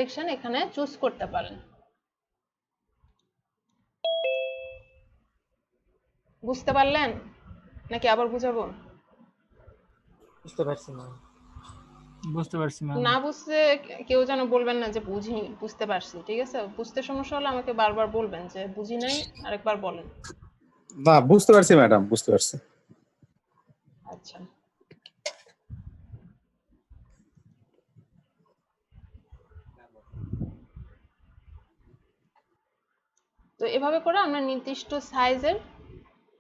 Selection এখানে choose করতে পারেন। বুঝতে পারলেন নাকি আবার বুঝাবো? বুঝতে পারছি না। বুঝতে পারছি ম্যাম। না বুঝতে কেউ যেন বলবেন না যে বুঝিনি, বুঝতে পারছি। ঠিক আছে, বুঝতে সমস্যা হলে আমাকে বারবার বলবেন যে বুঝি নাই, আরেকবার বলেন। না বুঝতে পারছি ম্যাডাম, বুঝতে পারছি। আচ্ছা, তো এভাবে করে আমরা নির্দিষ্ট সাইজের,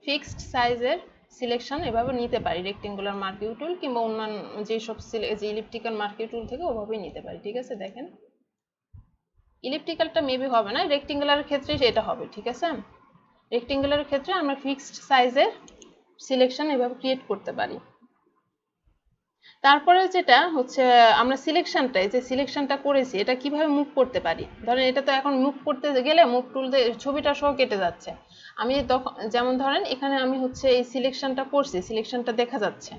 ফিক্সড সাইজের সিলেকশন এভাবে নিতে পারি রেক্টেঙ্গুলার মার্কিউ টুল কিংবা অন্যান্য যেসব যে ইলিপ্টিক্যাল মার্কিউ টুল থেকে ওভাবেই নিতে পারি। ঠিক আছে, দেখেন ইলিপ্টিক্যালটা মেবি হবে না, রেক্টেঙ্গুলার ক্ষেত্রে এটা হবে। ঠিক আছে, রেক্টেঙ্গুলার ক্ষেত্রে আমরা ফিক্সড সাইজের সিলেকশন এভাবে ক্রিয়েট করতে পারি। তারপরে যেটা হচ্ছে আমরা সিলেকশনটা, যে সিলেকশনটা করেছি এটা কিভাবে মুভ করতে পারি। ধরেন এটা তো এখন মুভ করতে গেলে মুভ টুল দিয়ে ছবিটা সহ কেটে যাচ্ছে। আমি তখন যেমন ধরেন এখানে আমি হচ্ছে এই সিলেকশনটা করছি, সিলেকশনটা দেখা যাচ্ছে।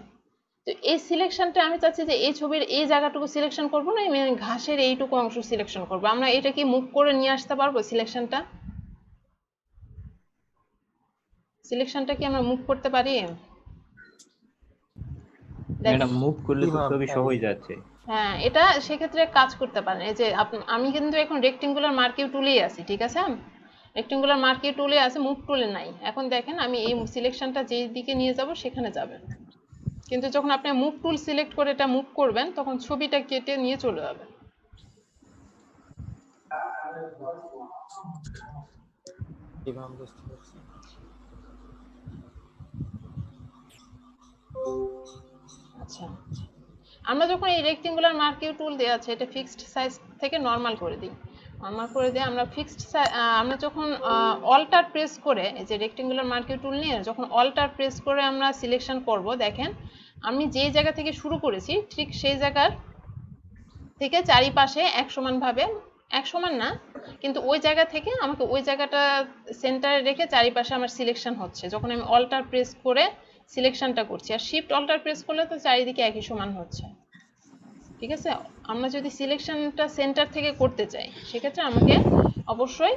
তো এই সিলেকশনটা আমি চাচ্ছি যে এই ছবির এই জায়গাটুকু সিলেকশন করব না, আমি ঘাসের এইটুকু অংশ সিলেকশন করব। আমরা এটা কি মুভ করে নিয়ে আসতে পারবো? সিলেকশনটা কি আমরা মুভ করতে পারি? ম্যাডাম মুভ করলে তো ছবি পারি। সহই যাচ্ছে। হ্যাঁ, এটা সেক্ষেত্রে কাজ করতে পারেন। এই যে আমি কিন্তু এখন রেক্টেঙ্গুলার মার্কিউ টুলেই আছি। ঠিক আছে, রেক্টেঙ্গুলার মার্কিউ টুলে আছে, মুভ টুলে নাই। এখন দেখেন আমি এই সিলেকশনটা যেই দিকে নিয়ে যাব সেখানে যাবে, কিন্তু যখন আপনি মুভ টুল সিলেক্ট করে এটা মুভ করবেন তখন ছবিটা কেটে নিয়ে চলে যাবে। বুঝতে পারছি। আচ্ছা, আমরা যখন এই রেক্টেঙ্গুলার মার্কিউ টুল দেওয়া আছে এটা ফিক্সড সাইজ থেকে নর্মাল করে দিই, নর্মাল করে দিয়ে আমরা আমরা যখন অল্টার প্রেস করে, এই যে রেক্টেঙ্গুলার মার্কিউ টুল নিয়ে যখন অল্টার প্রেস করে আমরা সিলেকশন করব, দেখেন আমি যে জায়গা থেকে শুরু করেছি ঠিক সেই জায়গার থেকে চারিপাশে এক সমান ভাবে, এক সমান না কিন্তু ওই জায়গা থেকে আমাকে ওই জায়গাটা সেন্টারে রেখে চারিপাশে আমার সিলেকশন হচ্ছে যখন আমি অল্টার প্রেস করে সিলেকশনটা করছি। আর শিফট অল্টার প্রেস করলে তো চারিদিকে একই সমান হচ্ছে। ঠিক আছে, আমরা যদি সিলেকশনটা সেন্টার থেকে করতে চাই সেক্ষেত্রে আমাকে অবশ্যই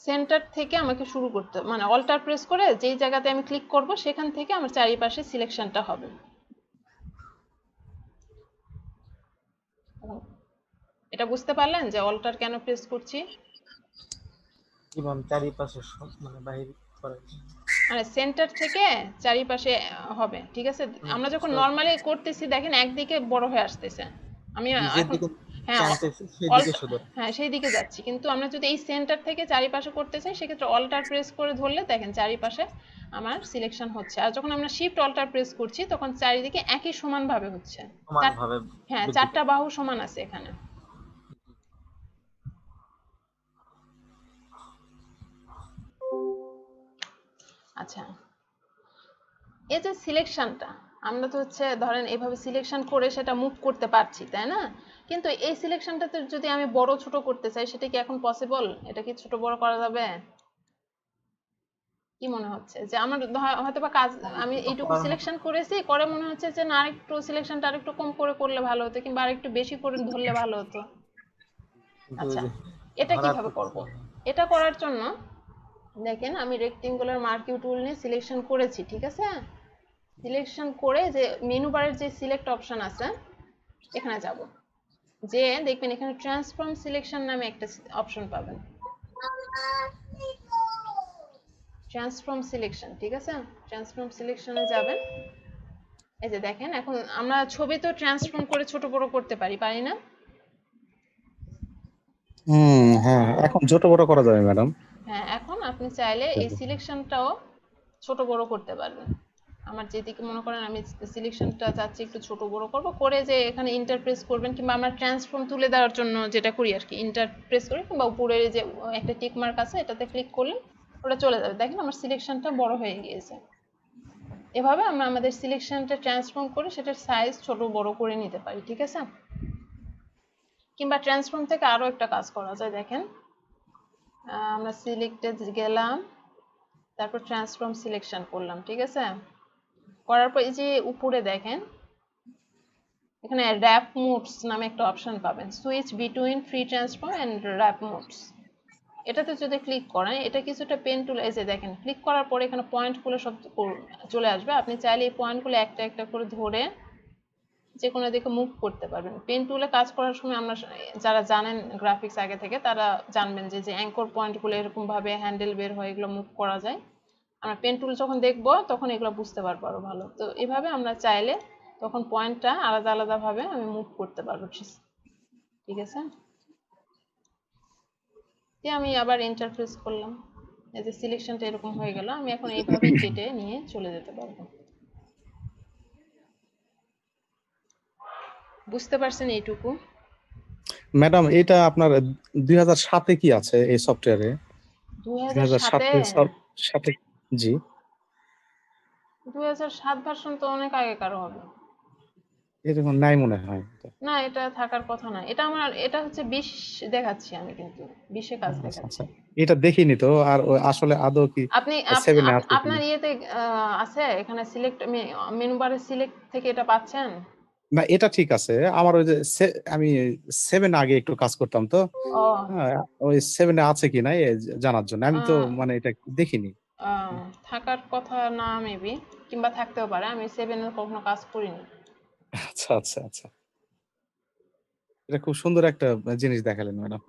সেন্টার থেকে আমাকে শুরু করতে, মানে অল্টার প্রেস করে যেই জায়গাতে আমি ক্লিক করব সেখান থেকে আমার চারিপাশে সিলেকশনটা হবে। এটা বুঝতে পারলেন যে অল্টার কেন প্রেস করছি? চারিপাশে সব মানে বাইরে করার জন্য। মানে সেন্টার থেকে চারিপাশে হবে। ঠিক আছে, আমরা যখন নরমালি করতেছি দেখেন একদিকে বড় হয়ে আসতেছে। আমি এখন যেদিকে হ্যাঁ টানতেছি সেদিকে শুধু। হ্যাঁ সেই দিকে যাচ্ছি, কিন্তু আমরা যদি এই সেন্টার থেকে চারিপাশে করতে চাই সেক্ষেত্রে অল্টার প্রেস করে ধরলে দেখেন চারিপাশে আমার সিলেকশন হচ্ছে। আর যখন আমরা শিফট অল্টার প্রেস করছি তখন চারিদিকে একই সমান ভাবে হচ্ছে। সমানভাবে হ্যাঁ, বৃদ্ধি চারটা পায়। বাহু সমান আছে এখানে। আচ্ছা, এই যে সিলেকশনটা আমরা তো হচ্ছে ধরেন এইভাবে সিলেকশন করে সেটা মুভ করতে পারছি, তাই না? কিন্তু এই সিলেকশনটাতে যদি আমি বড় ছোট করতে চাই সেটা কি এখন পসিবল? এটা কি ছোট বড় করা যাবে? কি মনে হচ্ছে যে আমার হয়তো বা কাজ আমি এইটুকু সিলেকশন করেছি, করে মনে হচ্ছে যে না আরেকটু সিলেকশনটা আরেকটু কম করে করলে ভালো হতো কিংবা আরেকটু বেশি করে ধরলে ভালো হতো। কিন্তু ওই আচ্ছা, যে এটা ধরা কিভাবে করব? পড়ছে না। এটা করার জন্য দেখেন আমি রেক্টেঙ্গুলার মার্কিউ টুল নিয়ে সিলেকশন করেছি। ঠিক আছে, সিলেকশন করে যে মেনু বারের যে সিলেক্ট অপশন আছে এখানে যাব, যে দেখবেন এখানে ট্রান্সফর্ম সিলেকশন নামে একটা অপশন পাবেন, ট্রান্সফর্ম সিলেকশন। ঠিক আছে, ট্রান্সফর্ম সিলেকশনে যাবেন। এই যে দেখেন এখন আমরা ছবি তো ট্রান্সফর্ম করে ছোট বড় করতে পারি, পারি না? হ্যাঁ, এখন ছোট বড় করা যাবে ম্যাডাম। হ্যাঁ, এখন আপনি চাইলে এই সিলেকশনটাও ছোট বড় করতে পারবেন। আমার যেদিকে মনে করেন আমি সিলেকশনটা চাচ্ছি একটু ছোট বড় করব, করে যে এখানে ইন্টারপ্রেস করবেন কিংবা আমরা ট্রান্সফর্ম তুলে দেওয়ার জন্য যেটা করি আর কি, ইন্টারপ্রেস করি কিংবা উপরে যে একটা টিক মার্ক আছে এটাতে ক্লিক করলে ওটা চলে যাবে। দেখেন আমার সিলেকশনটা বড় হয়ে গিয়েছে। এভাবে আমরা আমাদের সিলেকশনটা ট্রান্সফর্ম করে সেটার সাইজ ছোট বড় করে নিতে পারি। ঠিক আছে, কিংবা ট্রান্সফর্ম থেকে আরো একটা কাজ করা যায়। দেখেন আমরা সিলেক্টে গেলাম, তারপর ট্রান্সফর্ম সিলেকশন করলাম। ঠিক আছে, করার পর এই যে উপরে দেখেন এখানে র্যাপ মোডস নামে একটা অপশন পাবেন, switch between free transform and wrap modes. এটাতে যদি ক্লিক করেন, এটা কিছুটা পেন টুল, এই যে দেখেন ক্লিক করার পরে এখানে পয়েন্টগুলো সব চলে আসবে। আপনি চাইলে এই পয়েন্টগুলো একটা একটা করে ধরে যে কোনো দিকে মুভ করতে পারবেন। পেন টুলে কাজ করার সময় আমরা যারা জানেন গ্রাফিক্স আগে থেকে তারা জানবেন যে যে অ্যাঙ্কর পয়েন্টগুলো এরকম ভাবে হ্যান্ডেল বের হয়ে এগুলো মুভ করা যায়। আমরা পেন টুল যখন দেখবো তখন এগুলো বুঝতে পারবো আরো ভালো। তো এভাবে আমরা চাইলে তখন পয়েন্টটা আলাদা আলাদা ভাবে আমি মুভ করতে পারবো। ঠিক আছে, আমি আবার ইন্টারফেস করলাম, এই যে সিলেকশনটা এরকম হয়ে গেল। আমি এখন এইভাবে কেটে নিয়ে চলে যেতে পারবো। বুঝতে পারছেন এইটুকু? ম্যাডাম এটা আপনার 2007-এ কি আছে এই সফটওয়্যারে? 2007-এ? 2007 জি 2007 ভার্সন তো অনেক আগেকার হবে। এরকম নাই মনে হয়। না, এটা থাকার কথা না। এটা আমার, এটা হচ্ছে 20 দেখাচ্ছি আমি, কিন্তু 20-এ কাজ আচ্ছা দেখাচ্ছি। আচ্ছা, এটা দেখিনি তো। আর আসলে আদৌ কি আপনি 7-এ আছে আপনার কিনা? ইয়েতে আছে এখানে সিলেক্ট, মেনু বারে সিলেক্ট থেকে এটা পাচ্ছেন? না এটা ঠিক আছে। আমার ওই যে আমি 7 আগে একটু কাজ করতাম তো, ও, হ্যাঁ, ওই 7-এ আছে কিনা জানার জন্য। আমি তো আহ, মানে এটা দেখিনি। থাকার কথা না মেবি, কিংবা থাকতেও পারে। আমি 7-এ কখনো কাজ করিনি। আচ্ছা আচ্ছা আচ্ছা, এটা খুব সুন্দর একটা জিনিস দেখালেন ম্যাডাম।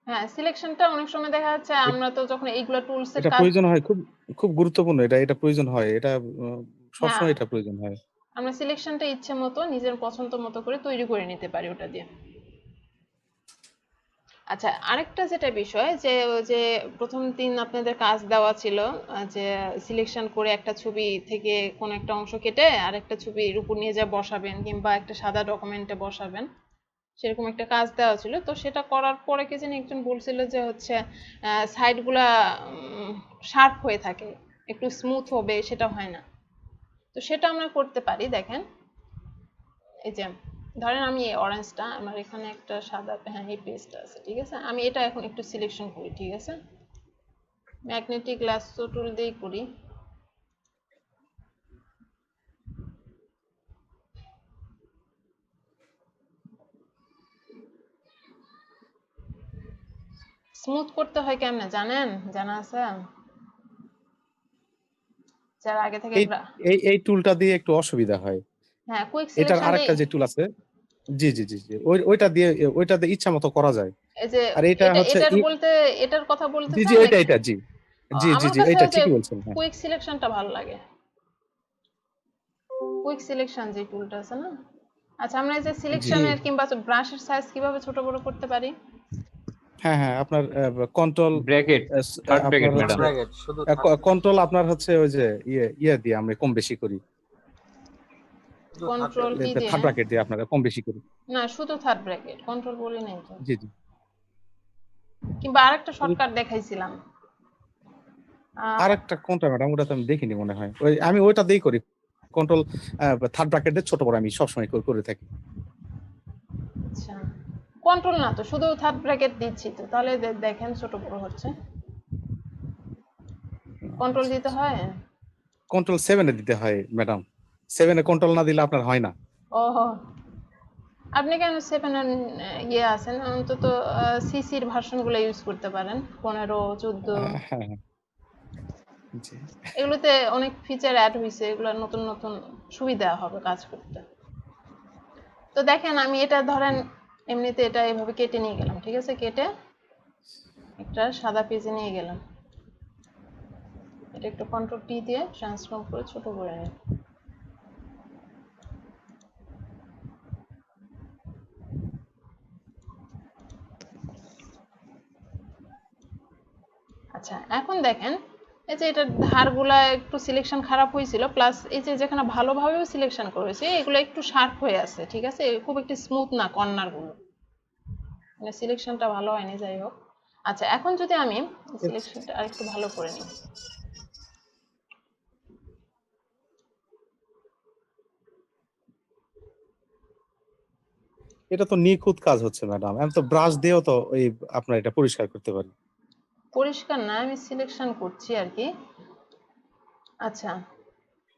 হ্যাঁ, সিলেকশনটা অনেক সময় দেখা যাচ্ছে আমরা তো যখন এইগুলো টুলসের এটা কাজ, প্রয়োজন হয়, খুব খুব গুরুত্বপূর্ণ। এটা এটা প্রয়োজন হয়, এটা হ্যাঁ, সবসময় এটা প্রয়োজন হয়। আমরা সিলেকশনটা ইচ্ছে মতো নিজের পছন্দ মতো করে তৈরি করে নিতে পারি ওটা দিয়ে। আচ্ছা, আরেকটা যেটা বিষয় যে ওই যে প্রথম দিন আপনাদের কাজ দেওয়া ছিল, যে সিলেকশন করে একটা ছবি থেকে কোন একটা অংশ কেটে আরেকটা ছবির উপর নিয়ে যা বসাবেন কিংবা একটা সাদা ডকুমেন্টে বসাবেন, সেরকম একটা কাজ দেওয়া ছিল। তো সেটা করার পরে কি জানি একজন বলছিল যে হচ্ছে সাইডগুলা শার্প হয়ে থাকে, একটু স্মুথ হবে, সেটা হয় না। তো সেটা আমরা করতে পারি। দেখেন, এই যে ধরেন আমি এই অরেঞ্জটা, আমার এখানে একটা সাদা, হ্যাঁ এই পেজটা আছে, ঠিক আছে। আমি এটা এখন একটু সিলেকশন করি, ঠিক আছে, ম্যাগনেটিক ল্যাসো টুল দিয়েই করি। স্মুথ করতে হয় কেমনে জানেন? জানা আছে যারা আগে থেকে এই এই এই টুলটা দিয়ে একটু অসুবিধা হয়। হ্যাঁ, কুইক এটার সিলেকশন দিয়ে। আরেকটা যে টুল আছে, জি জি জি জি, ওইটা দিয়ে ইচ্ছা মতো করা যায়। এই যে আর এটা হচ্ছে এটার বলতে, এটার কথা জি জি, বলতেছেন এটা নাকি? এটা জি জি জি আমার জি, কাছে এটা ওই যে ঠিকই বলছেন। হ্যাঁ কুইক সিলেকশনটা ভালো লাগে। কুইক সিলেকশন যে টুলটা আছে না। আচ্ছা, আমরা এই যে জি সিলেকশনের কিংবা ব্রাশের সাইজ কিভাবে ছোট বড় করতে পারি? হ্যাঁ হ্যাঁ, আপনার কন্ট্রোল, ব্র্যাকেট, থার্ড আপনার ব্র্যাকেট থার্ড ম্যাডাম। হচ্ছে ব্র্যাকেট, শুধু থার্ড কন্ট্রোল, আপনার হচ্ছে ওই যে ইয়ে দিয়ে আমরা কম বেশি করি। শুধু থার্ড কন্ট্রোল ব্র্যাকেট। কি দিয়ে? থার্ড ব্র্যাকেট দিয়ে আপনারা কম বেশি করি। না, শুধু থার্ড ব্র্যাকেট, কন্ট্রোল বলি নাই তো। জি জি, কিংবা আরেকটা শর্টকাট দেখাইছিলাম। আর একটা কোনটা ম্যাডাম, ওটা তো আমি দেখিনি মনে হয়। ওই আমি ওইটা দিয়েই করি, কন্ট্রোল থার্ড ব্র্যাকেট দিয়ে ছোট বড় আমি সবসময় করে থাকি। আচ্ছা, কন্ট্রোল না তো, শুধু থার্ড ব্র্যাকেট দিচ্ছি তো, তাহলে দেখেন ছোট বড় হচ্ছে। কন্ট্রোল দিতে হয়? কন্ট্রোল 7-এ দিতে হয় ম্যাডাম। 7-এ কন্ট্রোল না দিলে আপনার হয় না। ওহো, আপনি কেন 7 এর ইয়ে আছেন? অন্তত সিসির ভার্সনগুলো ইউজ করতে পারেন, 15, 14। হ্যাঁ হ্যাঁ, জি। এগুলোতে অনেক ফিচার অ্যাড হয়েছে, এগুলো নতুন নতুন সুবিধা হবে কাজ করতে। তো দেখেন, আমি এটা ধরেন এমনিতে এটা এভাবে কেটে নিয়ে গেলাম, ঠিক আছে, কেটে একটা সাদা পেজে নিয়ে গেলাম। এটা একটু কন্ট্রোল টি দিয়ে ট্রান্সফর্ম করে ছোট করে নিই। আচ্ছা, এখন দেখেন এই যে এটার ধারগুলা একটু সিলেকশন খারাপ হয়েছিল, প্লাস এই যে যেখানে ভালোভাবেও সিলেকশন করেছে এগুলো একটু শার্প হয়ে আছে, ঠিক আছে, খুব একটু স্মুথ না কর্নার গুলো, মানে সিলেকশনটা ভালো হয়নি, যাই হোক। আচ্ছা, এখন যদি আমি সিলেকশনটা আরেকটু ভালো করে নিই। এটা তো নিখুঁত কাজ হচ্ছে ম্যাডাম। আমি তো ব্রাশ দিয়েও তো ওই আপনার এটা পরিষ্কার করতে পারি। পরিষ্কার না, আমি সিলেকশন করছি আর কি। আচ্ছা,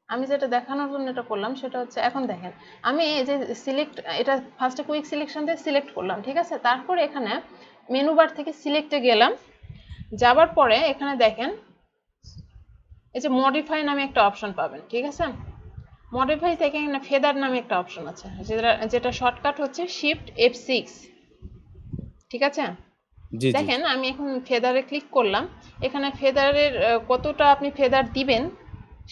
আমি যেটা দেখানোর জন্য এটা করলাম সেটা হচ্ছে এখন দেখেন আমি এই যে সিলেক্ট এটা ফার্স্টে কুইক সিলেকশন দিয়ে সিলেক্ট করলাম, ঠিক আছে? তারপরে এখানে মেনু বার থেকে সিলেক্টে গেলাম, যাবার পরে এখানে দেখেন এই যে মডিফাই নামে একটা অপশন পাবেন, ঠিক আছে? মডিফাই থেকে এখানে ফেদার নামে একটা অপশন আছে, যেটা শর্টকাট হচ্ছে শিফট F6, ঠিক আছে? জি জি দেখেন আমি এখন ফেদারে ক্লিক করলাম, এখানে ফেদারের কতটা আপনি ফেদার দিবেন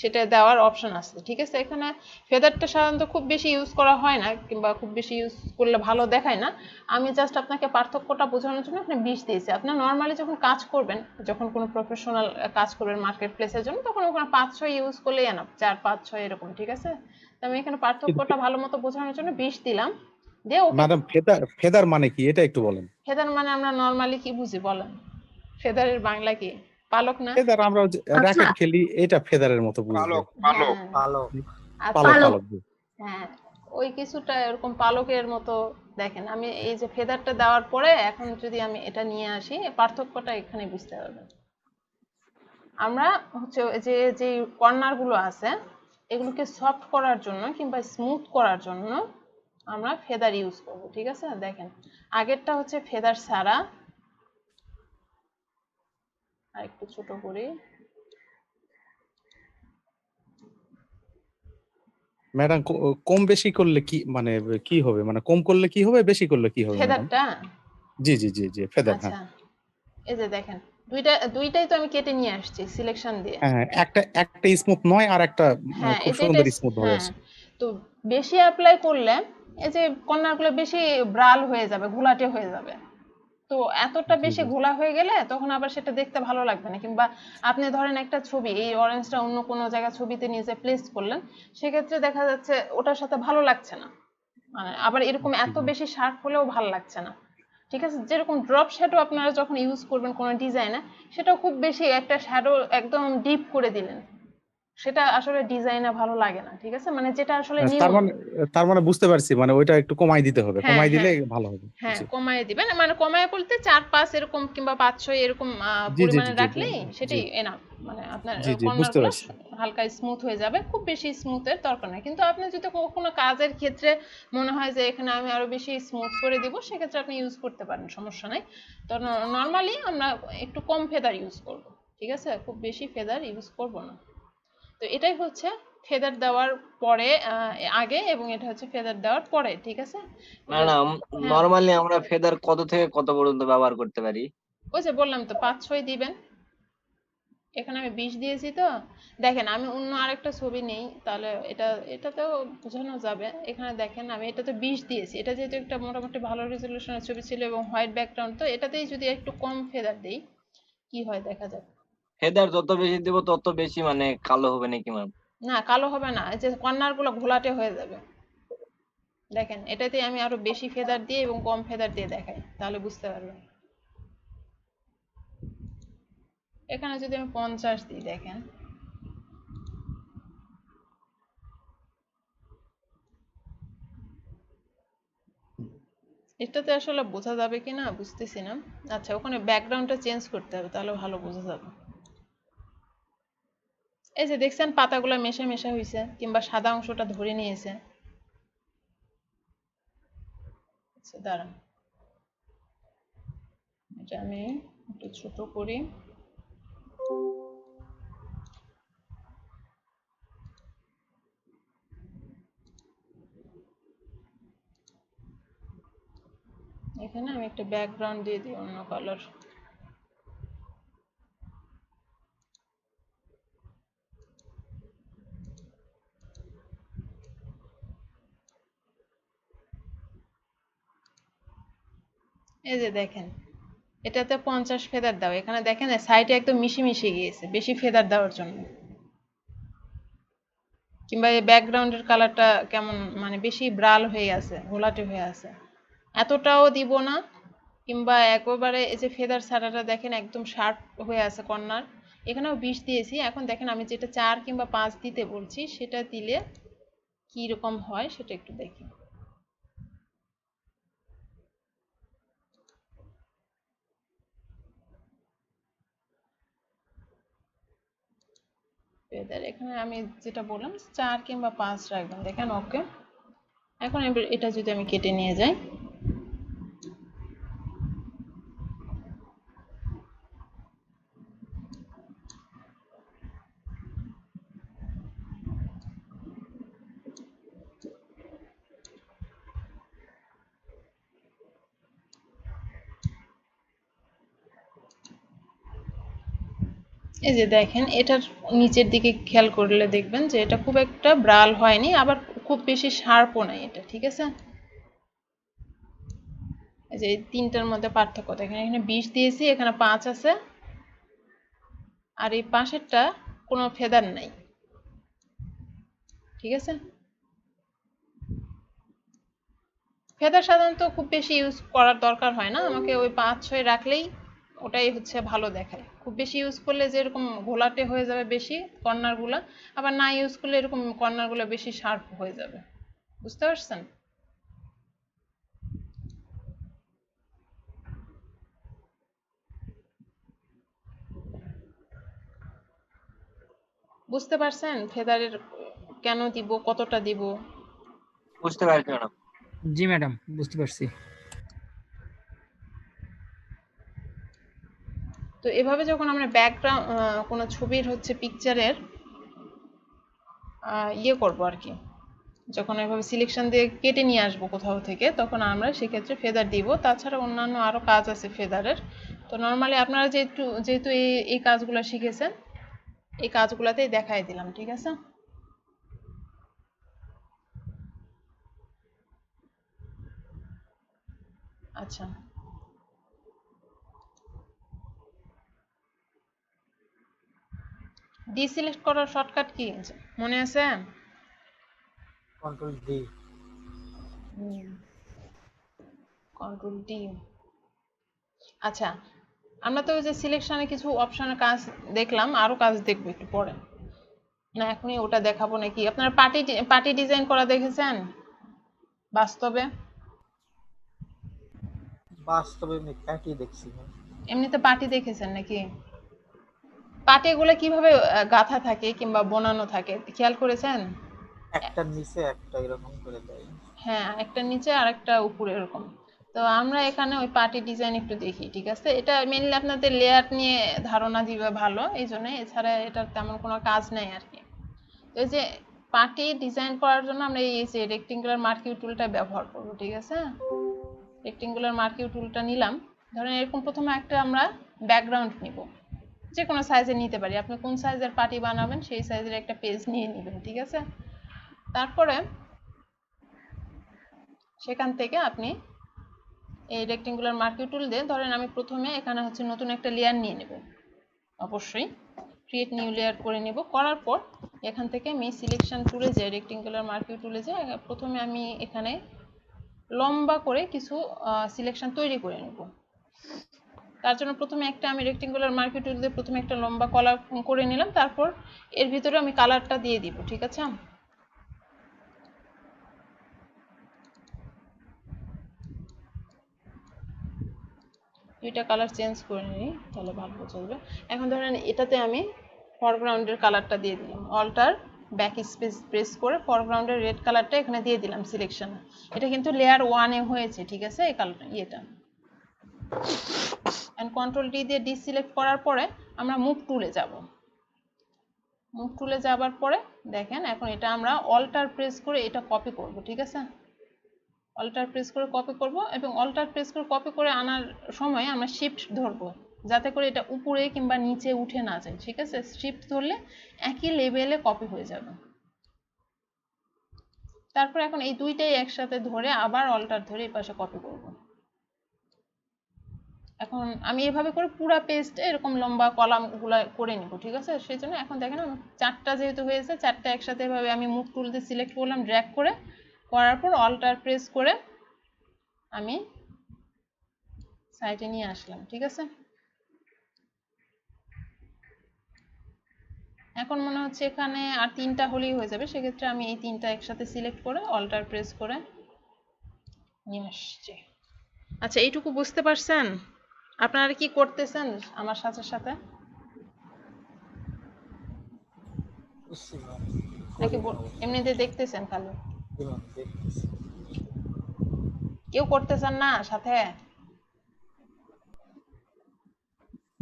সেটা দেওয়ার অপশন আছে, ঠিক আছে? এখানে ফেদারটা সাধারণত খুব বেশি ইউজ করা হয় না, কিংবা খুব বেশি ইউজ করলে ভালো দেখায় না। আমি জাস্ট আপনাকে পার্থক্যটা বোঝানোর জন্য আপনি 20 দিয়েছি। আপনার নর্মালি যখন কাজ করবেন, যখন কোনো প্রফেশনাল কাজ করবেন মার্কেট প্লেসের জন্য, তখন ওখানে 5-6 ইউজ করলেই এনাফ, 4-5-6 এরকম, ঠিক আছে? তো আমি এখানে পার্থক্যটা ভালো মতো বোঝানোর জন্য 20 দিলাম, দিয়ে ওকে। ম্যাডাম ফেদার ফেদার মানে কি এটা একটু বলেন। ফেদার মানে আমরা নর্মালি কি বুঝি বলেন? ফেদারের বাংলা কি? পালক না? ফেদার আমরা র্যাকেট খেলি, এটা ফেদারের মতো বুঝবো। পালক পালক হ্যাঁ, পালক আচ্ছা। পালক পালক জি। হ্যাঁ, ওই কিছুটা এরকম পালকের মতো। দেখেন আমি এই যে ফেদারটা দেওয়ার পরে এখন যদি আমি এটা নিয়ে আসি, পার্থক্যটা এখানে বুঝতে পারবেন। আমরা হচ্ছে যে যে কর্নার গুলো আছে এগুলোকে সফট করার জন্য কিংবা স্মুথ করার জন্য আমরা ফেদার ইউজ করব, ঠিক আছে? দেখেন আগেরটা হচ্ছে ফেদার ছাড়া, আর একটু ছোট করি। ম্যাডাম কম বেশি করলে কি মানে কি হবে, মানে কম করলে কি হবে, বেশি করলে কি হবে ম্যাডাম? ফেদারটা জি জি জি জি ফেদার, হ্যাঁ আচ্ছা, এই যে দেখেন দুইটাই তো আমি কেটে নিয়ে আসছি সিলেকশন দিয়ে। হ্যাঁ হ্যাঁ, একটা একটা স্মুথ নয় আর একটা হ্যাঁ, খুব এই যে সুন্দর স্মুথ হয়ে হ্যাঁ, আছে। তো বেশি অ্যাপ্লাই করলে এই যে কর্নারগুলো বেশি ব্রাল হয়ে যাবে, ঘোলাটে হয়ে যাবে। তো এতটা জি বেশি জি ঘোলা হয়ে গেলে তখন আবার সেটা দেখতে ভালো লাগবে না। কিংবা আপনি ধরেন একটা ছবি, এই অরেঞ্জটা অন্য কোনো জায়গায় ছবিতে নিয়ে যে প্লেস করলেন, সেক্ষেত্রে দেখা যাচ্ছে ওটার সাথে ভালো লাগছে না। মানে আবার এরকম জি এত জি। বেশি শার্প হলেও ভালো লাগছে না, ঠিক আছে? যেরকম ড্রপ শ্যাডো আপনারা যখন ইউজ করবেন কোনো ডিজাইনে, সেটাও খুব বেশি একটা শ্যাডো একদম ডিপ করে দিলেন, সেটা আসলে ডিজাইনে ভালো লাগে না, ঠিক আছে? মানে যেটা আসলে তার নিউন। মানে তার মানে বুঝতে পারছি, মানে ওইটা একটু কমাই দিতে হবে, হ্যাঁ কমাই দিলে হ্যাঁ ভালো হবে। হ্যাঁ, জি কমায় দিবেন, মানে কমায় বলতে 4-5 এরকম কিংবা 5-6 এরকম জি জি পরিমাণে জি জি রাখলেই জি সেটাই এনাফ। মানে আপনার জি জি কর্নার বুঝতে গুলো পারছি। হালকা স্মুথ হয়ে যাবে, খুব বেশি স্মুথের দরকার নেই। কিন্তু আপনি যদি কোনো কাজের ক্ষেত্রে মনে হয় যে এখানে আমি আরো বেশি স্মুথ করে দিব, সেক্ষেত্রে আপনি ইউজ করতে পারেন, সমস্যা নাই। তো নর্মালি আমরা একটু কম ফেদার ইউজ করব, ঠিক আছে? খুব বেশি ফেদার ইউজ করব না। তো এটাই হচ্ছে ফেদার দেওয়ার পরে, আগে, এবং এটা হচ্ছে ফেদার দেওয়ার পরে, ঠিক আছে? এটা ম্যাডাম হ্যাঁ, নরমালি আমরা ফেদার কত থেকে কত পর্যন্ত ব্যবহার করতে পারি? ওই যে বললাম তো 5-6 দিবেন। এখানে আমি 20 দিয়েছি তো। দেখেন আমি অন্য আরেকটা ছবি নেই, তাহলে এটাতেও বোঝানো যাবে। এখানে দেখেন আমি এটাতে 20 দিয়েছি, এটা যেহেতু একটা মোটামুটি ভালো রেজলিউশনের ছবি ছিল এবং হোয়াইট ব্যাকগ্রাউন্ড, তো এটাতেই যদি একটু কম ফেদার দেই কি হয় দেখা যাক। ফেদার যত বেশি দেবো তত বেশি মানে কালো হবে নাকি ম্যাম? না, কালো হবে না, এই যে কর্নার গুলো ঘোলাটে হয়ে যাবে। দেখেন এটাতে আমি আরো বেশি ফেদার দিয়ে এবং কম ফেদার দিয়ে দেখাই, তাহলে বুঝতে পারবেন। এখানে যদি আমি 50 দিই, দেখেন এটাতে আসলে বোঝা যাবে কিনা বুঝতেছি না। আচ্ছা, ওখানে ব্যাকগ্রাউন্ডটা চেঞ্জ করতে হবে, তাহলে ভালো বোঝা যাবে। এই যে দেখছেন পাতাগুলো মেশা মেশা হয়েছে, কিংবা সাদা অংশটা ধরে নিয়েছে। আচ্ছা দাঁড়ান, এটা আমি একটু ছোট করি। এখানে আমি একটা ব্যাকগ্রাউন্ড দিয়ে দিই অন্য কালার। এই যে দেখেন এটাতে 50 ফেদার দাও, এখানে দেখেন সাইডে একদম মিশে মিশে গিয়েছে বেশি ফেদার দেওয়ার জন্য। কিংবা এই ব্যাকগ্রাউন্ডের কালারটা কেমন, মানে বেশি ব্রাল হয়ে আছে, ঘোলাটে হয়ে আছে, এতটাও দিব না। কিংবা একেবারে এই যে ফেদার ছাড়াটা দেখেন একদম শার্প হয়ে আছে কর্নার, এখানেও 20 দিয়েছি। এখন দেখেন আমি যেটা 4 কিংবা 5 দিতে বলছি সেটা দিলে কি রকম হয় সেটা একটু দেখি। ফেদার এখানে আমি যেটা বললাম 4 কিংবা 5 রাখবেন দেখেন ওকে এখন এটা যদি আমি কেটে নিয়ে যাই এই যে দেখেন এটার নিচের দিকে খেয়াল করলে দেখবেন যে এটা খুব একটা ব্রাল হয়নি আবার খুব বেশি শার্পও নাই এটা ঠিক আছে এই যে এই তিনটার মধ্যে পার্থক্য দেখেন এখানে 20 দিয়েছি এখানে 5 আছে আর এই পাশেরটা কোনো ফেদার নাই ঠিক আছে ফেদার সাধারণত খুব বেশি ইউজ করার দরকার হয় না আমাকে ওই 5-6 রাখলেই ওটাই হচ্ছে ভালো দেখায় খুব বেশি ইউজ করলে যে এরকম ঘোলাটে হয়ে যাবে বেশি কর্নারগুলো আবার না ইউজ করলে এরকম কর্নারগুলো বেশি শার্প হয়ে যাবে বুঝতে পারছেন বুঝতে পারছেন ফেদারের কেন দিব কতটা দিব বুঝতে পারছি ম্যাডাম। জি ম্যাডাম বুঝতে পারছি। তো এভাবে যখন আমরা ব্যাকগ্রাউন্ড কোনো ছবির হচ্ছে পিকচারের ইয়ে করব আর কি যখন এভাবে সিলেকশন দিয়ে কেটে নিয়ে আসবো কোথাও থেকে তখন আমরা সেক্ষেত্রে ফেদার দিব তাছাড়া অন্যান্য আরো কাজ আছে ফেদারের তো নর্মালি আপনারা যেহেতু এই কাজগুলো শিখেছেন এই কাজগুলোতেই দেখাই দিলাম ঠিক আছে আচ্ছা ডিসিলেক্ট করার শর্টকাট কি মনে আছে কন্ট্রোল ডি কন্ট্রোল ডি আচ্ছা আমরা তো ওই যে সিলেকশনে কিছু অপশনের কাজ দেখলাম আরো কাজ দেখবো একটু পরে না এখনই ওটা দেখাবো নাকি আপনারা পার্টি ডিজাইন করা দেখেছেন বাস্তবে বাস্তবে আমি প্যাটি দেখছি না। এমনিতে পার্টি দেখেছেন নাকি পার্টি এগুলো কিভাবে গাঁথা থাকে কিংবা বোনানো থাকে খেয়াল করেছেন একটার নিচে একটা এরকম করে দেয়। হ্যাঁ একটা নিচে আর একটা উপরে এরকম তো আমরা এখানে ওই পার্টি ডিজাইন একটু দেখি ঠিক আছে এটা মেইনলি আপনাদের লেয়ার নিয়ে ধারণা দিবে ভালো এই জন্য এছাড়া এটার তেমন কোনো কাজ নেই আর কি তো এই যে পার্টি ডিজাইন করার জন্য আমরা এই যে রেক্টেঙ্গুলার মার্কিউ টুলটা ব্যবহার করব ঠিক আছে রেক্টেঙ্গুলার মার্কিউ টুলটা নিলাম ধরেন এরকম প্রথমে একটা আমরা ব্যাকগ্রাউন্ড নিব যে কোনো সাইজের নিতে পারি আপনি কোন সাইজের পার্টি বানাবেন সেই সাইজের একটা পেজ নিয়ে নেবেন ঠিক আছে তারপরে সেখান থেকে আপনি এই রেক্টেঙ্গুলার মার্কিউ টুল দিয়ে ধরেন আমি প্রথমে এখানে হচ্ছে নতুন একটা লেয়ার নিয়ে নেব অবশ্যই ক্রিয়েট নিউ লেয়ার করে নেব করার পর এখান থেকে আমি সিলেকশন টুলে যাই রেক্টেঙ্গুলার মার্কিউ টুলে যাই প্রথমে আমি এখানে লম্বা করে কিছু সিলেকশন তৈরি করে নেব তার জন্য প্রথমে একটা আমি রেক্টেঙ্গুলার মার্কিউ টুল দিয়ে প্রথমে একটা লম্বা কলার করে নিলাম তারপর এর ভিতরে আমি কালারটা দিয়ে দিব ঠিক আছে দুইটা কালার চেঞ্জ করে নিই তাহলে ভালো চলবে এখন ধরেন এটাতে আমি ফরগ্রাউন্ডের কালারটা দিয়ে দিলাম অল্টার ব্যাক স্পেস প্রেস করে ফরগ্রাউন্ডের রেড কালারটা এখানে দিয়ে দিলাম সিলেকশনে এটা কিন্তু লেয়ার 1 এ হয়েছে ঠিক আছে এই কালারটা এটা এন্ড কন্ট্রোল ডি দিয়ে ডিসিলেক্ট করার পরে আমরা মুভ টুলে যাব মুভ টুলে যাবার পরে দেখেন এখন এটা আমরা অল্টার প্রেস করে এটা কপি করব ঠিক আছে অল্টার প্রেস করে কপি করব এবং অল্টার প্রেস করে কপি করে আনার সময় আমরা শিফট ধরব যাতে করে এটা উপরে কিংবা নিচে উঠে না যায় ঠিক আছে শিফট ধরলে একই লেভেলে কপি হয়ে যাবে তারপর এখন এই দুইটাই একসাথে ধরে আবার অল্টার ধরে এই পাশে কপি করব এখন আমি এভাবে করে পুরো পেজটা এরকম লম্বা কলামগুলো করে নিব ঠিক আছে সেজন্য এখন দেখেন চারটা যেহেতু হয়েছে চারটা একসাথে এভাবে আমি মুভ টুল দিয়ে সিলেক্ট করলাম ড্র্যাগ করে করার পর অল্টার প্রেস করে আমি সাইডে নিয়ে আসলাম ঠিক আছে এখন মনে হচ্ছে এখানে আর তিনটা হলেই হয়ে যাবে সেক্ষেত্রে আমি এই তিনটা একসাথে সিলেক্ট করে অল্টার প্রেস করে নিয়ে আসছি আচ্ছা এইটুকু বুঝতে পারছেন আপনারা কি করতেছেন আমার সাথে সাথে বুঝছি ম্যাম, নাকি করি না অবশ্য। এমনিতে দেখতেছেন খালি? জি ম্যাম, দেখতেছি। কেউ করতেছেন না সাথে?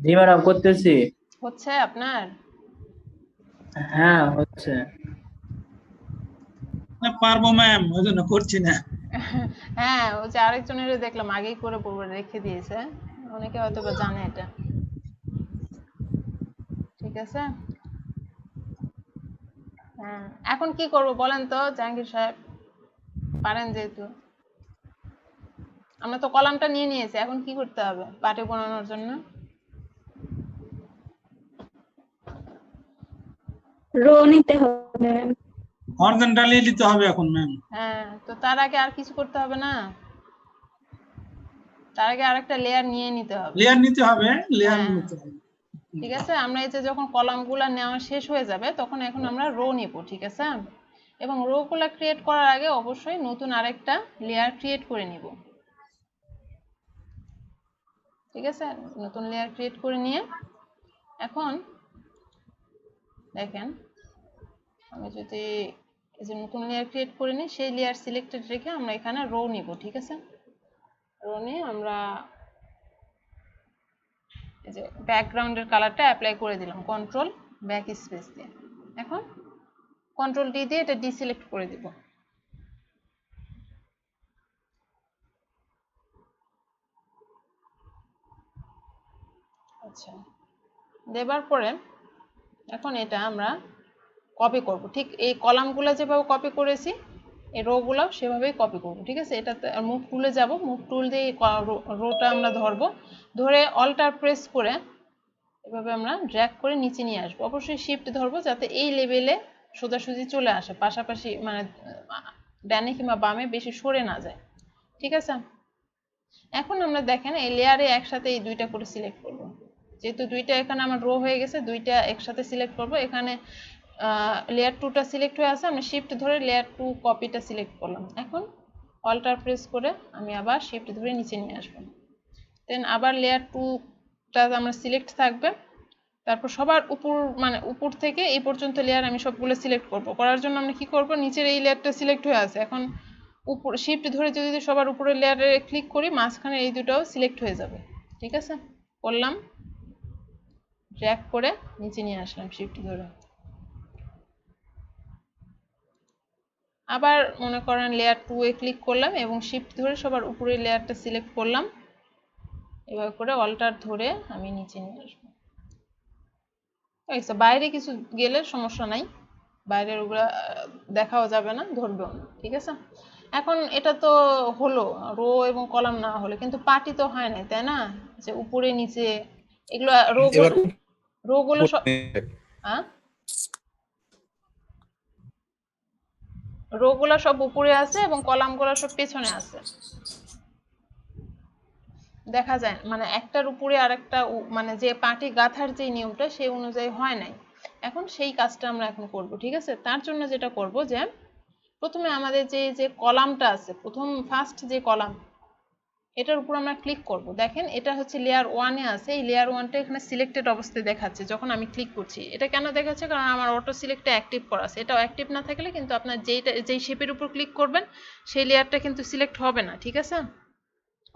জি ম্যাডাম, করতেছি। হচ্ছে আপনার? হ্যাঁ, হচ্ছে। না পারবো ম্যাম, ওই জন্য করছি না। হ্যাঁ, ওই যে আরেকজনের দেখলাম আগেই করে পড়বে রেখে দিয়েছে, অনেকে হয়তো বা জানে এটা। ঠিক আছে, হ্যাঁ। এখন কি করব বলেন তো জাহাঙ্গীর সাহেব? পারেন যেহেতু। আমরা তো কলামটা নিয়ে নিয়েছি, এখন কি করতে হবে পাটে বানানোর জন্য? রো নিতে হবে। হরিজন্টালি নিতে হবে এখন ম্যাম। হ্যাঁ, তো তার আগে আর কিছু করতে হবে না? তার আগে আরেকটা লেয়ার নিয়ে নিতে হবে। লেয়ার নিতে হবে, লেয়ার হ্যাঁ, নিতে হবে। ঠিক আছে। আমরা এই যে যখন কলামগুলো নেওয়া শেষ হয়ে যাবে তখন এখন আমরা রো নিব, ঠিক আছে? এবং রো গুলা ক্রিয়েট করার আগে অবশ্যই নতুন আরেকটা লেয়ার ক্রিয়েট করে নিব, ঠিক আছে? নতুন লেয়ার ক্রিয়েট করে নিয়ে এখন দেখেন, আমি যদি এই যে নতুন লেয়ার ক্রিয়েট করে নিই, সেই লেয়ার সিলেক্টেড রেখে আমরা এখানে রো নিব, ঠিক আছে? রো নিয়ে আমরা এই যে ব্যাকগ্রাউন্ডের কালারটা অ্যাপ্লাই করে দিলাম কন্ট্রোল ব্যাক স্পেস দিয়ে। এখন কন্ট্রোল ডি দিয়ে এটা ডিসিলেক্ট করে দিব। আচ্ছা, দেবার পরে এখন এটা আমরা কপি করব, ঠিক এই কলামগুলো যেভাবে কপি করেছি এই রো গুলো সেভাবেই কপি করব, ঠিক আছে? এটাতে মুভ টুলে যাব, মুভ টুল দিয়ে রোটা আমরা ধরবো, ধরে অল্টার প্রেস করে এভাবে আমরা ড্র্যাগ করে নিচে নিয়ে আসবো। অবশ্যই শিফট ধরবো যাতে এই লেভেলে সোজাসুজি চলে আসে, পাশাপাশি মানে ডানে কিংবা বামে বেশি সরে না যায়, ঠিক আছে? এখন আমরা দেখেন এই লেয়ারে একসাথে এই দুইটা করে সিলেক্ট করব, যেহেতু দুইটা এখানে আমার রো হয়ে গেছে, দুইটা একসাথে সিলেক্ট করব। এখানে লেয়ার 2টা সিলেক্ট হয়ে আছে, আমরা শিফট ধরে লেয়ার 2 কপিটা সিলেক্ট করলাম। এখন অল্টার প্রেস করে আমি আবার শিফট ধরে নিচে নিয়ে আসবো, দেন আবার লেয়ার 2টা আমরা সিলেক্ট থাকবে। তারপর সবার উপর মানে উপর থেকে এই পর্যন্ত লেয়ার আমি সবগুলো সিলেক্ট করব। করার জন্য আমরা কি করব, নিচের এই লেয়ারটা সিলেক্ট হয়ে আছে, এখন উপর শিফট ধরে যদি সবার উপরে লেয়ারে ক্লিক করি মাঝখানে এই দুটাও সিলেক্ট হয়ে যাবে, ঠিক আছে? করলাম, ড্র্যাগ করে নিচে নিয়ে আসলাম শিফট ধরে। আবার মনে করেন লেয়ার 2 এ ক্লিক করলাম এবং শিফট ধরে সবার উপরে লেয়ারটা সিলেক্ট করলাম, এভাবে করে অল্টার ধরে আমি নিচে নিয়ে আসবো। আচ্ছা, বাইরে কিছু গেলে সমস্যা নাই, বাইরের ওগুলা দেখাও যাবে না, ধরবেও না, ঠিক আছে? এখন এটা তো হলো রো এবং কলাম না হলে, কিন্তু পার্টি তো হয় নাই, তাই না? যে উপরে নিচে এগুলো এবার রো গুলো সব রো গুলো সব উপরে আছে এবং কলাম গুলো সব পেছনে আছে, দেখা যায় মানে একটার উপরে আরেকটা মানে যে পাটি গাঁথার যে নিয়মটা সেই অনুযায়ী হয় নাই। এখন সেই কাজটা আমরা এখন করব, ঠিক আছে? তার জন্য যেটা করব যে প্রথমে আমাদের যে কলামটা আছে, প্রথম ফার্স্ট যে কলাম, এটার উপর আমরা ক্লিক করব। দেখেন এটা হচ্ছে লেয়ার 1 এ আছে, এই লেয়ার 1টা এখানে সিলেক্টেড অবস্থায় দেখাচ্ছে যখন আমি ক্লিক করছি। এটা কেন দেখাচ্ছে? কারণ আমার অটো সিলেক্টটা অ্যাক্টিভ করা আছে। এটাও অ্যাক্টিভ না থাকলে কিন্তু আপনার যেই শেপের উপর ক্লিক করবেন সেই লেয়ারটা কিন্তু সিলেক্ট হবে না, ঠিক আছে?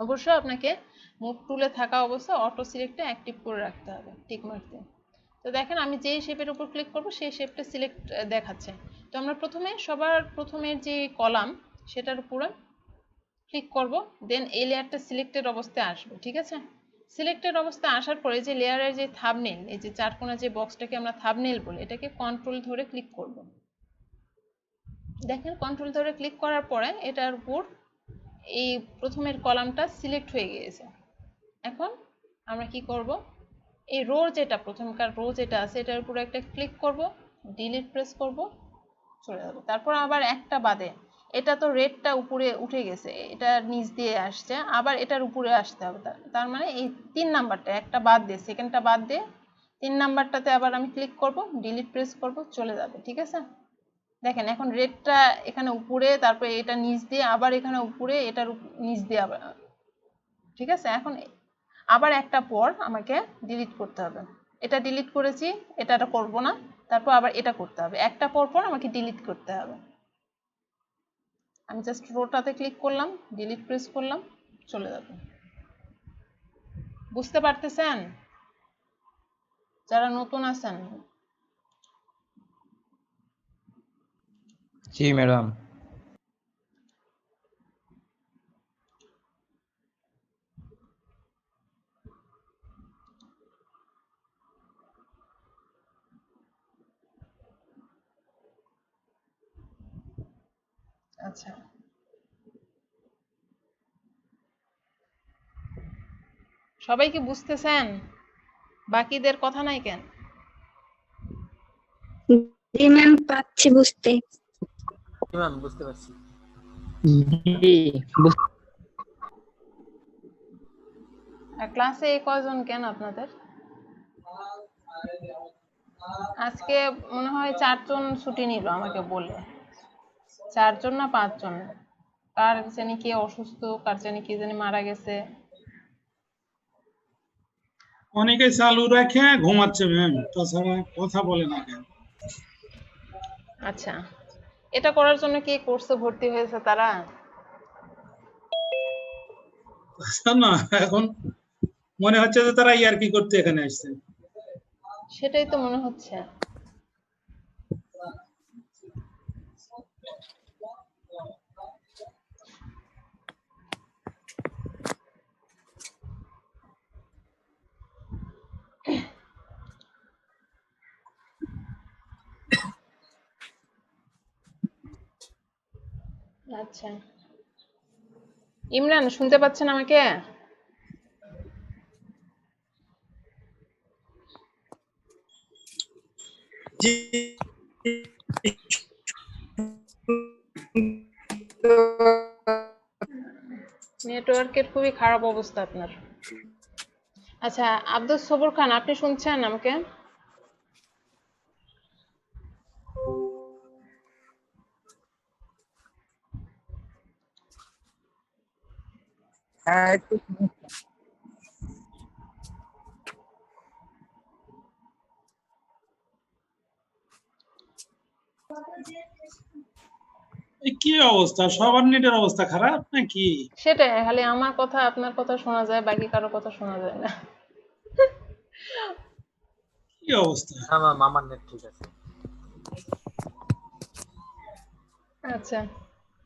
অবশ্যই আপনাকে মুভ টুলে থাকা অবস্থায় অটো সিলেক্টটা অ্যাক্টিভ করে রাখতে হবে, টিক মার্ক দিয়ে। তো দেখেন আমি যেই শেপের উপর ক্লিক করব সেই শেপটা সিলেক্ট দেখাচ্ছে। তো আমরা প্রথমে সবার প্রথমের যে কলাম সেটার উপরে ক্লিক করব, দেন এই লেয়ারটা সিলেক্টেড অবস্থায় আসবে, ঠিক আছে? সিলেক্টেড অবস্থায় আসার পরে যে লেয়ারের যে থাম্বনেল, এই যে চারকোনা যে বক্সটাকে আমরা থাম্বনেল বলি, এটাকে কন্ট্রোল ধরে ক্লিক করব। দেখেন কন্ট্রোল ধরে ক্লিক করার পরে এটার উপর এই প্রথমের কলামটা সিলেক্ট হয়ে গিয়েছে। এখন আমরা কি করব, এই রো যেটা প্রথমকার রো যেটা আছে এটার উপর একটা ক্লিক করব, ডিলিট প্রেস করব, চলে যাবে। তারপর আবার একটা বাদে, এটা তো রেডটা উপরে উঠে গেছে, এটা নিচ দিয়ে আসছে, আবার এটার উপরে আসতে হবে। তার মানে এই 3 নাম্বারটা একটা বাদ দিয়ে, সেকেন্ডটা বাদ দিয়ে 3 নাম্বারটাতে আবার আমি ক্লিক করব, ডিলিট প্রেস করব, চলে যাবে, ঠিক আছে? দেখেন এখন রেডটা এখানে উপরে, তারপরে এটা নিচ দিয়ে, আবার এখানে উপরে, এটার নিচ দিয়ে আবার, ঠিক আছে? এখন আবার একটা পর আমাকে ডিলিট করতে হবে। এটা ডিলিট করেছি, এটা করব না, তারপর আবার এটা করতে হবে, একটা পর পর আমাকে ডিলিট করতে হবে। আমি জাস্ট রোটাতে ক্লিক করলাম, ডিলিট প্রেস করলাম, চলে যাবে। বুঝতে পারতেছেন যারা নতুন আছেন? জি ম্যাডাম। আচ্ছা, সবাই কি বুঝতেছেন? বাকিদের কথা নাই কেন? জি ম্যাম, পাচ্ছি বুঝতে। জি ম্যাম, বুঝতে পারছি। জি আর ক্লাসে কয়জন কেন আপনাদের? আজকে মনে হয় 4 জন ছুটি নিল আমাকে বলে, 4 জন না 5 জন। কার জানি কে অসুস্থ, কার জানি কে জানি মারা গেছে। অনেকে চালু রেখে ঘুমাচ্ছে ম্যাম, তাছাড়া কথা বলে না কেন? আচ্ছা, এটা করার জন্য কি কোর্সে ভর্তি হয়েছে তারা? না, এখন মনে হচ্ছে যে তারা ইয়ার্কি করতে এখানে আসছে। সেটাই তো মনে হচ্ছে। আচ্ছা, ইমরান শুনতে পাচ্ছেন আমাকে? জি। নেটওয়ার্কের খুবই খারাপ অবস্থা আপনার। আচ্ছা, আব্দুল সবুর খান, আপনি শুনছেন আমাকে? হ্যাঁ একটু কি অবস্থা, সবার নেটের অবস্থা খারাপ নাকি? সেটাই, খালি আমার কথা আপনার কথা শোনা যায়, বাকি কারো কথা শোনা যায় না। কি অবস্থা? না ম্যাম, আমার নেট ঠিক আছে। আচ্ছা,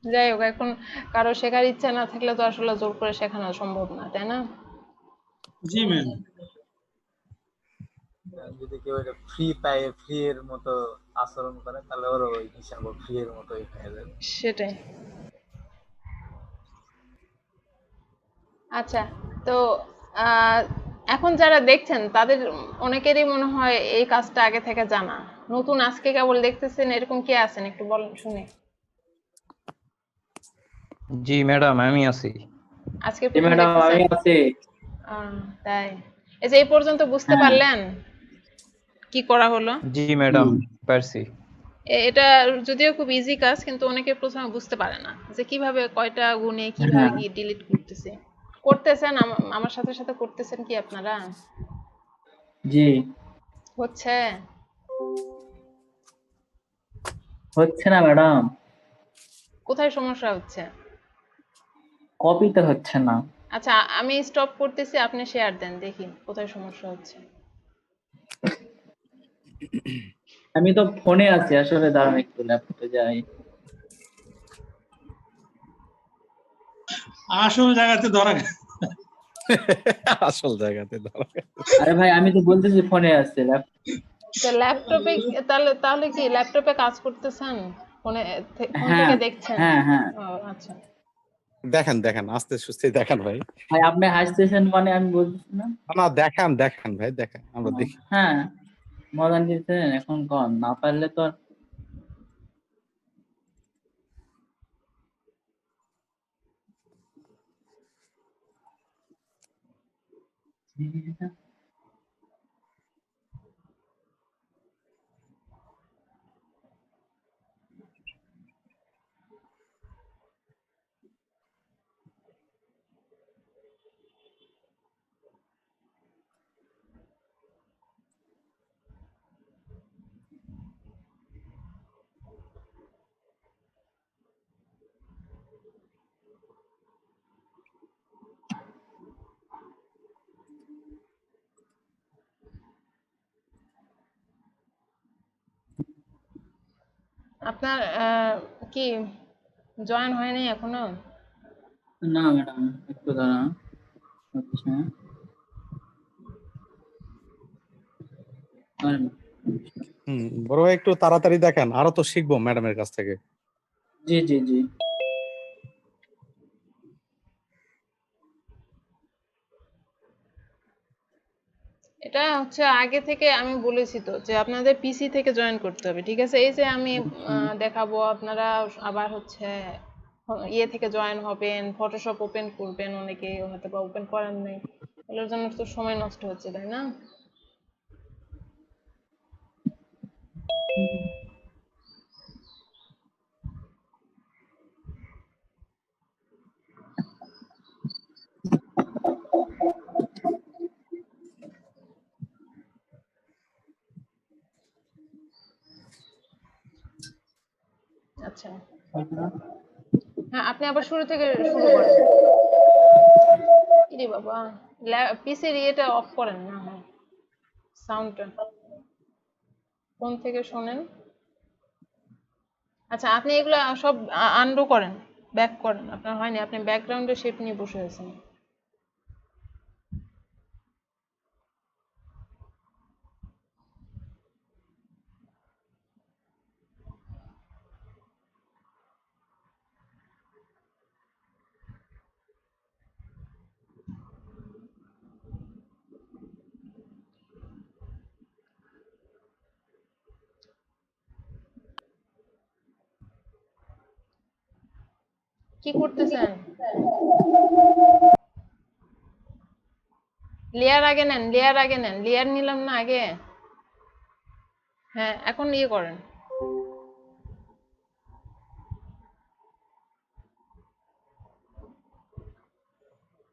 যাই হোক, এখন কারো শেখার ইচ্ছা না থাকলে তো আসলে জোর করে শেখানো সম্ভব না, তাই না? জি ম্যাম। যদি কেউ এটা ফ্রি পায়, ফ্রি এর মতো আচরণ করে, তাহলে ওর ওই হিসাব ফ্রি এর মতোই হয়ে যাবে। সেটাই। আচ্ছা, তো এখন যারা দেখছেন তাদের অনেকেরই মনে হয় এই কাজটা আগে থেকে জানা, নতুন আজকে কেবল দেখতেছেন, এরকম কে আছেন একটু বলেন শুনি। জি ম্যাডাম, আমি আছি। আজকে জি প্রথম ম্যাডাম, আমি দেখতেছেন? আছি। তাই? এই যে এই পর্যন্ত বুঝতে হ্যাঁ। পারলেন কি করা হলো? জি ম্যাডাম, পারছি। এটা যদিও খুব ইজি কাজ, কিন্তু অনেকে প্রথমে বুঝতে পারে না যে কিভাবে কয়টা গুণে কিভাবে হ্যাঁ কি ডিলিট করতেছে। করতেছেন আমার সাথে সাথে করতেছেন কি আপনারা? জি, হচ্ছে? হচ্ছে না ম্যাডাম, কোথায় সমস্যা হচ্ছে? কপিতে হচ্ছে না। আচ্ছা, আমি স্টপ করতেছি, আপনি শেয়ার দেন, দেখি কোথায় সমস্যা হচ্ছে। আমি তো ফোনে আছি আসলে, দাঁড়ান একটু ল্যাপটপে যাই। আসল জায়গাতে ধরা গেছে। আসল জায়গাতে ধরা গেছে। আরে ভাই, আমি তো বলতেছি ফোনে আছে তো ল্যাপটপে, তাহলে তাহলে কি ল্যাপটপে কাজ করতেছেন, ফোনে ফোন হ্যাঁ থেকে দেখছেন? হ্যাঁ হ্যাঁ। ও আচ্ছা। দেখান দেখান, আস্তে সুস্থে দেখান ভাই। ভাই আপনি হাসতেছেন মানে আমি বলতেছি না। না দেখান দেখান ভাই, দেখান, আমরা দেখি। হ্যাঁ, মজা নিতেছেন এখন, কন না পারলে তো আর। আপনার কি জয়েন হয়নি এখনো? না ম্যাডাম, একটু দাঁড়ান। আচ্ছা, আর বড় ভাই একটু তাড়াতাড়ি দেখেন, আরো তো শিখবো ম্যাডামের কাছ থেকে। জি জি জি। এটা হচ্ছে আগে থেকে আমি বলেছি তো যে আপনাদের পিসি থেকে জয়েন করতে হবে, ঠিক আছে? এই যে আমি দেখাবো, আপনারা আবার হচ্ছে ইয়ে থেকে জয়েন হবেন, ফটোশপ ওপেন করবেন, অনেকে হয়তো বা ওপেন করেন নাই, এগুলোর জন্য তো সময় নষ্ট হচ্ছে, তাই না? আচ্ছা, হ্যাঁ, আপনি আবার শুরু থেকে শুরু করেন। ইরে বাবা, পিসির ইয়েটা অফ করেন না, হ্যাঁ, সাউন্ডটা ফোন থেকে শোনেন। আচ্ছা, আপনি এগুলা সব আনডু করেন, ব্যাক করেন। আপনার হয়নি, আপনি ব্যাকগ্রাউন্ডে শেপ নিয়ে বসে আছেন। কি করতেছেন? লেয়ার আগে নেন, লেয়ার আগে নেন, লেয়ার নিলাম না আগে? হ্যাঁ, এখন ইয়ে করেন।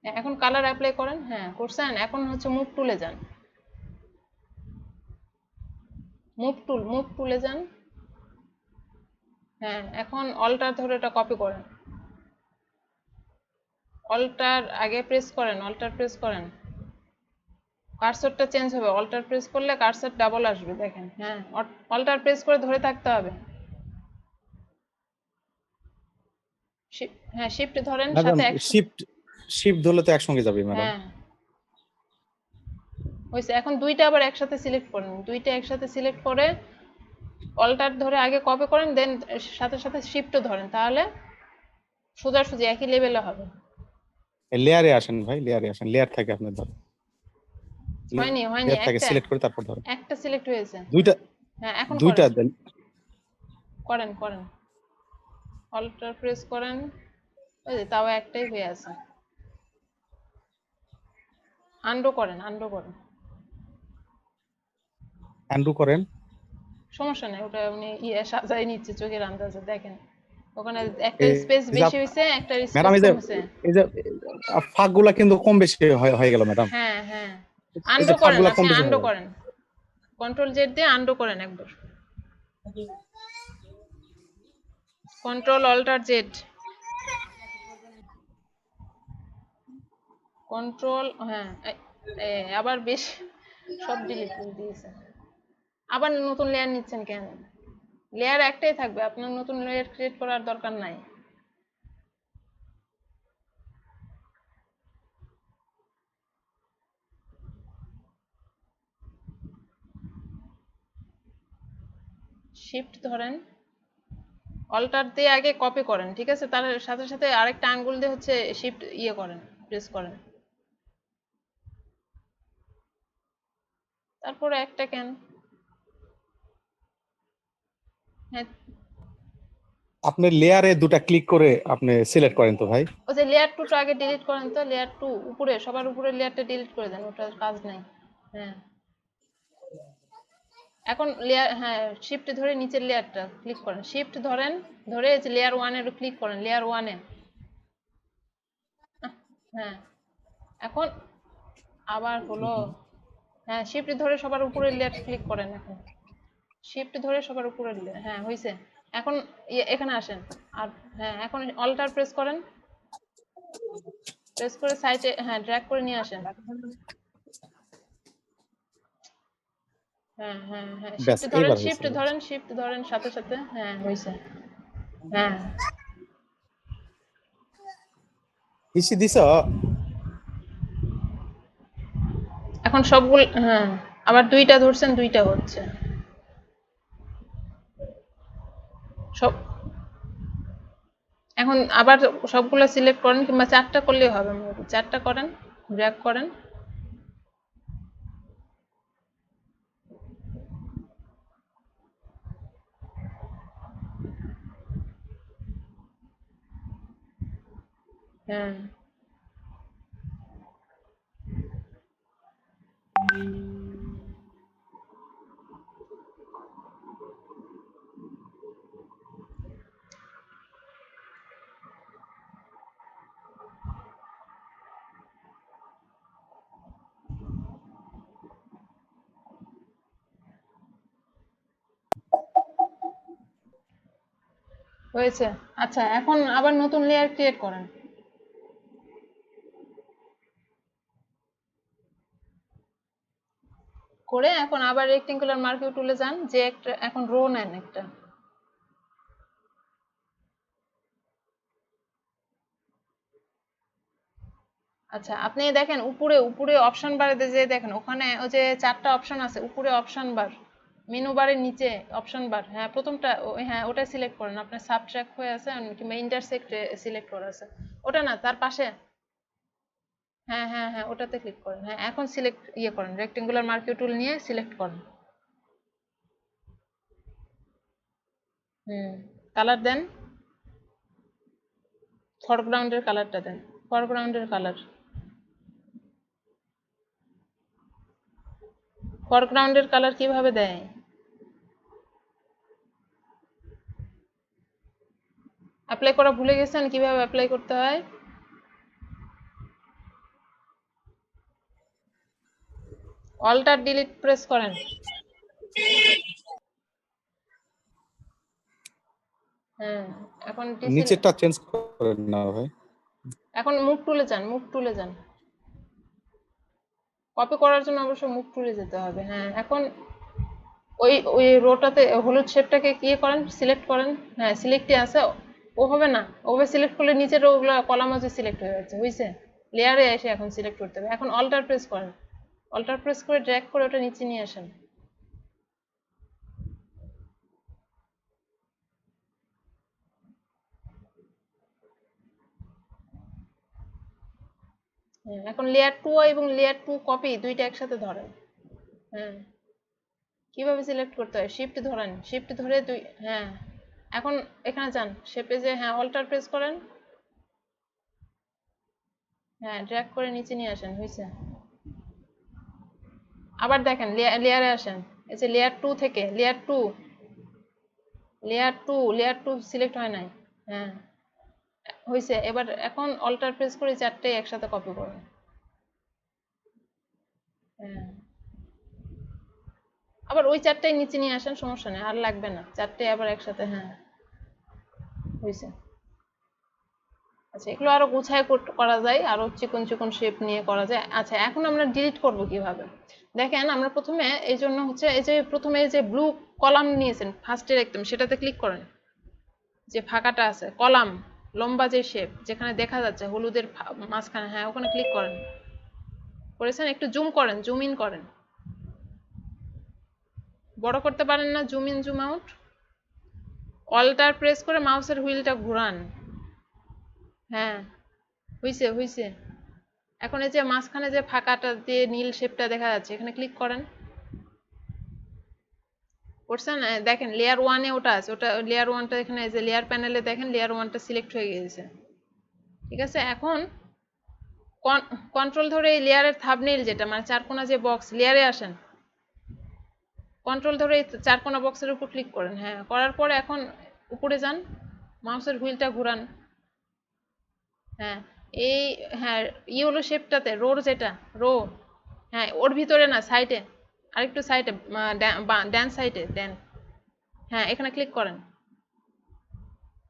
এখন কালার অ্যাপ্লাই করেন। হ্যাঁ, করছেন। এখন হচ্ছে মুভ টুলে যান, মুভ টুলে যান। হ্যাঁ, এখন অল্টার ধরে এটা কপি করেন, অল্টার আগে প্রেস করেন, অল্টার প্রেস করেন, কার্সরটা চেঞ্জ হবে। অল্টার প্রেস করলে কার্সর ডাবল আসবে, দেখেন। হ্যাঁ, অল্টার প্রেস করে ধরে থাকতে হবে। হ্যাঁ, শিফট ধরেন, ম্যাডাম সাথে শিফট শিফট ধরলে তো একসঙ্গে যাবে ম্যাডাম। হ্যাঁ, হয়েছে। এখন দুইটা আবার একসাথে সিলেক্ট করেন, দুইটা একসাথে সিলেক্ট করে অল্টার ধরে আগে কপি করেন, দেন সাথে সাথে শিফটও ধরেন, তাহলে সোজাসুজি একই লেভেলে হবে। লেয়ারে আসেন ভাই, লেয়ারে আসেন, লেয়ার থাকে আপনার ধর, হয়নি, লেয়ার থাকে, একটা সিলেক্ট করে তারপর ধরেন। একটা সিলেক্ট হয়েছে। দুইটা হ্যাঁ, এখন দুইটা করেন, দেন। করেন করেন, অল্টার প্রেস করেন। ওই যে তাও একটাই হয়ে আছে। আন্ডু করেন, আন্ডু করেন, অ্যান্ডু করেন। সমস্যা নেই, ওটা উনি ইয়ে সাজাই নিচ্ছে চোখের আন্দাজে, দেখেন ওখানে একটা এই স্পেস যে বেশি হয়েছে, একটা ম্যাডাম, স্পেস এই যে কম হয়েছে। এই যে ফাঁকগুলা কিন্তু কম বেশি হয়ে গেল ম্যাডাম। হ্যাঁ হ্যাঁ, এই আন্ডু যে করেন, ফাঁকগুলা কম আপনি বেশি হয়ে আন্ডু গেল। করেন, কন্ট্রোল জেড দিয়ে আন্ডু করেন একবার, কন্ট্রোল অল্টার জেড, কন্ট্রোল, হ্যাঁ, আবার বেশ সব ডিলিট করে দিয়েছে। আবার নতুন লেয়ার নিচ্ছেন কেন? লেয়ার একটাই থাকবে, আপনার নতুন লেয়ার ক্রিয়েট করার দরকার নাই। শিফট ধরেন, অল্টার দিয়ে আগে কপি করেন, ঠিক আছে? তার সাথে সাথে আরেকটা আঙ্গুল দিয়ে হচ্ছে শিফট ইয়ে করেন, প্রেস করেন, তারপরে একটা কেন। হ্যাঁ, আপনি লেয়ারে দুটা ক্লিক করে আপনি সিলেক্ট করেন তো ভাই। ওই যে লেয়ার 2টা আগে ডিলিট করেন তো, লেয়ার 2 উপরে, সবার উপরে লেয়ারটা ডিলিট করে দেন, ওটার কাজ নাই। হ্যাঁ, এখন লেয়ার, হ্যাঁ, শিফট ধরে নিচের লেয়ারটা ক্লিক করেন, শিফট ধরেন, ধরে এই যে লেয়ার 1 এর ক্লিক করেন, লেয়ার 1 এ। হ্যাঁ, এখন আবার হলো। হ্যাঁ, শিফট ধরে সবার উপরের লেয়ার ক্লিক করেন, এখন শিফট ধরে সবার উপরের লেয়ার, হ্যাঁ হয়েছে। এখন এখানে আসেন, আর হ্যাঁ, এখন অল্টার প্রেস করেন, প্রেস করে সাইডে, হ্যাঁ, ড্র্যাগ করে নিয়ে আসেন। হ্যাঁ হ্যাঁ হ্যাঁ ব্যাস শিফট ধরেন, এইবার শিফট হয়েছে। ধরেন, শিফট ধরেন সাথে সাথে, হ্যাঁ হয়েছে। হ্যাঁ হিসি দিছ? এখন সবগুলো, হ্যাঁ আবার দুইটা ধরছেন, দুইটা হচ্ছে সব। এখন আবার সবগুলো সিলেক্ট করেন, কিংবা 4টা করলেই হবে, 4টা করেন, ড্র্যাগ করেন। হ্যাঁ হয়েছে। আচ্ছা এখন আবার নতুন লেয়ার ক্রিয়েট করেন। করে এখন আবার রেক্টেঙ্গুলার মার্কিউ টুলে যান, যে একটা এখন রো নেন একটা। আচ্ছা আপনি দেখেন উপরে, উপরে অপশন বারে যে দেখেন ওখানে ওই যে 4টা অপশন আছে উপরে, অপশন বার, মেনু বারের নিচে অপশন বার, হ্যাঁ প্রথমটা হ্যাঁ ওটা সিলেক্ট করেন। আপনার সাবট্র্যাক্ট হয়ে আছে কিংবা ইন্টারসেক্ট সিলেক্ট করা আছে, ওটা না তার পাশে, হ্যাঁ হ্যাঁ হ্যাঁ ওটাতে ক্লিক করেন। হ্যাঁ এখন সিলেক্ট করেন, রেক্টেঙ্গুলার মার্কিউ টুল নিয়ে সিলেক্ট করেন। কালার দেন, ফরগ্রাউন্ডের কালারটা দেন, ফরগ্রাউন্ডের কালার, ফরগ্রাউন্ডের কালার কিভাবে দেয়? অ্যাপ্লাই করা ভুলে গেছেন কিভাবে অ্যাপ্লাই করতে হয়? অল্টার ডিলিট প্রেস করেন। হ্যাঁ এখন নিচেরটা চেঞ্জ করেন না ভাই। এখন মুভ টুলে যান, মুভ টুলে যান। কপি করার জন্য অবশ্য মুভ টুলে যেতে হবে। হ্যাঁ এখন ওই ওই রোটাতে হলুদ শেপটাকে কি করেন, সিলেক্ট করেন। হ্যাঁ সিলেক্টে আছে, ও হবে না, ওভাবে সিলেক্ট করলে নিচের ওগুলো কলাম আছে সিলেক্ট হয়ে যাচ্ছে, বুঝছে? লেয়ারে এসে এখন সিলেক্ট করতে হবে। এখন অল্টার প্রেস করেন, অল্টার প্রেস করে ড্র্যাগ করে ওটা নিচে নিয়ে আসেন। হ্যাঁ এখন লেয়ার 2 এবং লেয়ার 2 কপি দুইটা একসাথে ধরেন। হ্যাঁ কিভাবে সিলেক্ট করতে হয়, শিফট ধরেন, শিফট ধরে দুই, হ্যাঁ এখন এখানে যান শেপে, যে হ্যাঁ অল্টার প্রেস করেন, হ্যাঁ ড্র্যাগ করে নিচে নিয়ে আসেন, হয়েছে? আবার দেখেন লেয়ারে আসেন, এই যে লেয়ার 2 থেকে লেয়ার 2, লেয়ার 2, লেয়ার 2 সিলেক্ট হয় নাই। হ্যাঁ হয়েছে। এবার এখন অল্টার প্রেস করে 4টেই একসাথে কপি করুন। হ্যাঁ আবার ওই 4টেই নিচে নিয়ে আসেন, সমস্যা নেই, আর লাগবে না 4টেই আবার একসাথে। হ্যাঁ হয়েছে। আচ্ছা এগুলো আরো গুছায় করা যায়, আরো চিকন চিকন শেপ নিয়ে করা যায়। আচ্ছা এখন আমরা ডিলিট করব কিভাবে দেখেন। আমরা প্রথমে এই জন্য হচ্ছে এই যে প্রথমে এই যে ব্লু কলাম নিয়েছেন ফার্স্টের একদম, সেটাতে ক্লিক করেন, যে ফাঁকাটা আছে কলাম লম্বা যে শেপ যেখানে দেখা যাচ্ছে হলুদের মাঝখানে, হ্যাঁ ওখানে ক্লিক করেন। করেছেন? একটু জুম করেন, জুম ইন করেন, বড় করতে পারেন না, zoom in zoom out. Alter press করে মাউসের হুইলটা ঘোরান। হ্যাঁ হইছে হইছে। এখন এই যে মাঝখানে যে ফাঁকাটা দিয়ে নীল শেপটা দেখা যাচ্ছে, এখানে ক্লিক করেন। করছেন? দেখেন লেয়ার 1-এ ওটা আছে, ওটা লেয়ার 1টা এখানে, এই যে লেয়ার প্যানেলে দেখেন লেয়ার 1টা সিলেক্ট হয়ে গিয়েছে, ঠিক আছে? এখন কন্ট্রোল ধরে এই লেয়ারের থাম্বনেইল যেটা মানে চারকোনা যে বক্স, লেয়ারে আসেন, কন্ট্রোল ধরে এই চারকোনা বক্সের উপর ক্লিক করেন। হ্যাঁ করার পরে এখন উপরে যান, মাউসের হুইলটা ঘোরান। হ্যাঁ এই, হ্যাঁ ইয়েলো শেপটাতে রোর যেটা রো, হ্যাঁ ওর ভিতরে না, সাইডে, আরেকটু সাইডে, ডান সাইডে দেন। হ্যাঁ এখানে ক্লিক করেন,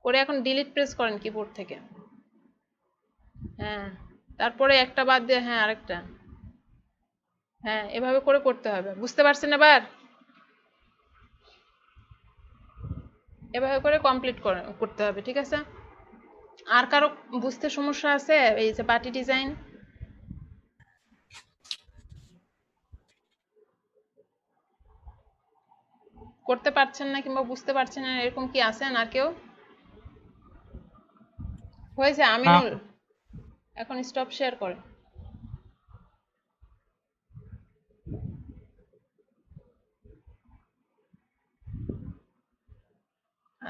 করে এখন ডিলিট প্রেস করেন কিবোর্ড থেকে। হ্যাঁ তারপরে একটা বাদ দিয়ে হ্যাঁ আরেকটা, হ্যাঁ এভাবে করে করতে হবে। বুঝতে পারছেন এবার? এভাবে করে কমপ্লিট করতে হবে, ঠিক আছে? আর কারো বুঝতে সমস্যা আছে এই যে পার্টি ডিজাইন? করতে পারছেন না কিংবা বুঝতে পারছেন না এরকম কি আছেন আর কেউ? হয়েছে আমিনুল, এখন স্টপ শেয়ার করেন।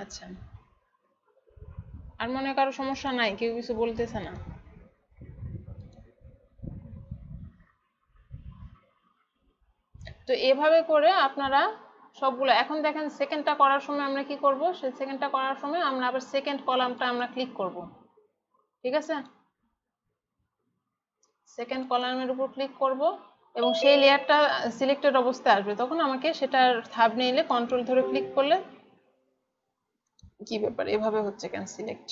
আচ্ছা, আর মনে হয় কারো সমস্যা নাই, কেউ কিছু বলতেছে না? তো এভাবে করে আপনারা সবগুলো, এখন দেখেন সেকেন্ডটা করার সময় আমরা কি করব, সেই সেকেন্ডটা করার সময় আমরা আবার সেকেন্ড কলামটা আমরা ক্লিক করব, ঠিক আছে? সেকেন্ড কলামের উপর ক্লিক করব এবং সেই লেয়ারটা সিলেক্টেড অবস্থায় আসবে, তখন আমাকে সেটার থাম্বনেইলে কন্ট্রোল ধরে ক্লিক করলে, কি ব্যাপার এভাবে হচ্ছে কেন সিলেক্ট?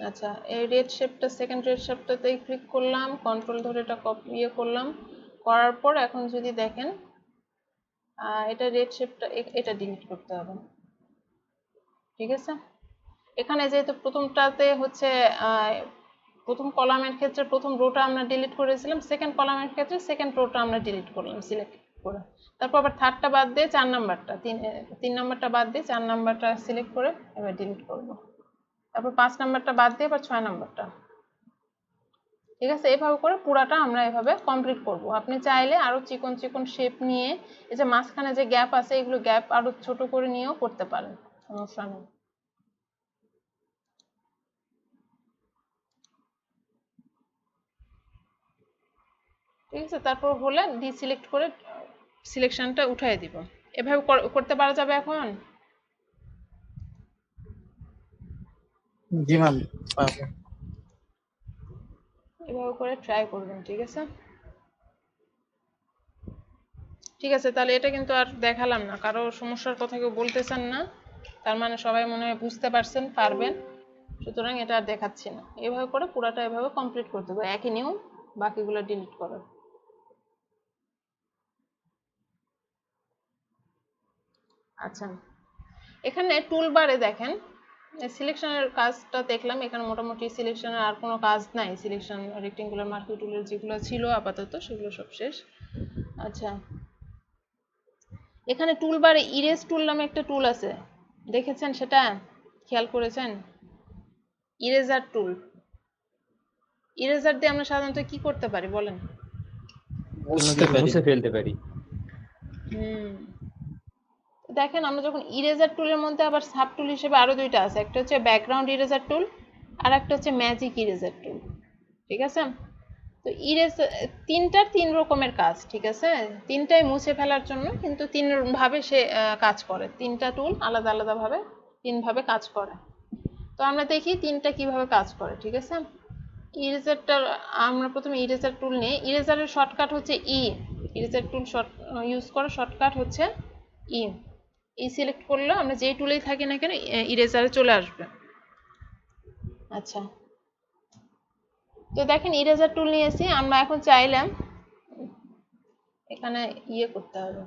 আচ্ছা, এই রেড শেপটা, সেকেন্ড রেড শেপটাতেই ক্লিক করলাম, কন্ট্রোল ধরে এটা কপি করলাম, করার পর এখন যদি দেখেন এটা রেড শেপটা, এটা ডিলিট করতে হবে, ঠিক আছে? এখানে যেহেতু প্রথমটাতে হচ্ছে প্রথম কলামের ক্ষেত্রে প্রথম রোটা আমরা ডিলিট করেছিলাম, সেকেন্ড কলামের ক্ষেত্রে সেকেন্ড রোটা আমরা ডিলিট করলাম সিলেক্ট করে, তারপর আবার থার্ডটা বাদ দিয়ে 4 নাম্বারটা, 3 নাম্বারটা বাদ দিয়ে 4 নাম্বারটা সিলেক্ট করে এবার ডিলিট করব, তারপর 5 নাম্বারটা বাদ দিয়ে আবার 6 নাম্বারটা, ঠিক আছে? এভাবে করে পুরাটা আমরা এভাবে কমপ্লিট করব। আপনি চাইলে আরো চিকন চিকন শেপ নিয়ে এই যে মাঝখানে যে গ্যাপ আছে এগুলো গ্যাপ আরো ছোট করে নিয়েও করতে পারেন, সমস্যা নেই। ঠিক আছে, তারপর হলে ডিসিলেক্ট করে সিলেকশনটা উঠাই দিব। এভাবে করতে পারা যাবে এখন? জি ম্যাম। এভাবে করে ট্রাই করবেন, ঠিক আছে? ঠিক আছে, তাহলে এটা কিন্তু আর দেখালাম না, কারো সমস্যার কথা কেউ বলতেছেন না, তার মানে সবাই মনে হয় বুঝতে পারছেন, পারবেন, সুতরাং এটা আর দেখাচ্ছি না। এভাবে করে পুরাটা এভাবে কমপ্লিট করতে হবে, একই নিয়ম বাকিগুলো ডিলিট করার। আচ্ছা, এখানে টুলবারে দেখেন সিলেকশনের কাজটা দেখলাম, এখানে মোটামুটি সিলেকশনের আর কোনো কাজ নাই, সিলেকশন রেক্টেঙ্গুলার মার্কিং টুলের যেগুলো ছিল আপাতত সেগুলো সব শেষ। আচ্ছা, এখানে টুলবারে ইরেজ টুল নামে একটা টুল আছে, দেখেছেন সেটা? খেয়াল করেছেন? ইরেজার টুল, ইরেজার দিয়ে আমরা সাধারণত কি করতে পারি বলেন? মুছে ফেলতে পারি। দেখেন আমরা যখন ইরেজার টুলের মধ্যে আবার সাব টুল হিসেবে আরো দুইটা আছে, একটা হচ্ছে ব্যাকগ্রাউন্ড ইরেজার টুল আর একটা হচ্ছে ম্যাজিক ইরেজার টুল, ঠিক আছে? তো তিনটার 3 রকমের কাজ, ঠিক আছে? তিনটাই মুছে ফেলার জন্য, কিন্তু 3 ভাবে সে কাজ করে, তিনটা টুল আলাদা আলাদা ভাবে 3 ভাবে কাজ করে। তো আমরা দেখি তিনটা কিভাবে কাজ করে, ঠিক আছে? ইরেজারটা আমরা প্রথমে ইরেজার টুল নিই, ইরেজারের শর্টকাট হচ্ছে ই, ইরেজার টুল ইউজ করার শর্টকাট হচ্ছে ই। এই সিলেক্ট করলে আমরা যেই টুলেই থাকি না কেন ইরেজারে চলে আসবে। আচ্ছা, তো দেখেন ইরেজার টুল নিয়েছি আমরা, এখন চাইলাম এখানে ইয়ে করতে হবে,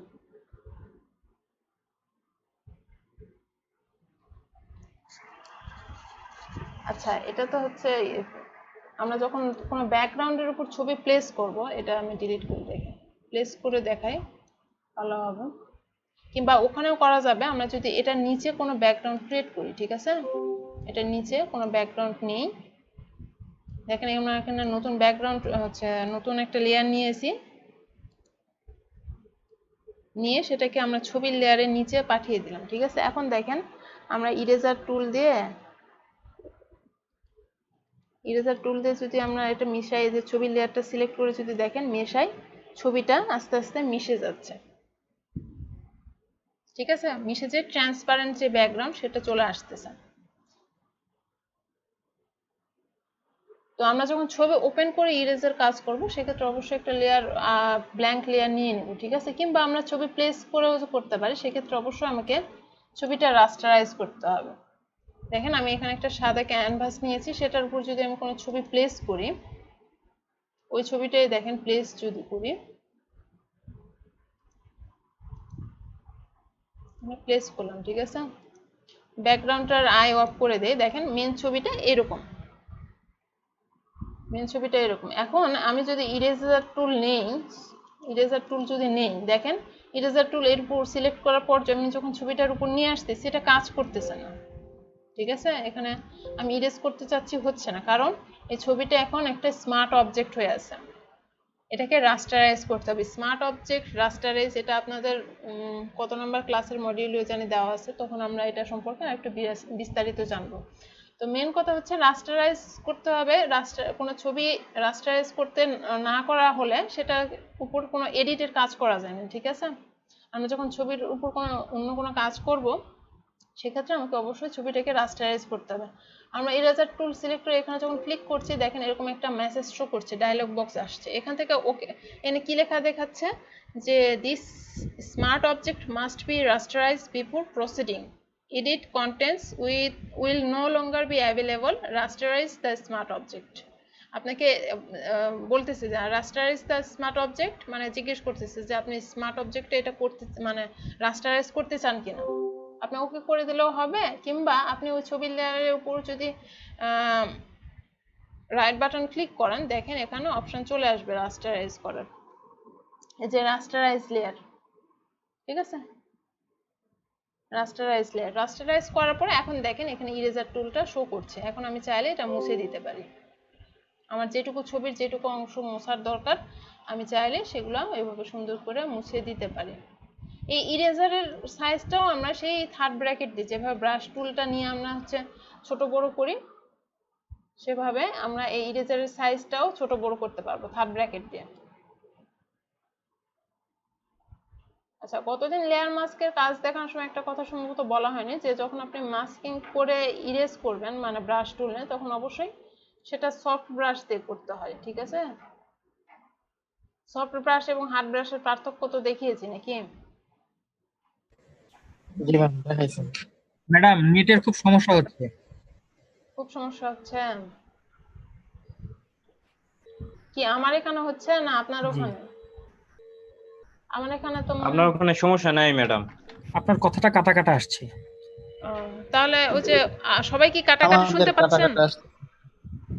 আচ্ছা এটা তো হচ্ছে আমরা যখন কোনো ব্যাকগ্রাউন্ডের উপর ছবি প্লেস করব, এটা আমি ডিলিট করে দেখি, প্লেস করে দেখাই ভালো হবে, কিংবা ওখানেও করা যাবে, আমরা যদি এটার নিচে কোনো ব্যাকগ্রাউন্ড ক্রিয়েট করি, ঠিক আছে? এটার নিচে কোনো ব্যাকগ্রাউন্ড নেই, দেখেন আমরা এখানে নতুন ব্যাকগ্রাউন্ড হচ্ছে নতুন একটা লেয়ার নিয়েছি, নিয়ে সেটাকে আমরা ছবির লেয়ারের নিচে পাঠিয়ে দিলাম, ঠিক আছে? এখন দেখেন আমরা ইরেজার টুল দিয়ে যদি আমরা এটা মিশাই, যে ছবির লেয়ারটা সিলেক্ট করে যদি দেখেন মেশাই, ছবিটা আস্তে আস্তে মিশে যাচ্ছে, ঠিক আছে? মিশে যে ট্রান্সপারেন্ট যে ব্যাকগ্রাউন্ড সেটা চলে আসতেছে। তো আমরা যখন ছবি ওপেন করে ইরেজের কাজ করব সেক্ষেত্রে অবশ্যই একটা লেয়ার ব্ল্যাঙ্ক লেয়ার নিয়ে নেব, ঠিক আছে? কিংবা আমরা ছবি প্লেস করেও করতে পারি, সেক্ষেত্রে অবশ্যই আমাকে ছবিটা রাস্টারাইজ করতে হবে। দেখেন আমি এখানে একটা সাদা ক্যানভাস নিয়েছি, সেটার উপর যদি আমি কোনো ছবি প্লেস করি, ওই ছবিটাই দেখেন প্লেস যদি করি, আমি প্লেস করলাম, ঠিক আছে। ব্যাকগ্রাউন্ডটার আই অফ করে দেই, দেখেন মেন ছবিটা এরকম, মেন ছবিটা এরকম। এখন আমি যদি ইরেজার টুল নেই, ইরেজার টুল যদি নেই, দেখেন ইরেজার টুল এর উপর সিলেক্ট করার পর আমি যখন ছবিটার উপর নিয়ে আসছি সেটা কাজ করতেছে না, ঠিক আছে। এখানে আমি ইরেজ করতে চাচ্ছি, হচ্ছে না, কারণ এই ছবিটা এখন একটা স্মার্ট অবজেক্ট হয়ে আছে। এটাকে রাস্টারাইজ করতে হবে। স্মার্ট অবজেক্ট রাস্টারাইজ, এটা আপনাদের কত নম্বর ক্লাসের মডিউলে জানি দেওয়া আছে, তখন আমরা এটা সম্পর্কে একটু বিস্তারিত জানবো। তো মেন কথা হচ্ছে রাস্টারাইজ করতে হবে। কোনো ছবি রাস্টারাইজ করতে না করা হলে সেটা উপর কোনো এডিটের কাজ করা যায় না, ঠিক আছে। আমরা যখন ছবির উপর কোনো অন্য কোনো কাজ করব, সেক্ষেত্রে আমাকে অবশ্যই ছবিটাকে রাস্টারাইজ করতে হবে। আমরা ইরেজার টুল সিলেক্ট করে এখানে যখন ক্লিক করছি, দেখেন এরকম একটা মেসেজ শো করছে, ডায়লগ বক্স আসছে। এখান থেকে ওকে এনে কি লেখা দেখাচ্ছে যে this smart object must be rasterise before proceeding, edit contents will no longer be available, rasterize the smart object। আপনাকে বলতেছে যে রাস্টারাইজ দ্য স্মার্ট অবজেক্ট, মানে জিজ্ঞেস করতেছে যে আপনি স্মার্ট অবজেক্টে এটা করতে মানে রাস্টারাইজ করতে চান কিনা। আপনি ওকে করে দিলেও হবে, কিংবা আপনি ওই ছবির লেয়ারের উপর যদি রাইট বাটন ক্লিক করেন, দেখেন এখানে অপশন চলে আসবে রাস্টারাইজ করার, এই যে রাস্টারাইজ লেয়ার, ঠিক আছে। রাস্টারাইজ লেয়ার রাস্টারাইজ করার পরে এখন দেখেন এখানে ইরেজার টুলটা শো করছে। এখন আমি চাইলে এটা মুছে দিতে পারি। আমার যেটুকু ছবির যেটুকু অংশ মোছার দরকার, আমি চাইলে সেগুলো এভাবে সুন্দর করে মুছে দিতে পারি। এই ইরেজারের সাইজটাও আমরা সেই থার্ড ব্র্যাকেট দিয়ে, যেভাবে ব্রাশ টুলটা নিয়ে আমরা হচ্ছে ছোট বড় করি, সেভাবে আমরা এই ইরেজারের সাইজটাও ছোট বড় করতে পারবো থার্ড ব্র্যাকেট দিয়ে। আচ্ছা, কতদিন লেয়ার মাস্কের কাজ দেখানোর সময় একটা কথা সম্ভবত বলা হয়নি, যে যখন আপনি মাস্কিং করে ইরেজ করবেন মানে ব্রাশ টুলে, তখন অবশ্যই সেটা সফট ব্রাশ দিয়ে করতে হয়, ঠিক আছে। সফট ব্রাশ এবং হার্ড ব্রাশের পার্থক্য তো দেখিয়েছি নাকি? জি ম্যাম দেখাইছেন। ম্যাডাম নেটের খুব সমস্যা হচ্ছে। খুব সমস্যা হচ্ছে কি আমার এখানে হচ্ছে না আপনার ওখানে? আমার এখানে তো আপনার ওখানে সমস্যা নাই ম্যাডাম। আপনার কথাটা কাটা কাটা আসছে। তাহলে ওই যে সবাই কি কাটা কাটা শুনতে পাচ্ছেন?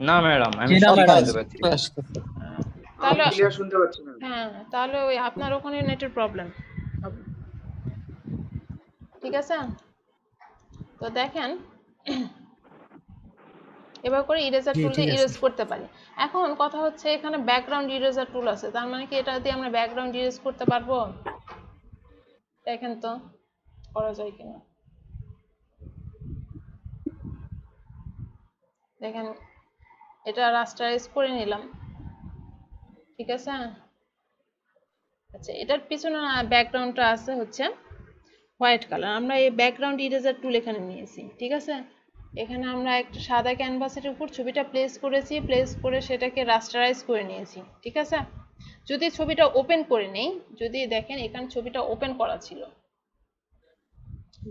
না ম্যাডাম, আমি জি না সব ম্যাডাম। শুনতে পাচ্ছি। তাহলে ক্লিয়ার শুনতে পাচ্ছি না। হ্যাঁ, তাহলে ওই আপনার ওখানে নেটের প্রবলেম, ঠিক আছে। তো দেখেন এবার করে ইরেজার টুল দিয়ে ইরেজ করতে পারি। এখন কথা হচ্ছে এখানে ব্যাকগ্রাউন্ড ইরেজার টুল আছে, তার মানে কি এটা দিয়ে আমরা ব্যাকগ্রাউন্ড ইরেজ করতে পারবো? দেখেন তো করা যায় কিনা। দেখেন এটা রাস্টারাইজ করে নিলাম, ঠিক আছে। আচ্ছা, এটার পিছনে ব্যাকগ্রাউন্ডটা আছে হচ্ছে হোয়াইট কালার। আমরা এই ব্যাকগ্রাউন্ড ইরেজার টুল এখানে নিয়েছি, ঠিক আছে। এখানে আমরা একটা সাদা ক্যানভাসের উপর ছবিটা প্লেস করেছি, প্লেস করে সেটাকে রাস্টারাইজ করে নিয়েছি, ঠিক আছে। যদি ছবিটা ওপেন করে নেই, যদি দেখেন এখানে ছবিটা ওপেন করা ছিল,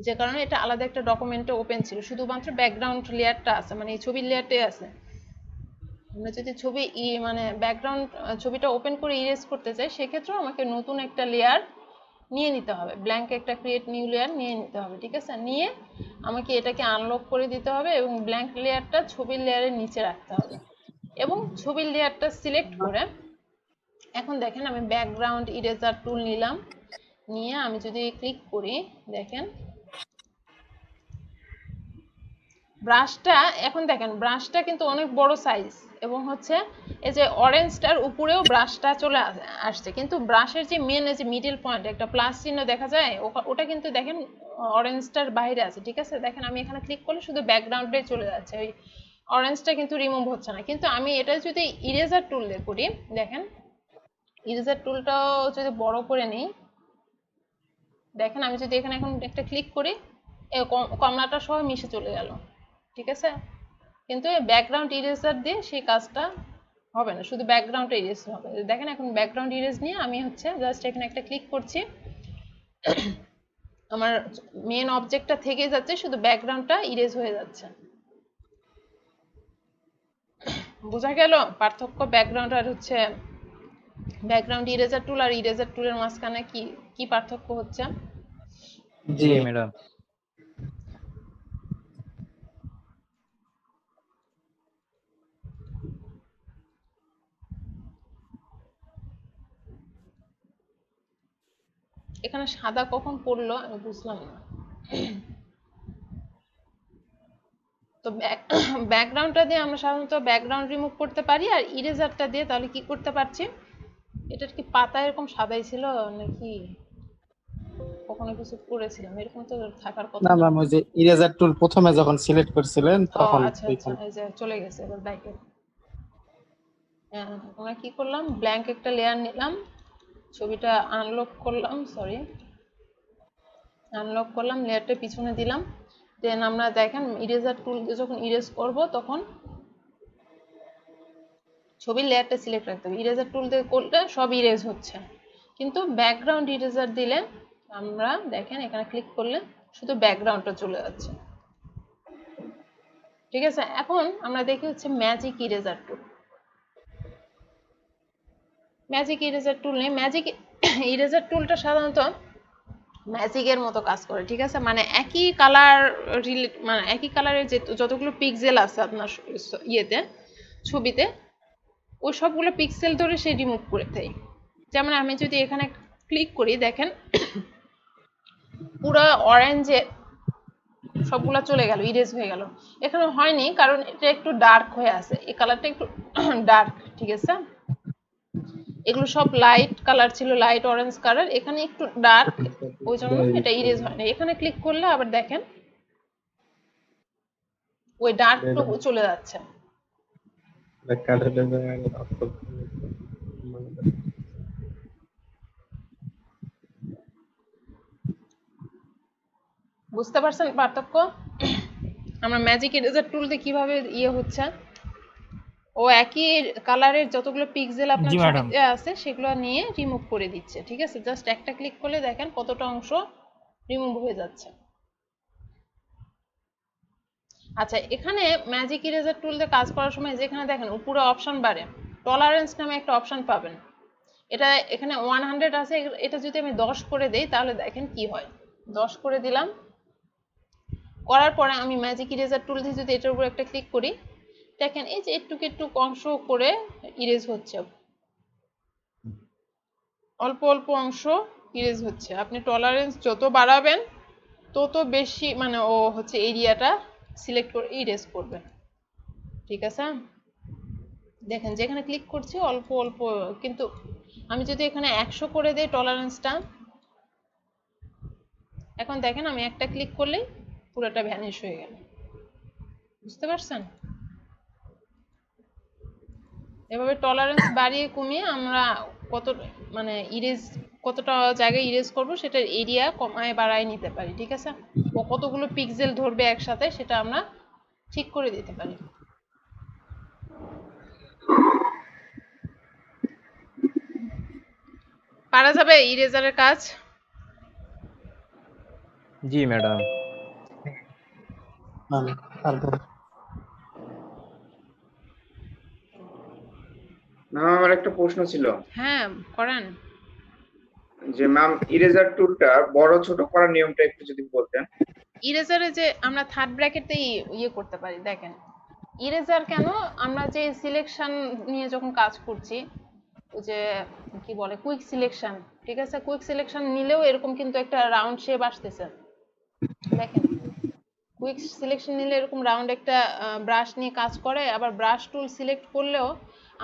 যে কারণে এটা আলাদা একটা ডকুমেন্টে ওপেন ছিল, শুধুমাত্র ব্যাকগ্রাউন্ড লেয়ারটা আছে, মানে এই ছবির লেয়ারটাই আছে। আমরা যদি ছবি মানে ব্যাকগ্রাউন্ড ছবিটা ওপেন করে ইরেজ করতে চাই, সেক্ষেত্রে আমাকে নতুন একটা লেয়ার নিয়ে নিতে হবে, ব্ল্যাঙ্ক একটা ক্রিয়েট নিউ লেয়ার নিয়ে নিতে হবে, ঠিক আছে। নিয়ে আমাকে এটাকে আনলক করে দিতে হবে এবং ব্ল্যাঙ্ক লেয়ারটা ছবির লেয়ারের নিচে রাখতে হবে, এবং ছবির লেয়ারটা সিলেক্ট করে এখন দেখেন আমি ব্যাকগ্রাউন্ড ইরেজার টুল নিলাম, নিয়ে আমি যদি ক্লিক করি, দেখেন ব্রাশটা, এখন দেখেন ব্রাশটা কিন্তু অনেক বড় সাইজ, এবং হচ্ছে এই যে অরেঞ্জটার উপরেও ব্রাশটা চলে আসছে, কিন্তু ব্রাশের যে মেন যে মিডল পয়েন্ট একটা প্লাস চিহ্ন দেখা যায়, ওটা কিন্তু দেখেন অরেঞ্জটার বাইরে আছে, ঠিক আছে। দেখেন আমি এখানে ক্লিক করলে শুধু ব্যাকগ্রাউন্ডে চলে যাচ্ছে, ওই অরেঞ্জটা কিন্তু রিমুভ হচ্ছে না। কিন্তু আমি এটা যদি ইরেজার টুল দিয়ে করি, দেখেন ইরেজার টুলটাও যদি বড় করে নিই, দেখেন আমি যদি এখানে এখন একটা ক্লিক করি, এই কমলাটা সহ মিশে চলে গেল, ঠিক আছে। কিন্তু ব্যাকগ্রাউন্ড ইরেজার দিয়ে সেই কাজটা হবে না, শুধু ব্যাকগ্রাউন্ডটা ইরেজ হবে। দেখেন এখন ব্যাকগ্রাউন্ড ইরেজ নিয়ে আমি হচ্ছে জাস্ট এখানে একটা ক্লিক করছি, আমার মেন অবজেক্টটা থেকে যাচ্ছে, শুধু ব্যাকগ্রাউন্ডটা ইরেজ হয়ে যাচ্ছে। বোঝা গেল পার্থক্য ব্যাকগ্রাউন্ড আর হচ্ছে ব্যাকগ্রাউন্ড ইরেজার টুল আর ইরেজার টুলের মাঝখানে কি কি পার্থক্য হচ্ছে? জি ম্যাডাম। এখানে সাদা কখন পড়লো আমি বুঝলাম না। তো ব্যাকগ্রাউন্ডটা দিয়ে আমরা সাধারণত ব্যাকগ্রাউন্ড রিমুভ করতে পারি, আর ইরেজারটা দিয়ে তাহলে কি করতে পারছি, এটার কি পাতা এরকম সাদাই ছিল নাকি কখনো কিছু করেছিলাম, এরকম তো থাকার কথা না না। ম্যাম, ওই যে ইরেজার টুল প্রথমে যখন সিলেক্ট করছিলেন ও তখন আচ্ছা আচ্ছা, ওইখানে এই যে চলে গেছে এবার ব্যাকে। আমরা কি করলাম, ব্ল্যাঙ্ক একটা লেয়ার নিলাম, ছবিটা আনলক করলাম, সরি আনলক করলাম, লেয়ারটা পিছনে দিলাম, দেন আমরা দেখেন ইরেজার টুল দিয়ে যখন ইরেজ করব তখন ছবির লেয়ারটা সিলেক্ট রাখতে হবে। ইরেজার টুল দিয়ে করলে সব ইরেজ হচ্ছে, কিন্তু ব্যাকগ্রাউন্ড ইরেজার দিলে আমরা দেখেন এখানে ক্লিক করলে শুধু ব্যাকগ্রাউন্ডটা চলে যাচ্ছে। ঠিক আছে, এখন আমরা দেখি হচ্ছে ম্যাজিক ইরেজার টুল। ম্যাজিক ইরেজার টুল নেই, ম্যাজিক ইরেজার টুলটা সাধারণত ম্যাজিকের মতো কাজ করে। ঠিক আছে, মানে একই কালার মানে একই কালারের যে যতগুলো পিক্সেল আছে আপনার ইয়েতে ছবিতে, ওই সবগুলো পিক্সেল ধরে সে রিমুভ করে দেয়। যেমন আমি যদি এখানে ক্লিক করি দেখেন পুরো অরেঞ্জে সবগুলো চলে গেল, ইরেজ হয়ে গেল। এখানে হয়নি কারণ এটা একটু ডার্ক হয়ে আছে, এই কালারটা একটু ডার্ক। ঠিক আছে, এগুলো সব লাইট কালার ছিল, লাইট অরেঞ্জ কালার, এখানে একটু ডার্ক, ওই জন্য এটা ইরেজ হয় না। এখানে ক্লিক করলে আবার দেখেন ওই ডার্কটুকু চলে যাচ্ছে। বুঝতে পারছেন পার্থক্য? আমরা ম্যাজিক ইরেজার টুল দিয়ে কিভাবে ইয়ে হচ্ছে, ও একই কালারের যতগুলো পিক্সেল আপনার জি ম্যাডাম। ছবিতে আছে সেগুলো নিয়ে রিমুভ করে দিচ্ছে। ঠিক আছে, জাস্ট একটা ক্লিক করলে দেখেন কতটা অংশ রিমুভ হয়ে যাচ্ছে। আচ্ছা, এখানে ম্যাজিক ইরেজার টুল দিয়ে কাজ করার সময় যেখানে দেখেন উপরে অপশন বারে টলারেন্স নামে একটা অপশন পাবেন, এটা এখানে 100 আছে, এটা যদি আমি 10 করে দেই তাহলে দেখেন কি হয়। 10 করে দিলাম, করার পরে আমি ম্যাজিক ইরেজার টুল দিয়ে যদি এটার উপর একটা ক্লিক করি, দেখেন এই যে একটু একটু অংশ করে ইরেজ হচ্ছে, অল্প অল্প অংশ ইরেজ হচ্ছে। আপনি টলারেন্স যত বাড়াবেন তত বেশি মানে ও হচ্ছে এরিয়াটা সিলেক্ট করে ইরেজ করবে। ঠিক আছে, দেখেন যেখানে ক্লিক করছি অল্প অল্প, কিন্তু আমি যদি এখানে 100 করে দিই টলারেন্সটা, এখন দেখেন আমি একটা ক্লিক করলেই পুরোটা ভ্যানিশ হয়ে গেল। বুঝতে পারছেন? এভাবে টলারেন্স বাড়িয়ে কমিয়ে আমরা কত মানে ইরেজ কতটা জায়গায় ইরেজ করব সেটার এরিয়া কমায় বাড়ায় নিতে পারি। ঠিক আছে, ও কতগুলো পিক্সেল ধরবে একসাথে সেটা আমরা ঠিক করে দিতে পারি। পারা যাবে ইরেজারের কাজ? জি ম্যাডাম। ম্যাম আমার একটা প্রশ্ন ছিল হ্যাঁ করেন। যে ম্যাম ইরেজার টুলটা বড় ছোট করার নিয়মটা একটু যদি বলতেন। ইরেজারে যে আমরা থার্ড ব্র্যাকেটে ইয়ে করতে পারি, দেখেন ইরেজার কেন, আমরা যে সিলেকশন নিয়ে যখন কাজ করছি, ওই যে কি বলে কুইক সিলেকশন, ঠিক আছে, কুইক সিলেকশন নিলেও এরকম কিন্তু একটা রাউন্ড শেপ আসতেছে। দেখেন কুইক সিলেকশন নিলে এরকম রাউন্ড একটা ব্রাশ নিয়ে কাজ করে, আবার ব্রাশ টুল সিলেক্ট করলেও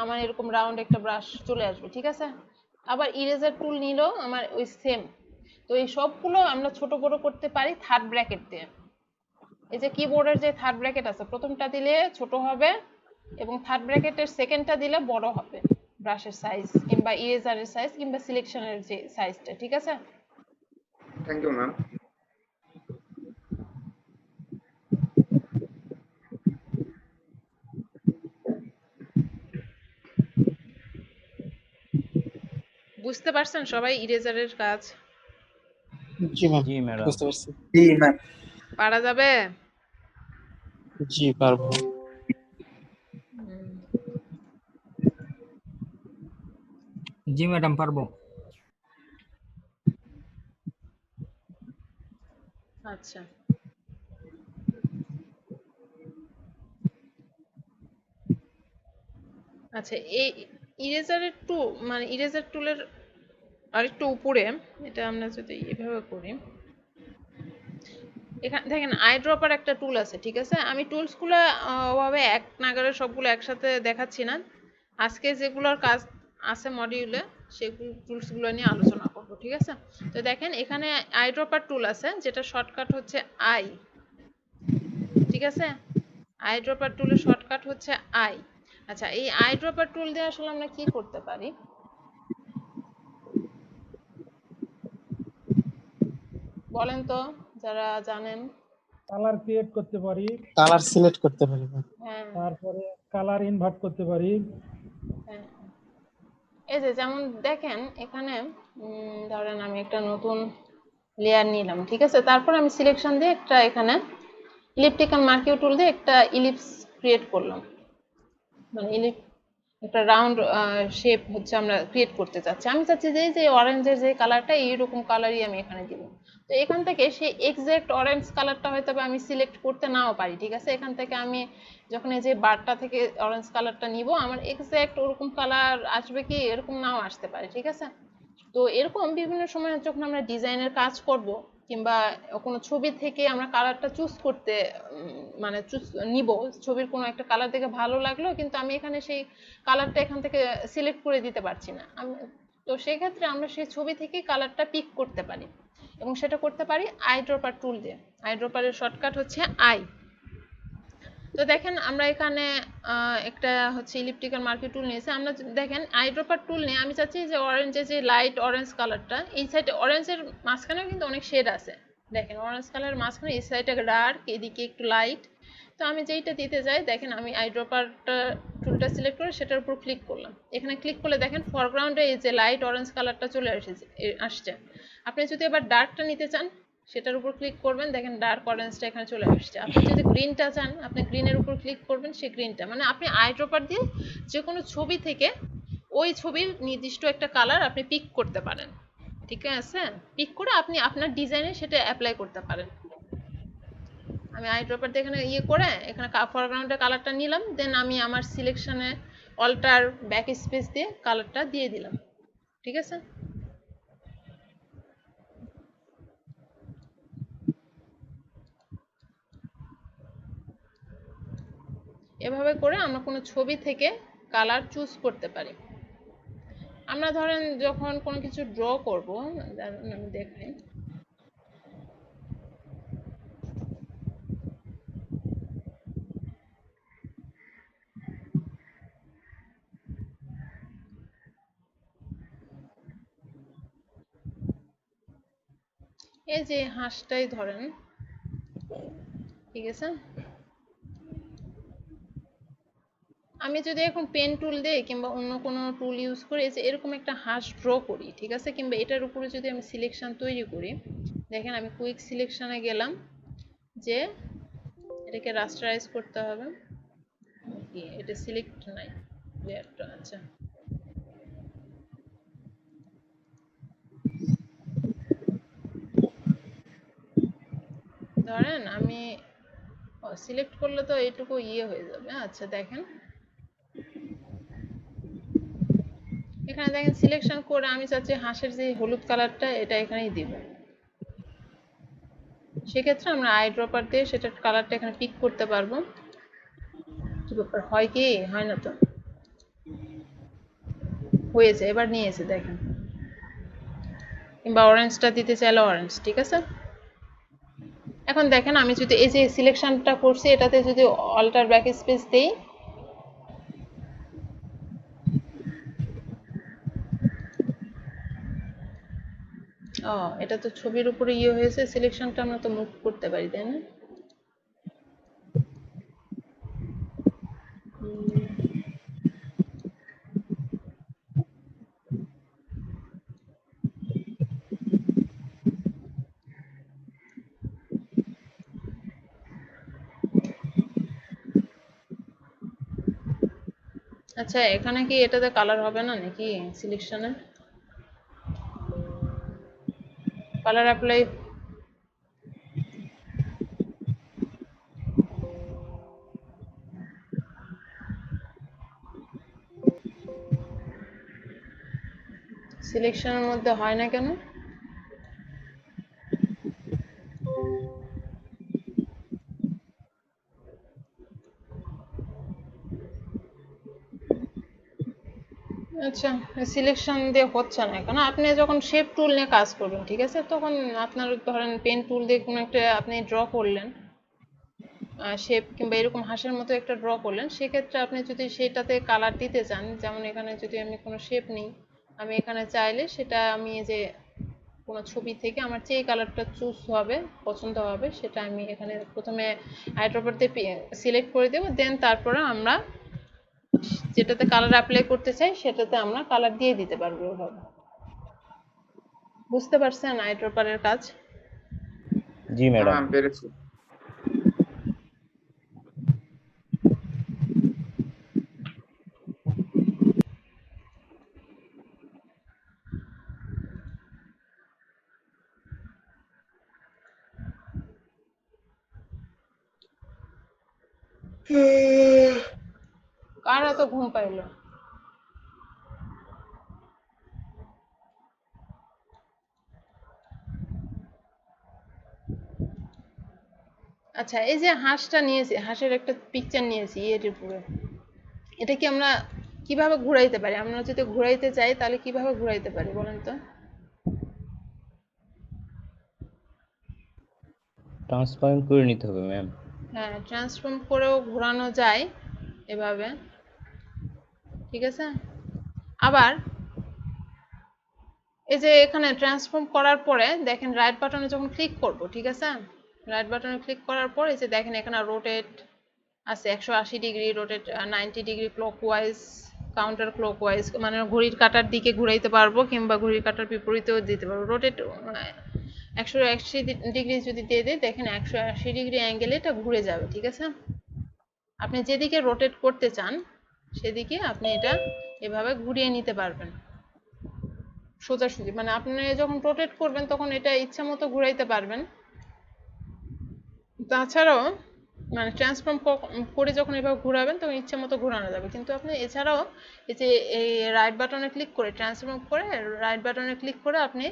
আমার এরকম রাউন্ড একটা ব্রাশ চলে আসবে। ঠিক আছে, আবার ইরেজার টুল নিলেও আমার ওই সেম। তো এই সবগুলো আমরা ছোট বড় করতে পারি থার্ড ব্র্যাকেট দিয়ে। এই যে কিবোর্ডের যে থার্ড ব্র্যাকেট আছে, প্রথমটা দিলে ছোট হবে এবং থার্ড ব্র্যাকেটের সেকেন্ডটা দিলে বড় হবে, ব্রাশের সাইজ কিংবা ইরেজারের সাইজ কিংবা সিলেকশনের যে সাইজটা। ঠিক আছে, থ্যাংক ইউ ম্যাম। বুঝতে পারছেন সবাই ইরেজারের কাজ? জি ম্যাম, জি ম্যাডাম। বুঝতে পারছি। জি ম্যাম। পারা যাবে? জি পারবো। জি ম্যাডাম পারবো। আচ্ছা আচ্ছা এই ইরেজারের টু মানে ইরেজার টুলের আরেকটু উপরে এটা আমরা যদি এভাবে করি, এখানে দেখেন আইড্রপার একটা টুল আছে, ঠিক আছে? আমি টুলসগুলো ওভাবে এক নাগারে সবগুলো একসাথে দেখাচ্ছি না, আজকে যেগুলোর কাজ আছে মডিউলে সেগুলো টুলসগুলো নিয়ে আলোচনা করব, ঠিক আছে? তো দেখেন এখানে আইড্রপার টুল আছে যেটা শর্টকাট হচ্ছে আই, ঠিক আছে? আইড্রপার টুলের শর্টকাট হচ্ছে আই। আচ্ছা এই আইড্রপার টুল দিয়ে আসলে আমরা কি করতে পারি বলেন তো যারা জানেন? কালার ক্রিয়েট করতে পারি, কালার সিলেক্ট করতে পারি। হ্যাঁ তারপরে কালার ইনভার্ট করতে পারি। হ্যাঁ এই যে যেমন দেখেন এখানে ধরেন আমি একটা নতুন লেয়ার নিলাম, ঠিক আছে? তারপর আমি সিলেকশন দিয়ে একটা এখানে ইলিপ্টিক্যাল মার্কিউ টুল দিয়ে একটা ইলিপস ক্রিয়েট করলাম, মানে একটা রাউন্ড শেপ হচ্ছে আমরা ক্রিয়েট করতে চাচ্ছি। আমি চাচ্ছি যে এই যে অরেঞ্জের যে কালারটা এইরকম কালারই আমি এখানে দিব। তো এখান থেকে সেই এক্সাক্ট অরেঞ্জ কালারটা হয়তো আমি সিলেক্ট করতে নাও পারি, ঠিক আছে? এখান থেকে আমি যখন এই যে বারটা থেকে অরেঞ্জ কালারটা নিব আমার এক্সাক্ট ওরকম কালার আসবে কি এরকম নাও আসতে পারে, ঠিক আছে? তো এরকম বিভিন্ন সময় যখন আমরা ডিজাইনের কাজ করব কিংবা কোনো ছবি থেকে আমরা কালারটা চুজ করতে মানে চুজ নিব, ছবির কোনো একটা কালার দেখে ভালো লাগলো কিন্তু আমি এখানে সেই কালারটা এখান থেকে সিলেক্ট করে দিতে পারছি না, তো সেই ক্ষেত্রে আমরা সেই ছবি থেকে কালারটা পিক করতে পারি এবং সেটা করতে পারি আইড্রপার টুল দিয়ে। আইড্রপারের শর্টকাট হচ্ছে আই। তো দেখেন আমরা এখানে একটা হচ্ছে ইলিপ্টিক্যাল মার্কিউ টুল নিয়েছি। আমরা দেখেন আইড্রপার টুল নিয়ে আমি চাচ্ছি যে অরেঞ্জের যে লাইট অরেঞ্জ কালারটা এই সাইডে অরেঞ্জের মাঝখানে কিন্তু অনেক শেড আছে, দেখেন অরেঞ্জ কালারের মাঝখানে এই সাইডে ডার্ক এদিকে একটু লাইট। তো আমি যেইটা দিতে চাই দেখেন আমি আইড্রপারটা টুলটা সিলেক্ট করে সেটার উপর ক্লিক করলাম, এখানে ক্লিক করলে দেখেন ফরগ্রাউন্ডে এই যে লাইট অরেঞ্জ কালারটা চলে আসছে। আপনি যদি এবার ডার্কটা নিতে চান সেটার উপর ক্লিক করবেন, দেখেন ডার্ক অরেঞ্জটা এখানে চলে আসছে। আপনি যদি গ্রিনটা চান আপনি গ্রিনের উপর ক্লিক করবেন, সেই গ্রিনটা মানে আপনি আইড্রপার দিয়ে যে কোনো ছবি থেকে ওই ছবির নির্দিষ্ট একটা কালার আপনি পিক করতে পারেন, ঠিক আছে? পিক করে আপনি আপনার ডিজাইনে সেটা অ্যাপ্লাই করতে পারেন। আমি আইড্রপার দিয়ে এখানে করে এখানে ফরগ্রাউন্ডের কালারটা নিলাম, দেন আমি আমার সিলেকশনে অল্টার ব্যাক স্পেস দিয়ে কালারটা দিয়ে দিলাম, ঠিক আছে? এভাবে করে আমরা কোনো ছবি থেকে কালার চুজ করতে পারি। আমরা ধরেন যখন কোনো কিছু ড্র করব, আমি দেখাই, এই যে হাঁসটাই ধরেন, ঠিক আছে? আমি যদি এখন পেন টুল দিই কিংবা অন্য কোনো টুল ইউজ করি যে এরকম একটা হাঁস ড্র করি, ঠিক আছে? কিংবা এটার উপরে যদি আমি সিলেকশন তৈরি করি, দেখেন আমি কুইক সিলেকশনে গেলাম যে এটাকে রাস্টারাইজ করতে হবে, কি এটা সিলেক্ট নাই লেয়ারটা, আচ্ছা ধরেন আমি সিলেক্ট করলে তো এইটুকু হয়ে যাবে। আচ্ছা দেখেন এখানে দেখেন সিলেকশন করে আমি চাচ্ছি হাঁসের যে হলুদ কালারটা এটা এখানেই দিব, সেক্ষেত্রে আমরা আইড্রপার দিয়ে সেটার কালারটা এখানে পিক করতে পারবো। কি ব্যাপার, হয় কি হয় না? তো হয়েছে, এবার নিয়েছে দেখেন। কিংবা অরেঞ্জটা দিতে চাইলে অরেঞ্জ, ঠিক আছে? এখন দেখেন আমি যদি এই যে সিলেকশনটা করছি এটাতে যদি অল্টার ব্যাক স্পেস দেই, এটা তো ছবির উপরে হয়েছে, সিলেকশনটা আমরা তো মুভ করতে পারি, তাই না? আচ্ছা এখানে কি এটাতে কালার হবে না নাকি সিলেকশনে? কালার অ্যাপ্লাই সিলেকশনের মধ্যে হয় না কেন? আচ্ছা, সিলেকশন দিয়ে হচ্ছে না কেন? আপনি যখন শেপ টুল নিয়ে কাজ করবেন, ঠিক আছে, তখন আপনার ধরেন পেন টুল দিয়ে কোনো একটা আপনি ড্র করলেন, শেপ কিংবা এরকম হাঁসের মতো একটা ড্র করলেন, সেক্ষেত্রে আপনি যদি সেটাতে কালার দিতে চান, যেমন এখানে যদি আমি কোনো শেপ নিই, আমি এখানে চাইলে সেটা আমি এই যে কোনো ছবি থেকে আমার যে কালারটা চুজ হবে, পছন্দ হবে, সেটা আমি এখানে প্রথমে আইড্রপার দিয়ে সিলেক্ট করে দেবো, দেন তারপরে আমরা যেটাতে কালার অ্যাপ্লাই করতে চাই সেটাতে আমরা কালার দিয়ে দিতে পারবো এভাবে। বুঝতে পারছেন আইড্রপারের কাজ? জি ম্যাডাম। হ্যাঁ পেরেছি। কার এত ঘুম পাইলো? আচ্ছা, এই যে হাঁসটা নিয়েছি, হাঁসের একটা পিকচার নিয়েছি এর উপরে, এটা কি আমরা কিভাবে ঘুরাইতে পারি? আমরা যদি ঘুরাইতে চাই তাহলে কিভাবে ঘুরাইতে পারি বলেন তো? ট্রান্সপারেন্ট করে নিতে হবে ম্যাম। হ্যাঁ, ট্রান্সফর্ম করেও ঘোরানো যায় এভাবে, ঠিক আছে। আবার এই যে এখানে ট্রান্সফর্ম করার পরে দেখেন রাইট বাটনে যখন ক্লিক করব, ঠিক আছে, রাইট বাটনে ক্লিক করার পর এই যে দেখেন এখানে রোটেট আছে 180 degree, rotate 90 degree clockwise, counter clockwise, মানে ঘড়ির কাঁটার দিকে ঘুরাইতে পারবো কিংবা ঘড়ির কাঁটার বিপরীতেও দিতে পারবো। রোটেট 180 ডিগ্রি যদি দিয়ে দিই, দেখেন 180 ডিগ্রি অ্যাঙ্গেলে এটা ঘুরে যাবে, ঠিক আছে। আপনি যেদিকে রোটেট করতে চান সেদিকে আপনি এটা এভাবে ঘুরিয়ে নিতে পারবেন সোজাসুজি, মানে আপনি যখন রোটেট করবেন তখন এটা ইচ্ছা মতো ঘুরাইতে পারবেন। তাছাড়াও মানে ট্রান্সফর্ম করে যখন এভাবে ঘোরাবেন তখন ইচ্ছা মতো ঘোরানো যাবে, কিন্তু আপনি এছাড়াও এই যে এই রাইট বাটনে ক্লিক করে ট্রান্সফর্ম করে রাইট বাটনে ক্লিক করে আপনি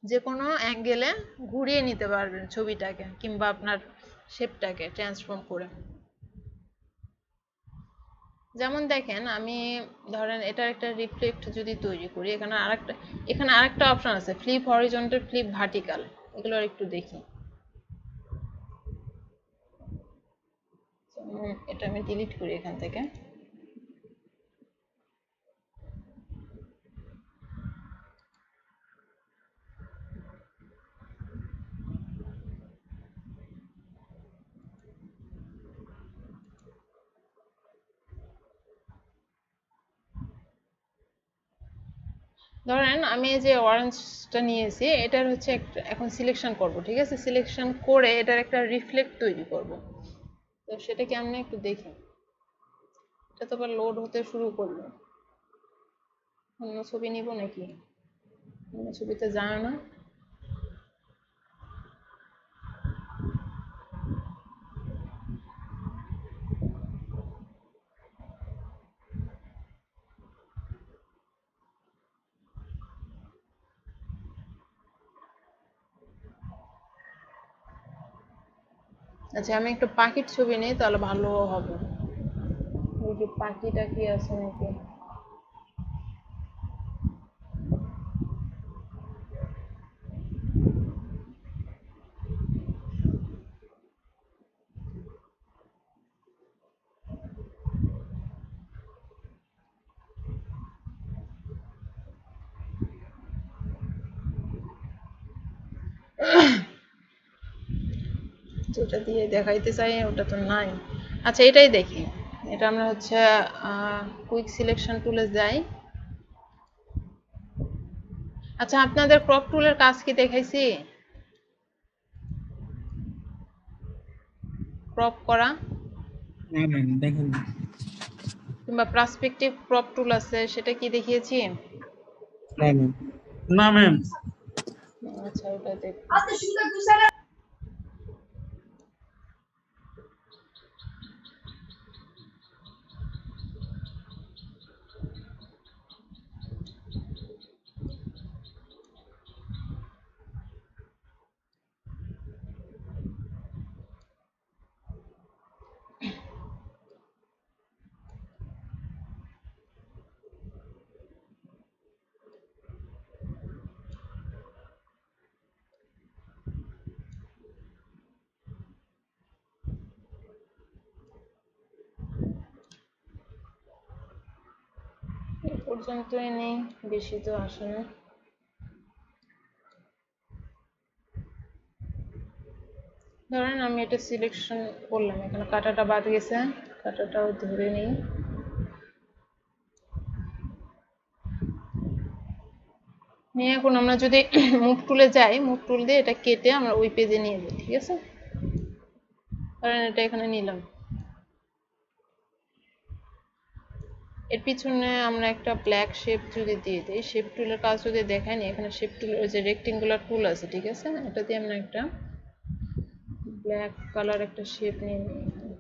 যে কোনো অ্যাঙ্গেলে ঘুরিয়ে নিতে পারবেন ছবিটাকে কিংবা আপনার শেপটাকে ট্রান্সফর্ম করে। যেমন দেখেন আমি ধরেন এটার একটা রিফ্লেক্ট যদি তৈরি করি, এখানে আরেকটা অপশন আছে, ফ্লিপ হরিজন্টাল, ফ্লিপ ভার্টিক্যাল, এগুলো একটু দেখি। এটা আমি ডিলিট করি এখান থেকে। ধরেন আমি এই যে অরেঞ্জটা নিয়েছি, এটার হচ্ছে এখন সিলেকশন করব, ঠিক আছে, সিলেকশন করে এটার একটা রিফ্লেক্ট তৈরি করব। তো সেটা কি আমরা একটু দেখি। এটা তো আবার লোড হতে শুরু করলো। অন্য ছবি নিব নাকি? অন্য ছবিতে যায় না। আচ্ছা, আমি একটু পাখির ছবি নিই তাহলে ভালো হবে। দেখি পাখিটা কি আছে নাকি। যেটা দিয়ে দেখাইতে চাই ওটা তো নাই। আচ্ছা, এটাই দেখি। এটা আমরা হচ্ছে কুইক সিলেকশন টুলে যাই। আচ্ছা, আপনাদের ক্রপ টুলের কাজ কি দেখাইছি? ক্রপ করা না ম্যাম দেখেন। কিংবা পার্সপেক্টিভ ক্রপ টুল আছে, সেটা কি দেখিয়েছি? না ম্যাম। না ম্যাম। আচ্ছা, ওটা দেখ। পর্যন্তই নেই, বেশি তো আসে না। ধরেন আমি এটা সিলেকশন করলাম, এখানে কাটাটা বাদ গেছে, কাটাটাও ধরে নিই। নিয়ে এখন আমরা যদি মুভ টুলে যাই, মুভ টুল দিয়ে এটা কেটে আমরা ওই পেজে নিয়ে যাই, ঠিক আছে? ধরেন এটা এখানে নিলাম, এর পিছনে আমরা একটা ব্ল্যাক শেপ যদি দিয়ে দিই, শেপ টুলের কাজ যদি দেখাই নি, এখানে শেপ টুল ওই যে রেক্টেঙ্গুলার টুল আছে, ঠিক আছে? এটা দিয়ে আমরা একটা ব্ল্যাক কালার একটা শেপ নিয়ে নিই এখানে।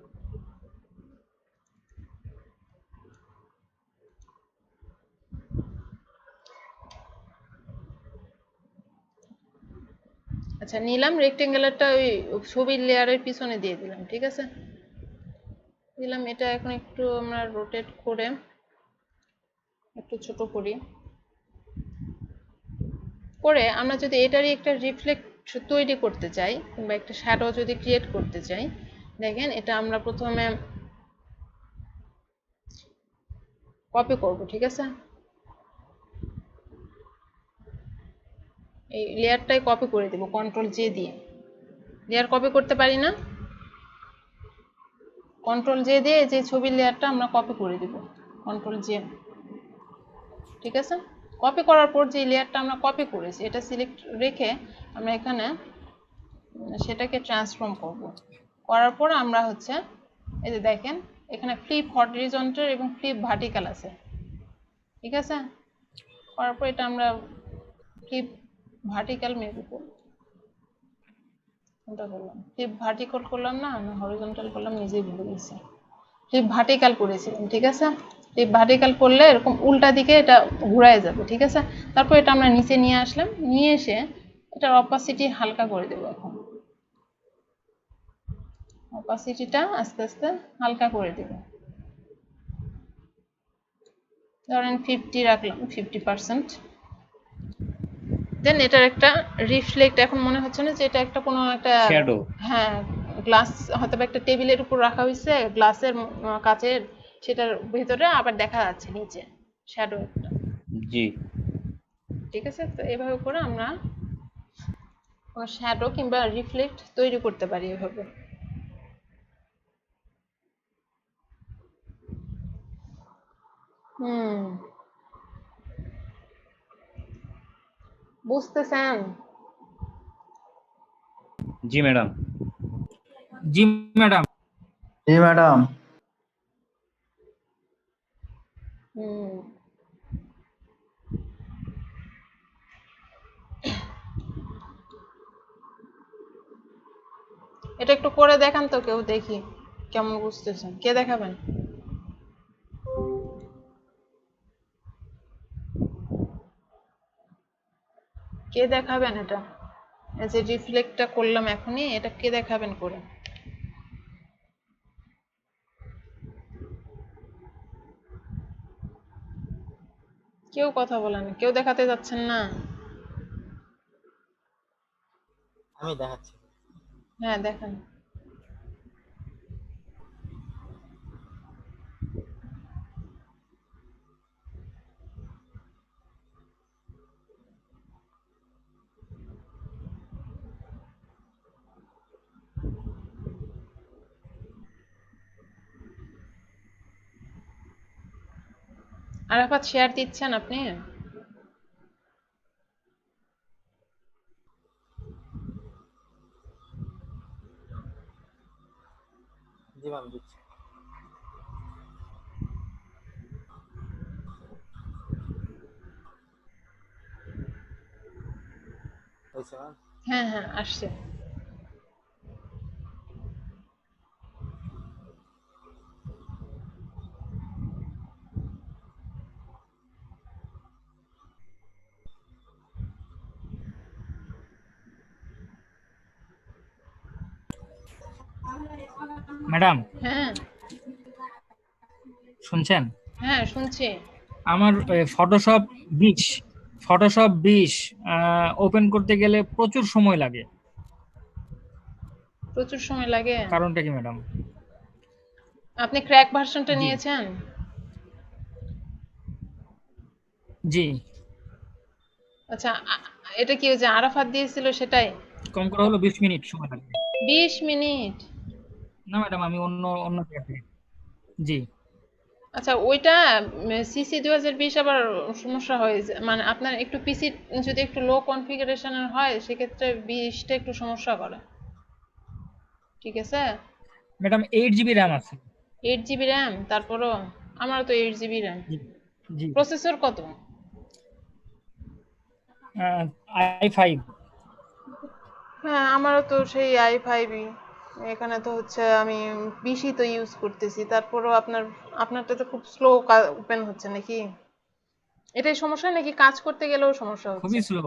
আচ্ছা নিলাম, রেক্টেঙ্গুলারটা ওই ছবির লেয়ারের পিছনে দিয়ে দিলাম, ঠিক আছে? দিলাম, এটা এখন একটু আমরা রোটেট করে একটু ছোট করি, করে আমরা যদি এটারই একটা রিফ্লেক্ট তৈরি করতে চাই কিংবা একটা শ্যাডো যদি ক্রিয়েট করতে চাই, দেখেন এটা আমরা প্রথমে কপি করব, ঠিক আছে? এই লেয়ারটাই কপি করে দেব কন্ট্রোল জে দিয়ে। লেয়ার কপি করতে পারি না, কন্ট্রোল জে দিয়ে যে ছবির লেয়ারটা আমরা কপি করে দেব, কন্ট্রোল জে, ঠিক আছে? কপি করার পর যে লেয়ারটা আমরা কপি করেছি এটা সিলেক্ট রেখে আমরা এখানে সেটাকে ট্রান্সফর্ম করব। করার পর আমরা হচ্ছে এই যে দেখেন এখানে ফ্লিপ হরিজন্টাল এবং ফ্লিপ ভার্টিক্যাল আছে, ঠিক আছে? করার পর এটা আমরা ফ্লিপ ভার্টিক্যাল মেবি করব, কোনটা করলাম, ফ্লিপ ভার্টিক্যাল করলাম না হরিজন্টাল করলাম, নিজেই ভুলে গেছি। ফ্লিপ ভার্টিক্যাল করেছিলাম, ঠিক আছে? ফ্লিপ ভার্টিক্যাল করলে এরকম উল্টা দিকে এটা ঘুরায় যাবে, ঠিক আছে? তারপর এটা আমরা নিচে নিয়ে আসলাম, নিয়ে এসে এটার অপাসিটি হালকা করে দেব। এখন অপাসিটিটা আস্তে আস্তে হালকা করে দেব, ধরেন 50 রাখলাম, 50%। দেন এটার একটা রিফ্লেক্ট, এখন মনে হচ্ছে না যে এটা একটা কোনো একটা শ্যাডো। হ্যাঁ গ্লাস হয়তো একটা টেবিলের উপর রাখা হয়েছে, গ্লাসের কাচের, সেটার ভিতরে আবার দেখা যাচ্ছে নিচে শ্যাডো একটা, জি। ঠিক আছে? তো এভাবে করে আমরা কোনো শ্যাডো কিংবা রিফ্লেক্ট তৈরি করতে পারি এভাবে। বুঝতেছেন? জি ম্যাডাম। জি ম্যাডাম। জি ম্যাডাম। এটা একটু করে দেখান তো, কেউ দেখি কেমন বুঝতেছেন, কে দেখাবেন? কে দেখাবেন এটা? এই যে রিফ্লেক্টটা করলাম এখনই, এটা কে দেখাবেন করে? কেউ কথা বলেন, কেউ দেখাতে যাচ্ছেন না? আমি দেখাচ্ছি। হ্যাঁ দেখান। আরাফাত শেয়ার দিচ্ছেন আপনি? জি ম্যাম দিচ্ছি। হয়েছে ম্যাম? হ্যাঁ হ্যাঁ আসছে। ম্যাডাম হ্যাঁ শুনছেন? হ্যাঁ শুনছি। আমার ফটোশপ 20 ওপেন করতে গেলে প্রচুর সময় লাগে। প্রচুর সময় লাগে? কারণটা কি ম্যাডাম? আপনি ক্র্যাক ভার্সনটা জি। নিয়েছেন? জি, আচ্ছা, এটা কি ওই যে আরাফাত দিয়েছিল সেটাই? কম করে হলো 20 মিনিট সময় লাগবে। 20 মিনিট? না ম্যাডাম, আমি অন্য অন্য জায়গা থেকে। জি, আচ্ছা, ওইটা সিসি 2020 আবার সমস্যা হয় মানে আপনার একটু পিসি যদি একটু লো কনফিগারেশনের হয় সেক্ষেত্রে 20টা একটু সমস্যা করে। ঠিক আছে? ম্যাডাম 8 জিবি র্যাম আছে। 8 জিবি র্যাম? তারপরও আমারও তো 8 জিবি র্যাম। জি, জি, প্রসেসর কত? i5। হ্যাঁ, আমারও তো সেই i5ই। এখানে তো হচ্ছে আমি 20ই তো ইউজ করতেছি, তারপরও আপনারটা তো খুব স্লো ওপেন হচ্ছে নাকি? এটাই সমস্যা নাকি কাজ করতে গেলেও সমস্যা হচ্ছে? খুবই স্লো।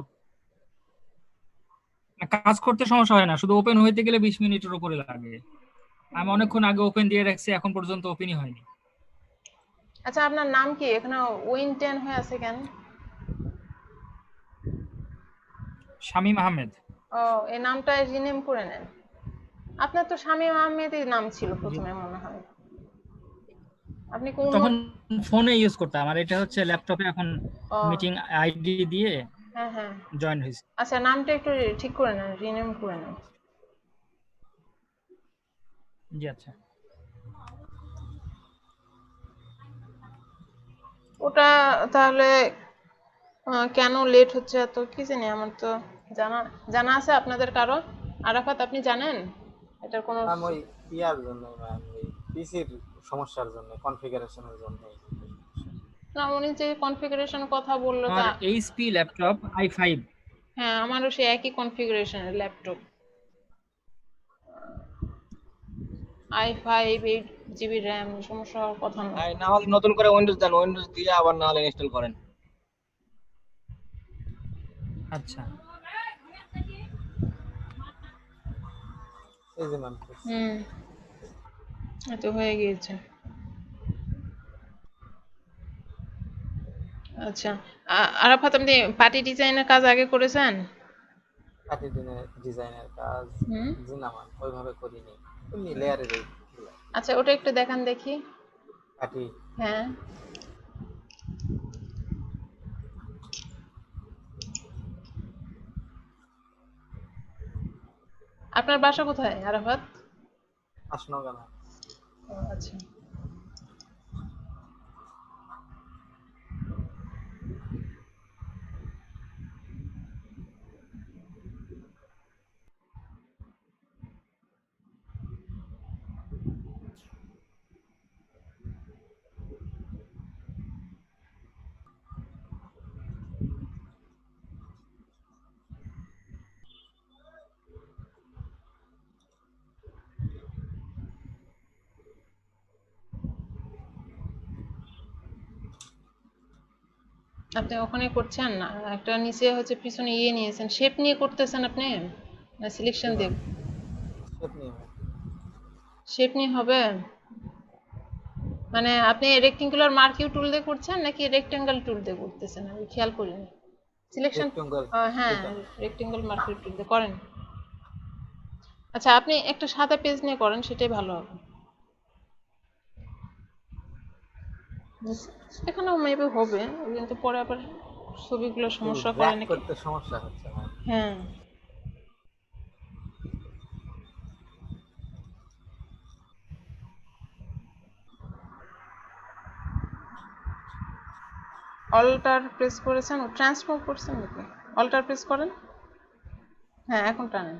কাজ করতে সমস্যা হয় না, শুধু ওপেন হইতে গেলে 20 মিনিটের উপরে লাগে। আমি অনেকক্ষণ আগে ওপেন দিয়ে রাখছি, এখন পর্যন্ত ওপেনই হয়নি। আচ্ছা, আপনার নাম কি? এখানে উইন 10 হয়ে আছে কেন? শামীম আহমেদ। ও, এই নামটা রিনেম করে নেন। আপনার তো শামীম আহমেদই নাম ছিল জি, প্রথমে মনে হয়। আপনি কোন তখন ফোনে ইউজ করতাম, আর এটা হচ্ছে ল্যাপটপে এখন ও, মিটিং আইডি দিয়ে হ্যাঁ হ্যাঁ। জয়েন হয়েছে। আচ্ছা, নামটা একটু ঠিক করে নেন, রিনেম করে নেন। জি, আচ্ছা। ওটা তাহলে কেন লেট হচ্ছে এত, কি জানি, আমার তো জানা জানা আছে আপনাদের কারো? আরাফাত, আপনি জানেন এটার কোনো? ম্যাম ওই ইয়ার জন্য ম্যাম, ওই পিসির সমস্যার জন্য, কনফিগারেশনের জন্য। না, উনি যে কনফিগারেশন কথা বললো আমার তা। HP laptop i5। হ্যাঁ, আমারও সেই একই কনফিগারেশনের ল্যাপটপ, i5, 8 জিবি র্যাম, সমস্যা হওয়ার কথা না। না হলে নতুন করে উইন্ডোজ দেন, উইন্ডোজ দিয়ে আবার না হলে ইনস্টল করেন। আচ্ছা, এই যে ম্যাম। হুম, এত হয়ে গিয়েছে। আচ্ছা, আরাফাত, আপনি পার্টি ডিজাইনের কাজ আগে করেছেন? কাটি ডিজাইনের কাজ হুম। জি না ম্যাম, ওইভাবে করিনি, এমনি লেয়ারের এই আচ্ছা, ওটা একটু দেখান দেখি। কাটি। হ্যাঁ, আপনার বাসা কোথায় আরাফাত? আসনো কেন? ও, আচ্ছা। আপনি ওখানে করছেন না, একটা নিচে হচ্ছে পিছনে নিয়েছেন, শেপ নিয়ে করতেছেন আপনি না সিলেকশন জি দিয়ে? ম্যাম, শেপ নিয়ে ম্যাম। শেপ নিয়ে হবে মানে আপনি রেক্টেঙ্গুলার মার্কিউ টুল দিয়ে করছেন নাকি রেক্টেঙ্গেল টুল দিয়ে করতেছেন? আমি খেয়াল করিনি। সিলেকশন, রেক্টেঙ্গল হ্যাঁ, এটা। রেক্টেঙ্গেল মার্কিউ টুল দিয়ে করেন। আচ্ছা, আপনি একটা সাদা পেজ নিয়ে করেন, সেটাই ভালো হবে। এখানেও মেবি হবে, কিন্তু পরে আবার ছবিগুলো সমস্যা করে ড্র্যাগ নাকি? করতে সমস্যা হচ্ছে ম্যাম। হ্যাঁ, অল্টার প্রেস করেছেন, ট্রান্সফর্ম করছেন নাকি? অল্টার প্রেস করেন। হ্যাঁ, এখন টানেন।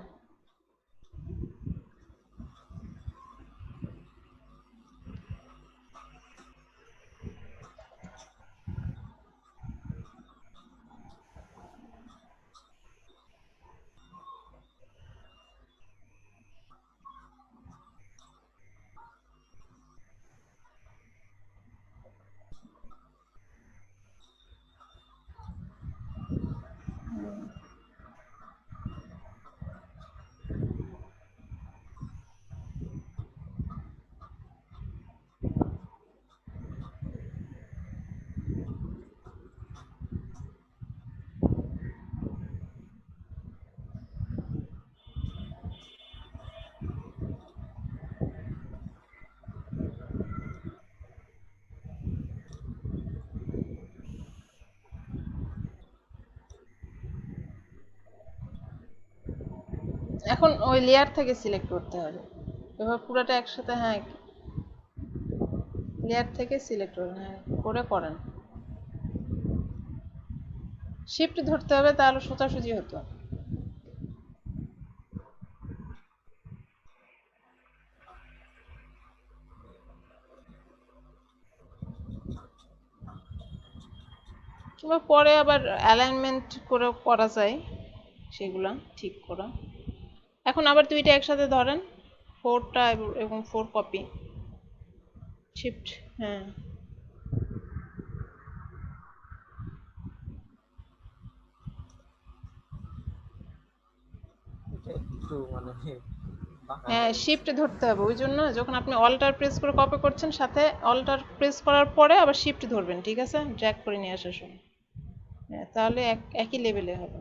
এখন ওই লেয়ার থেকে সিলেক্ট করতে হবে, এবার পুরোটা একসাথে, হ্যাঁ লেয়ার থেকে সিলেক্ট করুন, হ্যাঁ করে করেন, শিফট ধরতে হবে তাহলে সোজাসুজি হতো। কিংবা পরে আবার অ্যালাইনমেন্ট করে করা যায় সেগুলা ঠিক করা। এখন আবার দুইটা একসাথে ধরেন, 4টা এবং 4 কপি, শিফট, হ্যাঁ এটা একটু মানে বাঁকা হ্যাঁ হয়ে গেছে। শিফট ধরতে হবে, ওই জন্য যখন আপনি অল্টার প্রেস করে কপি করছেন সাথে অল্টার প্রেস করার পরে আবার শিফট ধরবেন, ঠিক আছে, ড্র্যাগ করে নিয়ে আসার সময়, হ্যাঁ তাহলে একই লেভেলে হবে।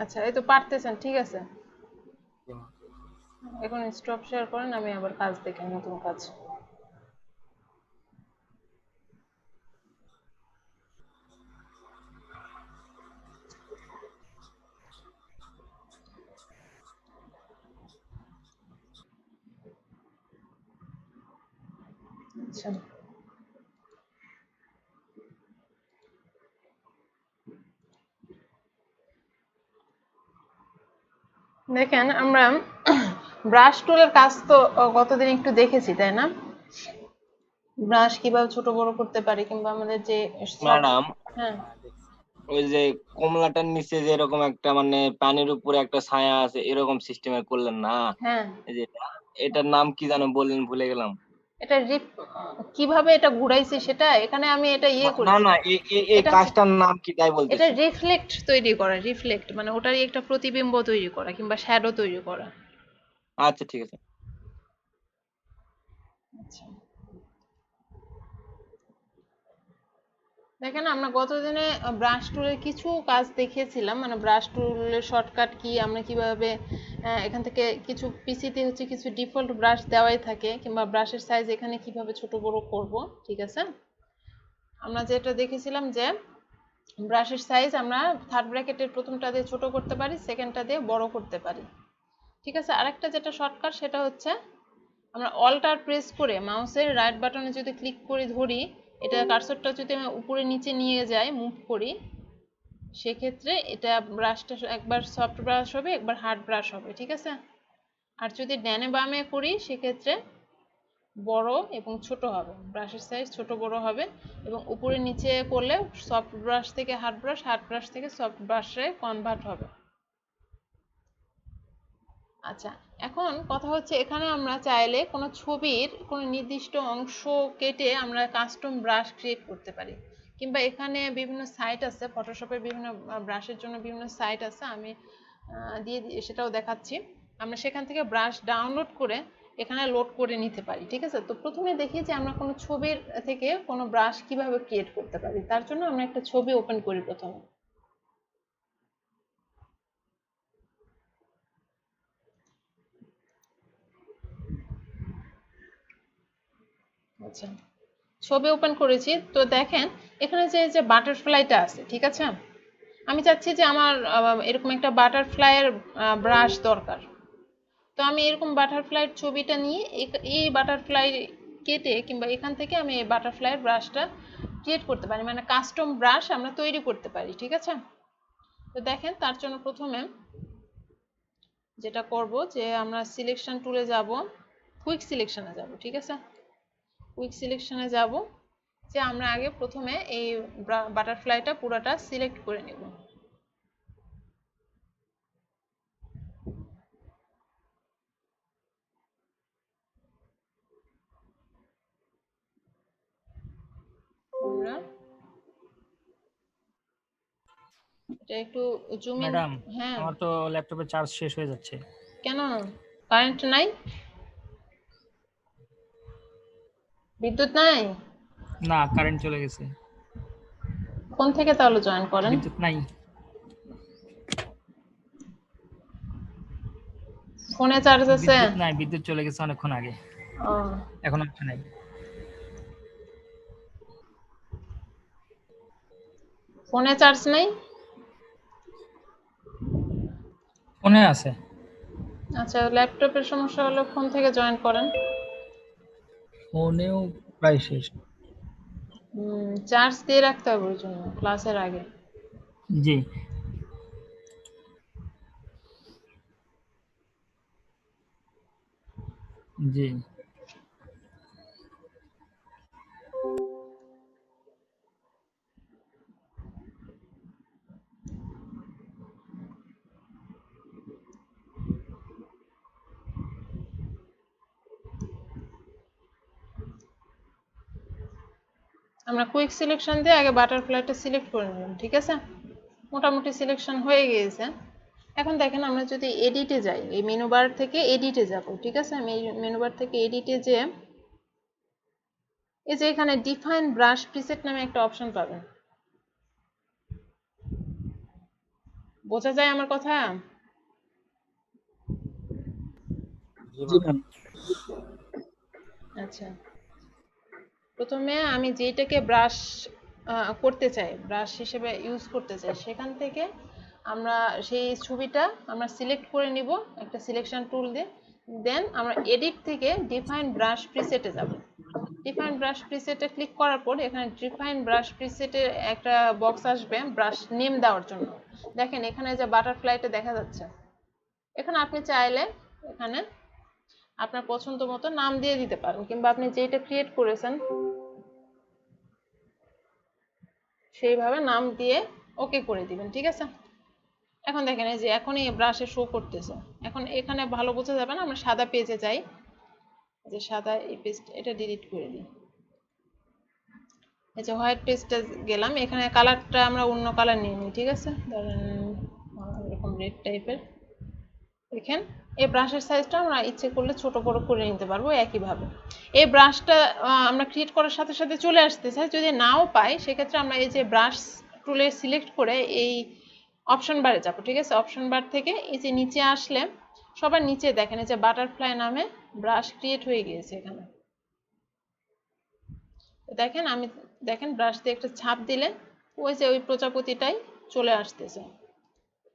আচ্ছা এই তো পারতেছেন, ঠিক আছে, এখন স্টপ শেয়ার করেন, আমি আবার কাজ দেখি, নতুন কাজ। আচ্ছা দেখেন, আমরা ব্রাশ টুলের কাজ তো গতদিন একটু দেখেছি তাই না, ব্রাশ কিভাবে ছোট বড় করতে পারি, কিংবা আমাদের যে ম্যাডাম হ্যাঁ ওই যে কমলাটার নিচে যে এরকম একটা মানে পানির উপরে একটা ছায়া আছে এরকম সিস্টেমের করলেন না, হ্যাঁ এই যে এটার নাম কি জানো বললেন, ভুলে গেলাম। এটা কিভাবে এটা ঘুরাইছি সেটা এখানে আমি এটা না করেছি, না এই এটা কাজটার নাম কি তাই এটা বলতেছি। রিফ্লেক্ট তৈরি করা, রিফ্লেক্ট মানে ওটারই একটা প্রতিবিম্ব তৈরি করা কিংবা শ্যাডো তৈরি করা। আচ্ছা ঠিক আছে। আচ্ছা দেখেন, আমরা গতদিনে ব্রাশ টুলের কিছু কাজ দেখিয়েছিলাম, মানে ব্রাশ টুলের শর্টকাট কি, আমরা কিভাবে এখান থেকে কিছু পিসিতে হচ্ছে কিছু ডিফল্ট ব্রাশ দেওয়াই থাকে, কিংবা ব্রাশের সাইজ এখানে কিভাবে ছোট বড় করব, ঠিক আছে। আমরা যেটা দেখেছিলাম যে ব্রাশের সাইজ আমরা থার্ড ব্র্যাকেটের প্রথমটা দিয়ে ছোট করতে পারি, সেকেন্ডটা দিয়ে বড় করতে পারি, ঠিক আছে। আরেকটা যেটা শর্টকাট সেটা হচ্ছে আমরা অল্টার প্রেস করে মাউসের রাইট বাটনে যদি ক্লিক করে ধরি, এটা কার্সরটা যদি আমি উপরে নিচে নিয়ে যাই, মুভ করি, সেক্ষেত্রে এটা ব্রাশটা একবার সফট ব্রাশ হবে, একবার হার্ড ব্রাশ হবে, ঠিক আছে। আর যদি ডানে বামে করি সেক্ষেত্রে বড় এবং ছোট হবে, ব্রাশের সাইজ ছোট বড় হবে, এবং উপরে নিচে করলে সফট ব্রাশ থেকে হার্ড ব্রাশ, হার্ড ব্রাশ থেকে সফট ব্রাশে কনভার্ট হবে। আচ্ছা এখন কথা হচ্ছে, এখানে আমরা চাইলে কোনো ছবির কোনো নির্দিষ্ট অংশ কেটে আমরা কাস্টম ব্রাশ ক্রিয়েট করতে পারি, কিংবা এখানে বিভিন্ন সাইট আছে, ফটোশপের বিভিন্ন ব্রাশের জন্য বিভিন্ন সাইট আছে, আমি সেটাও দেখাচ্ছি। আমরা সেখান থেকে ব্রাশ ডাউনলোড করে এখানে লোড করে নিতে পারি, ঠিক আছে। তো প্রথমে দেখি যে আমরা কোনো ছবির থেকে কোনো ব্রাশ কিভাবে ক্রিয়েট করতে পারি, তার জন্য আমরা একটা ছবি ওপেন করি প্রথমে। আচ্ছা ছবি ওপেন করেছি, তো দেখেন এখানে যে বাটারফ্লাইটা আছে, ঠিক আছে, আমি চাচ্ছি যে আমার এরকম একটা বাটারফ্লাইয়ের ব্রাশ দরকার। তো আমি এরকম বাটারফ্লাইয়ের ছবিটা নিয়ে এই বাটারফ্লাই কেটে কিংবা এখান থেকে আমি এই বাটারফ্লাইয়ের ব্রাশটা ক্রিয়েট করতে পারি, মানে কাস্টম ব্রাশ আমরা তৈরি করতে পারি, ঠিক আছে। তো দেখেন তার জন্য প্রথমে যেটা করব যে আমরা সিলেকশন টুলে যাব, কুইক সিলেকশনে যাব, ঠিক আছে? কুইক সিলেকশনে যাব যে আমরা আগে প্রথমে এই বাটারফ্লাইটা পুরোটা সিলেক্ট করে নেব। আমরা এটা একটু জুম ইন। ম্যাডাম হ্যাঁ, আমার তো ল্যাপটপের চার্জ শেষ হয়ে যাচ্ছে। কেন কারেন্ট নাই? বিদ্যুৎ নাই? না, কারেন্ট চলে গেছে। কোন থেকে তাহলে জয়েন করেন? বিদ্যুৎ নাই। ফোনে চার্জ আছে? বিদ্যুৎ নাই, বিদ্যুৎ চলে গেছে অনেকক্ষণ আগে, ও, এখন আর নাই। ফোনে চার্জ নাই? ফোনে আছে। আচ্ছা, ল্যাপটপের সমস্যা হলে ফোন থেকে জয়েন করেন। ফোনেও প্রায় শেষ। চার্জ দিয়ে রাখতে হবে ওই জন্য ক্লাসের আগে। জি। জি। আমরা কুইক সিলেকশন দিয়ে আগে বাটারফ্লাইটা সিলেক্ট করে নিলাম, ঠিক আছে? মোটামুটি সিলেকশন হয়ে গিয়েছে। এখন দেখেন আমরা যদি এডিটে যাই, এই মেনু বার থেকে এডিটে যাব, ঠিক আছে? আমি মেনু বার থেকে এডিটে যে এই যে এখানে ডিফাইন ব্রাশ প্রিসেট নামে একটা অপশন পাবেন। বোঝা যায় আমার কথা? জি ম্যাম। আচ্ছা, প্রথমে আমি যেটাকে ব্রাশ করতে চাই, ব্রাশ হিসেবে ইউজ করতে চাই, সেখান থেকে আমরা সেই ছবিটা আমরা সিলেক্ট করে নিব একটা সিলেকশন টুল দিয়ে। দেন আমরা এডিট থেকে ডিফাইন ব্রাশ প্রিসেটে যাব। ডিফাইন ব্রাশ প্রিসেটে ক্লিক করার পর এখানে ডিফাইন ব্রাশ প্রিসেটে একটা বক্স আসবে ব্রাশ নেম দেওয়ার জন্য। দেখেন এখানে যে বাটারফ্লাইটা দেখা যাচ্ছে, এখানে আপনি চাইলে এখানে আপনার পছন্দ মতো নাম দিয়ে দিতে পারেন, কিংবা আপনি যেটা ক্রিয়েট করেছেন সেইভাবে নাম দিয়ে ওকে করে দিবেন, ঠিক আছে? এখন দেখেন এই যে এখনই ব্রাশে শো করতেছে। এখন এখানে ভালো বোঝা যাবে না, আমরা সাদা পেজে যাই, যে সাদা এই পেজটা এটা ডিলিট করে দিই। এই যে হোয়াইট পেজটা গেলাম, এখানে কালারটা আমরা অন্য কালার নিয়ে নিই, ঠিক আছে? ধরেন এরকম রেড টাইপের। দেখেন এই ব্রাশের সাইজটা আমরা ইচ্ছে করলে ছোট বড় করে নিতে পারবো একইভাবে। এই ব্রাশটা আমরা ক্রিয়েট করার সাথে সাথে চলে আসতেছে। যদি নাও পাই সেক্ষেত্রে আমরা এই যে ব্রাশ টুলে সিলেক্ট করে এই অপশন বারে যাব, ঠিক আছে? অপশন বার থেকে এই যে নিচে আসলে সবার নিচে দেখেন এই যে বাটারফ্লাই নামে ব্রাশ ক্রিয়েট হয়ে গিয়েছে এখানে। দেখেন আমি দেখেন ব্রাশ দিয়ে একটা ছাপ দিলে ওই যে ওই প্রজাপতিটাই চলে আসতেছে।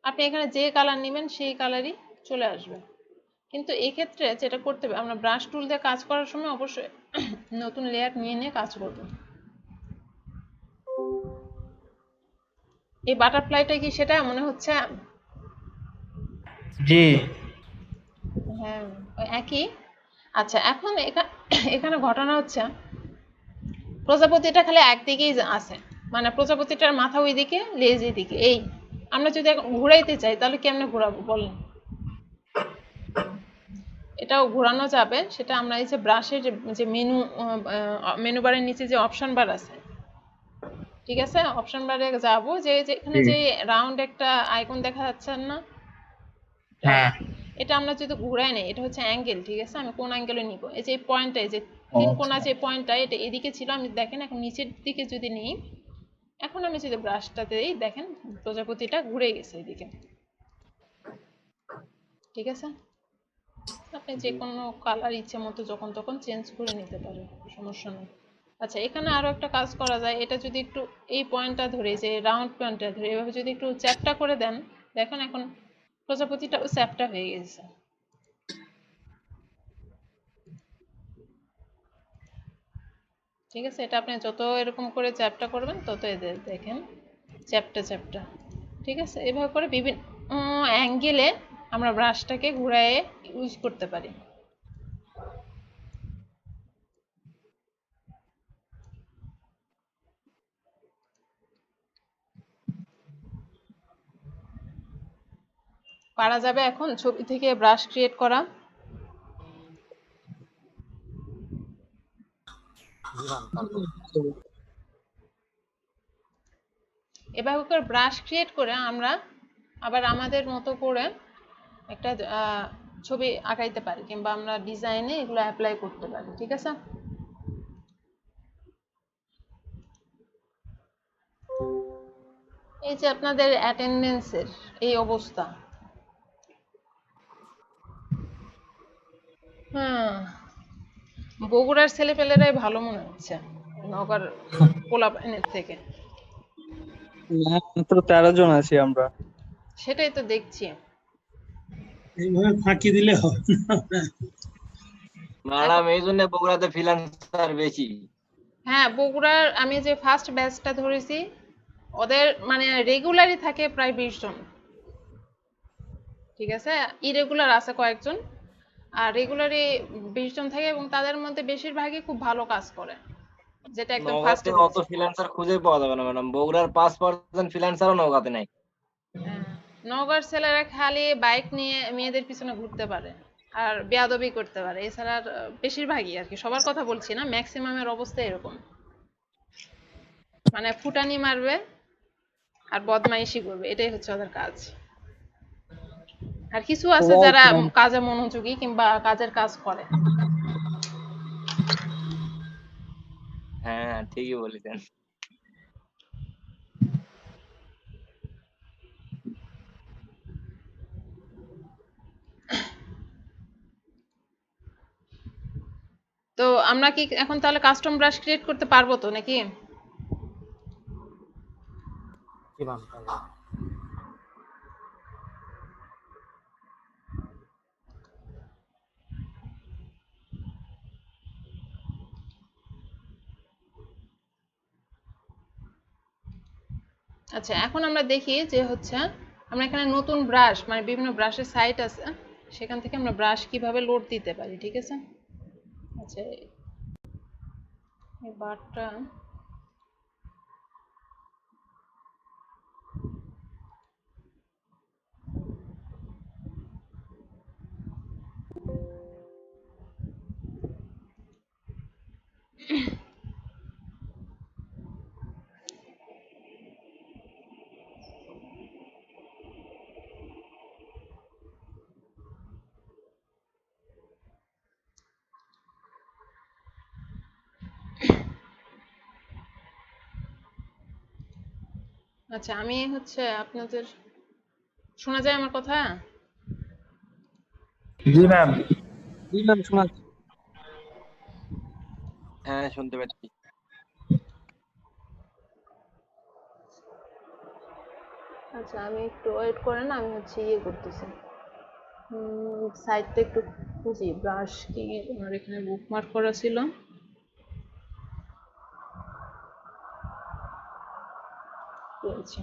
আপনি এখানে যে কালার নেবেন সেই কালারই চলে আসবে। কিন্তু এই ক্ষেত্রে যেটা করতে হবে, আমরা ব্রাশ টুল দিয়ে কাজ করার সময় অবশ্যই নতুন লেয়ার নিয়ে নিয়ে কাজ করব। এই বাটারফ্লাইটা কি সেটা মনে হচ্ছে? জি। হ্যাঁ, একই। আচ্ছা, এখন এখানে ঘটনা হচ্ছে প্রজাপতিটা খালি একদিকেই আছে, মানে প্রজাপতিটার মাথা ওইদিকে, লেজ এদিকে। এই আমরা যদি এখন ঘুরাইতে চাই তাহলে কেমনে ঘোরাবো বলেন? এটাও ঘোরানো যাবে, সেটা আমরা এই যে ব্রাশের যে মেনু বারের নিচে যে অপশন বার আছে, ঠিক আছে? অপশন বারে যাব, যে এখানে যে রাউন্ড একটা আইকন দেখা যাচ্ছে না? হ্যাঁ। এটা আমরা যদি ঘুরাই নেই, এটা হচ্ছে অ্যাঙ্গেল, ঠিক আছে? আমি কোন অ্যাঙ্গেলে নিব? এই যে পয়েন্টটা, এই যে তিন কোণা যে পয়েন্টটা, এটা এদিকে ছিল, আমি দেখেন এখন নিচের দিকে যদি নিই, এখন আমি যদি ব্রাশটাতে দিই, দেখেন প্রজাপতিটা ঘুরে গেছে এদিকে, ঠিক আছে? আপনি যে কোনো কালার ইচ্ছে মতো যখন তখন চেঞ্জ করে নিতে পারেন, সমস্যা নেই। আচ্ছা, এখানে আরো একটা কাজ করা যায়। এটা যদি একটু এই পয়েন্টটা ধরে, যে রাউন্ড পয়েন্টটা ধরে এভাবে যদি একটু চ্যাপটা করে দেন, দেখেন এখন প্রজাপতিটাও চ্যাপটা হয়ে গেছে। ঠিক আছে? এটা আপনি যত এরকম করে চ্যাপটা করবেন তত এদের দেখেন চ্যাপটা চ্যাপটা, ঠিক আছে, এভাবে করে বিভিন্ন অ্যাঙ্গেলে আমরা ব্রাশটাকে ঘুরায়ে ইউজ করতে পারি। পারা যাবে এখন ছবি থেকে ব্রাশ ক্রিয়েট করা? জি ম্যাম, পারবো। এভাবে করে ব্রাশ ক্রিয়েট করে আমরা আবার আমাদের মতো করে একটা ছবি আঁকাইতে পারি, কিংবা আমরা ডিজাইনে এগুলো অ্যাপ্লাই করতে পারি। ঠিক আছে, এই যে আপনাদের অ্যাটেন্ডেন্সের এই অবস্থা, হ্যাঁ, বগুড়ার ছেলেপেলেরাই ভালো মনে হচ্ছে নগর পোলাপাইনের থেকে। মাত্র 13 জন আছি আমরা। সেটাই তো দেখছি। এইভাবে ফাঁকি দিলে হবে না। ম্যাডাম এই জন্য বগুড়াতে ফ্রিল্যান্সার বেশি। হ্যাঁ, বগুড়ার আমি যে ফার্স্ট ব্যাচটা ধরেছি ওদের মানে রেগুলারই থাকে প্রায় 20 জন। ঠিক আছে, ইরেগুলার আছে কয়েকজন, আর রেগুলারই 20 জন থাকে, এবং তাদের মধ্যে বেশিরভাগই খুব ভালো কাজ করে, যেটা একদম নওগাঁতে অত ফ্রিল্যান্সার খুঁজে পাওয়া যাবে না ম্যাডাম, বগুড়ার 5% ফ্রিল্যান্সারও নওগাঁতে নাই। নওগাঁর ছেলেরা খালি বাইক নিয়ে মেয়েদের পিছনে ঘুরতে পারে আর বেয়াদবি করতে পারে, এছাড়া আর বেশিরভাগই আর কি, সবার কথা বলছি না, ম্যাক্সিমামের অবস্থা এরকম, মানে ফুটানি মারবে আর বদমাইশি করবে, এটাই হচ্ছে ওদের কাজ। আর কিছু আছে যারা কাজে মনোযোগী কিংবা কাজের কাজ করে। হ্যাঁ ঠিকই বলেছেন। তো আমরা কি এখন তাহলে কাস্টম ব্রাশ ক্রিয়েট করতে পারবো তো নাকি? জি ম্যাম, পারবো। আচ্ছা, এখন আমরা দেখি যে হচ্ছে আমরা এখানে নতুন ব্রাশ, মানে বিভিন্ন ব্রাশের সাইট আছে, সেখান থেকে আমরা ব্রাশ কিভাবে লোড দিতে পারি। ঠিক আছে, আচ্ছা এই বারটা আচ্ছা, আমি হচ্ছে আপনাদের শোনা যায় আমার কথা? জি ম্যাম। জি ম্যাম, শোনা যাচ্ছে। হ্যাঁ শুনতে পাচ্ছি। আচ্ছা, আমি একটু ওয়েট করেন, আমি হচ্ছে ইয়ে করতেছি, সাইটটা একটু খুঁজি, ব্রাশ কি আমার এখানে বুকমার্ক করা ছিল। পেয়েছি।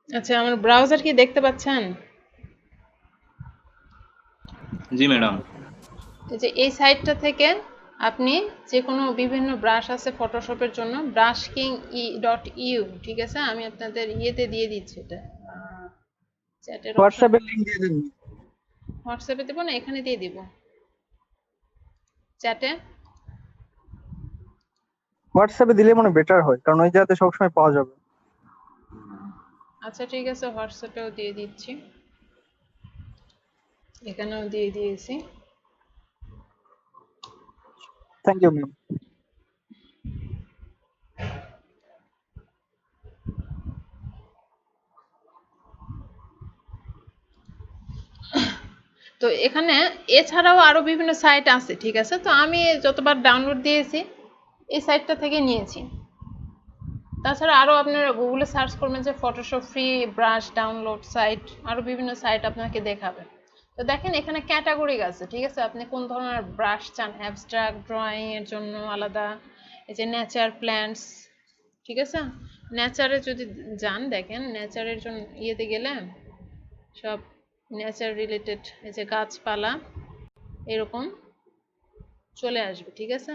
আচ্ছা, আমার ব্রাউজার কি দেখতে পাচ্ছেন? জি ম্যাডাম। এই যে এই সাইটটা থেকে আপনি যে কোনো বিভিন্ন ব্রাশ আছে ফটোশপের জন্য, brushking.eu, ঠিক আছে, আমি আপনাদের ইয়েতে দিয়ে দিচ্ছি, এটা চ্যাটের হোয়াটসঅ্যাপে লিংক দিয়ে দেন। হোয়াটসঅ্যাপে দেবো না, এখানে দিয়ে দিব চ্যাটে। হোয়াটসঅ্যাপে দিলে মনে বেটার হয়, কারণ ওই জায়গাতে সবসময় পাওয়া যাবে। আচ্ছা ঠিক আছে, হোয়াটসঅ্যাপেও দিয়ে দিচ্ছি, এখানেও দিয়ে দিয়েছি। Thank you ma'am. তো এখানে এছাড়াও আরো বিভিন্ন সাইট আছে, ঠিক আছে। তো আমি যতবার ডাউনলোড দিয়েছি এই সাইটটা থেকে নিয়েছি। তাছাড়া আরো আপনারা গুগলে সার্চ করবেন যে Photoshop free brush download site, আরো বিভিন্ন সাইট আপনাকে দেখাবে। তো দেখেন এখানে ক্যাটাগরি আছে, ঠিক আছে। আপনি কোন ধরনের ব্রাশ চান, অ্যাবস্ট্রাক্ট ড্রয়িং এর জন্য আলাদা, এই যে নেচার প্ল্যান্টস, ঠিক আছে। নেচারে যদি যান, দেখেন নেচারের জন্য ইয়েতে গেলে সব নেচার রিলেটেড, এই যে গাছপালা এরকম চলে আসবে, ঠিক আছে।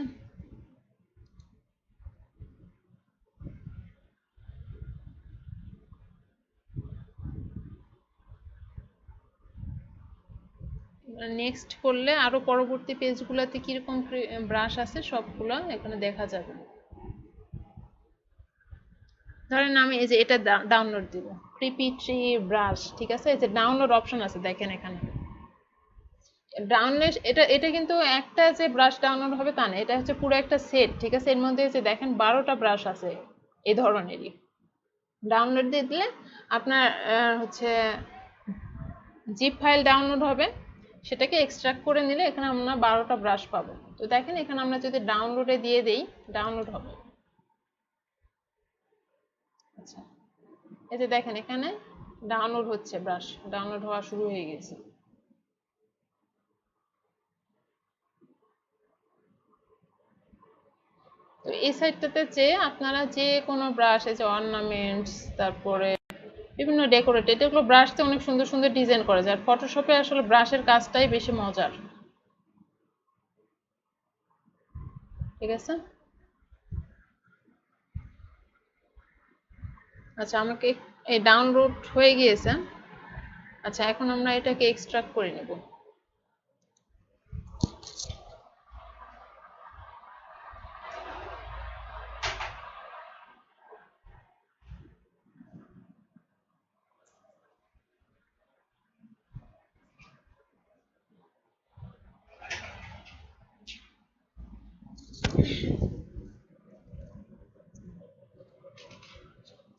নেক্সট করলে আরো পরবর্তী পেজগুলোতে কিরকম ব্রাশ আছে সবগুলো এখানে দেখা যাবে। ধরেন আমি এই যে এটা ডাউনলোড দিব, ক্রিপি ট্রি ব্রাশ, ঠিক আছে। এই যে ডাউনলোড অপশন আছে, দেখেন এখানে ডাউনলোড, এটা কিন্তু একটা যে ব্রাশ ডাউনলোড হবে তা না, এটা হচ্ছে পুরো একটা সেট, ঠিক আছে। এর মধ্যে যে দেখেন 12টা ব্রাশ আছে এই ধরনেরই। ডাউনলোড দিয়ে দিলে আপনার হচ্ছে জিপ ফাইল ডাউনলোড হবে, সেটাকে এক্সট্রাক্ট করে নিলে এখানে আমরা 12টা ব্রাশ পাবো। তো দেখেন এখানে আমরা যদি ডাউনলোডে দিয়ে দেই, ডাউনলোড হবে। আচ্ছা, এই যে দেখেন এখানে ডাউনলোড হচ্ছে, ব্রাশ ডাউনলোড হওয়া শুরু হয়ে গেছে। তো এই সাইটটাতে চেয়ে আপনারা যে কোনো ব্রাশ, এই যে অর্নামেন্টস, তারপরে বিভিন্ন ডেকোরেটেড, এগুলো ব্রাশতে অনেক সুন্দর সুন্দর ডিজাইন করা যায়। ফটোশপে আসলে ব্রাশের কাজটাই বেশি মজার, ঠিক আছে। আচ্ছা, আমাকে এই ডাউনলোড হয়ে গিয়েছে। আচ্ছা, এখন আমরা এটাকে এক্সট্রাক্ট করে নেব।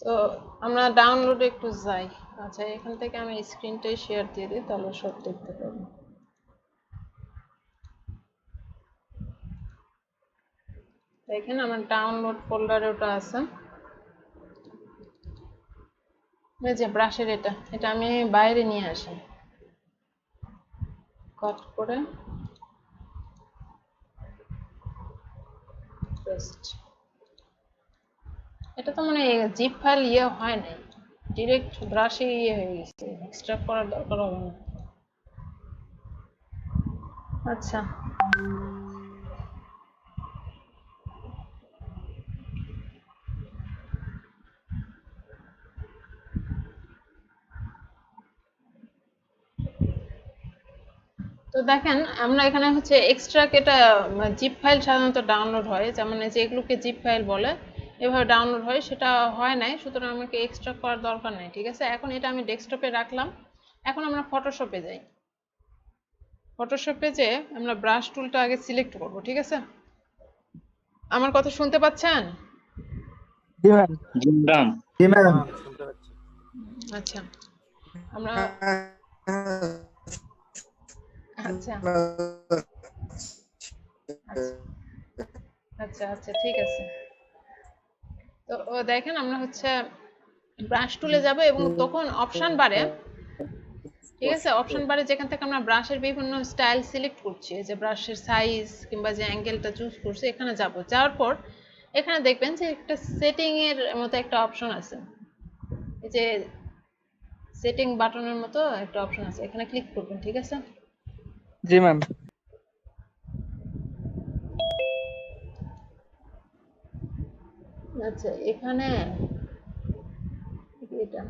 তো আমরা ডাউনলোডে একটু যাই। আচ্ছা, এখান থেকে আমি স্ক্রিনটাই শেয়ার দিয়ে দিই, তাহলে সব দেখতে পাবো। দেখেন আমার ডাউনলোড ফোল্ডারে ওটা আছে, এই যে ব্রাশের এটা আমি বাইরে নিয়ে আসি, কাট করে পেস্ট। এটা তো মানে জিপ ফাইল ইয়ে হয় নাই, ডিরেক্ট ব্রাশে ইয়ে হয়ে গেছে, এক্সট্রাক্ট করার দরকার হবে না। আচ্ছা, তো দেখেন আমরা এখানে হচ্ছে এক্সট্রাক্ট, এটা জিপ ফাইল সাধারণত ডাউনলোড হয়, যেমন এই যে এগুলোকে জিপ ফাইল বলে, এভাবে ডাউনলোড হয়, সেটা হয় নাই, সুতরাং আমাকে এক্সট্রাক্ট করার দরকার নেই, ঠিক আছে। এখন এটা আমি ডেস্কটপে রাখলাম। এখন আমরা ফটোশপে যাই। ফটোশপে যে আমরা ব্রাশ টুলটা আগে সিলেক্ট করব, ঠিক আছে। আমার কথা শুনতে পাচ্ছেন? জি ম্যাম। জি ম্যাডাম। জি ম্যাম। শুনতে পাচ্ছি। আচ্ছা, আমরা আচ্ছা আচ্ছা আচ্ছা ঠিক আছে। তো দেখেন আমরা হচ্ছে ব্রাশ টুলে যাব এবং তখন অপশন বারে, ঠিক আছে, অপশন বারে যেখান থেকে আমরা ব্রাশের বিভিন্ন স্টাইল সিলেক্ট করছি, যে ব্রাশের সাইজ কিংবা যে অ্যাঙ্গেলটা চুজ করছি, এখানে যাব। যাওয়ার পর এখানে দেখবেন যে একটা সেটিং এর মতো একটা অপশন আছে, এই যে সেটিং বাটনের মতো একটা অপশন আছে, এখানে ক্লিক করবেন, ঠিক আছে। জি ম্যাম। আচ্ছা, এখানে এটা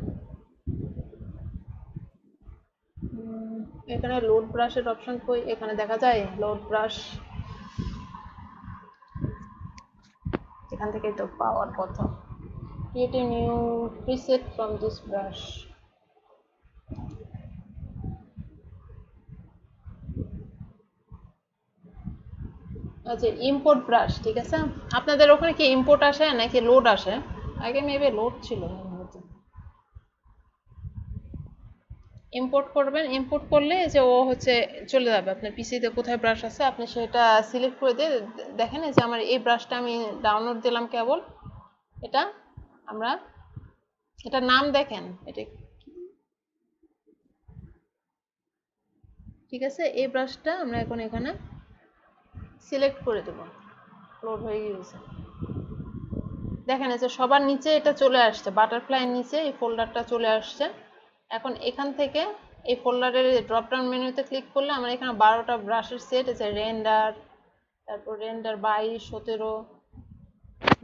এখানে লোড ব্রাশের অপশন কই, এখানে দেখা যায় লোড ব্রাশ, এখান থেকেই তো পাওয়ার কথা। Create a new preset from this brush. আচ্ছা, ইম্পোর্ট ব্রাশ, ঠিক আছে। আপনাদের ওখানে কি ইম্পোর্ট আসে নাকি লোড আসে? আগে মেবি লোড ছিল। ইম্পোর্ট করবেন, ইম্পোর্ট করলে যে ও হচ্ছে চলে যাবে আপনার পিসিতে কোথায় ব্রাশ আছে, আপনি সেটা সিলেক্ট করে দিয়ে দেখেন যে আমার এই ব্রাশটা আমি ডাউনলোড দিলাম কেবল। এটা আমরা এটা নাম দেখেন, এটা ঠিক আছে। এই ব্রাশটা আমরা এখন এখানে সিলেক্ট করে দেব। লোড হয়ে গেছে, দেখেন যে সবার নিচে এটা চলে আসছে, বাটারফ্লাইয়ের নিচে এই ফোল্ডারটা চলে আসছে। এখন এখান থেকে এই ফোল্ডারের ড্রপ ডাউন মেনুতে ক্লিক করলে আমরা এখানে 12টা ব্রাশের সেট আছে, রেন্ডার, তারপর রেন্ডার 22, 17,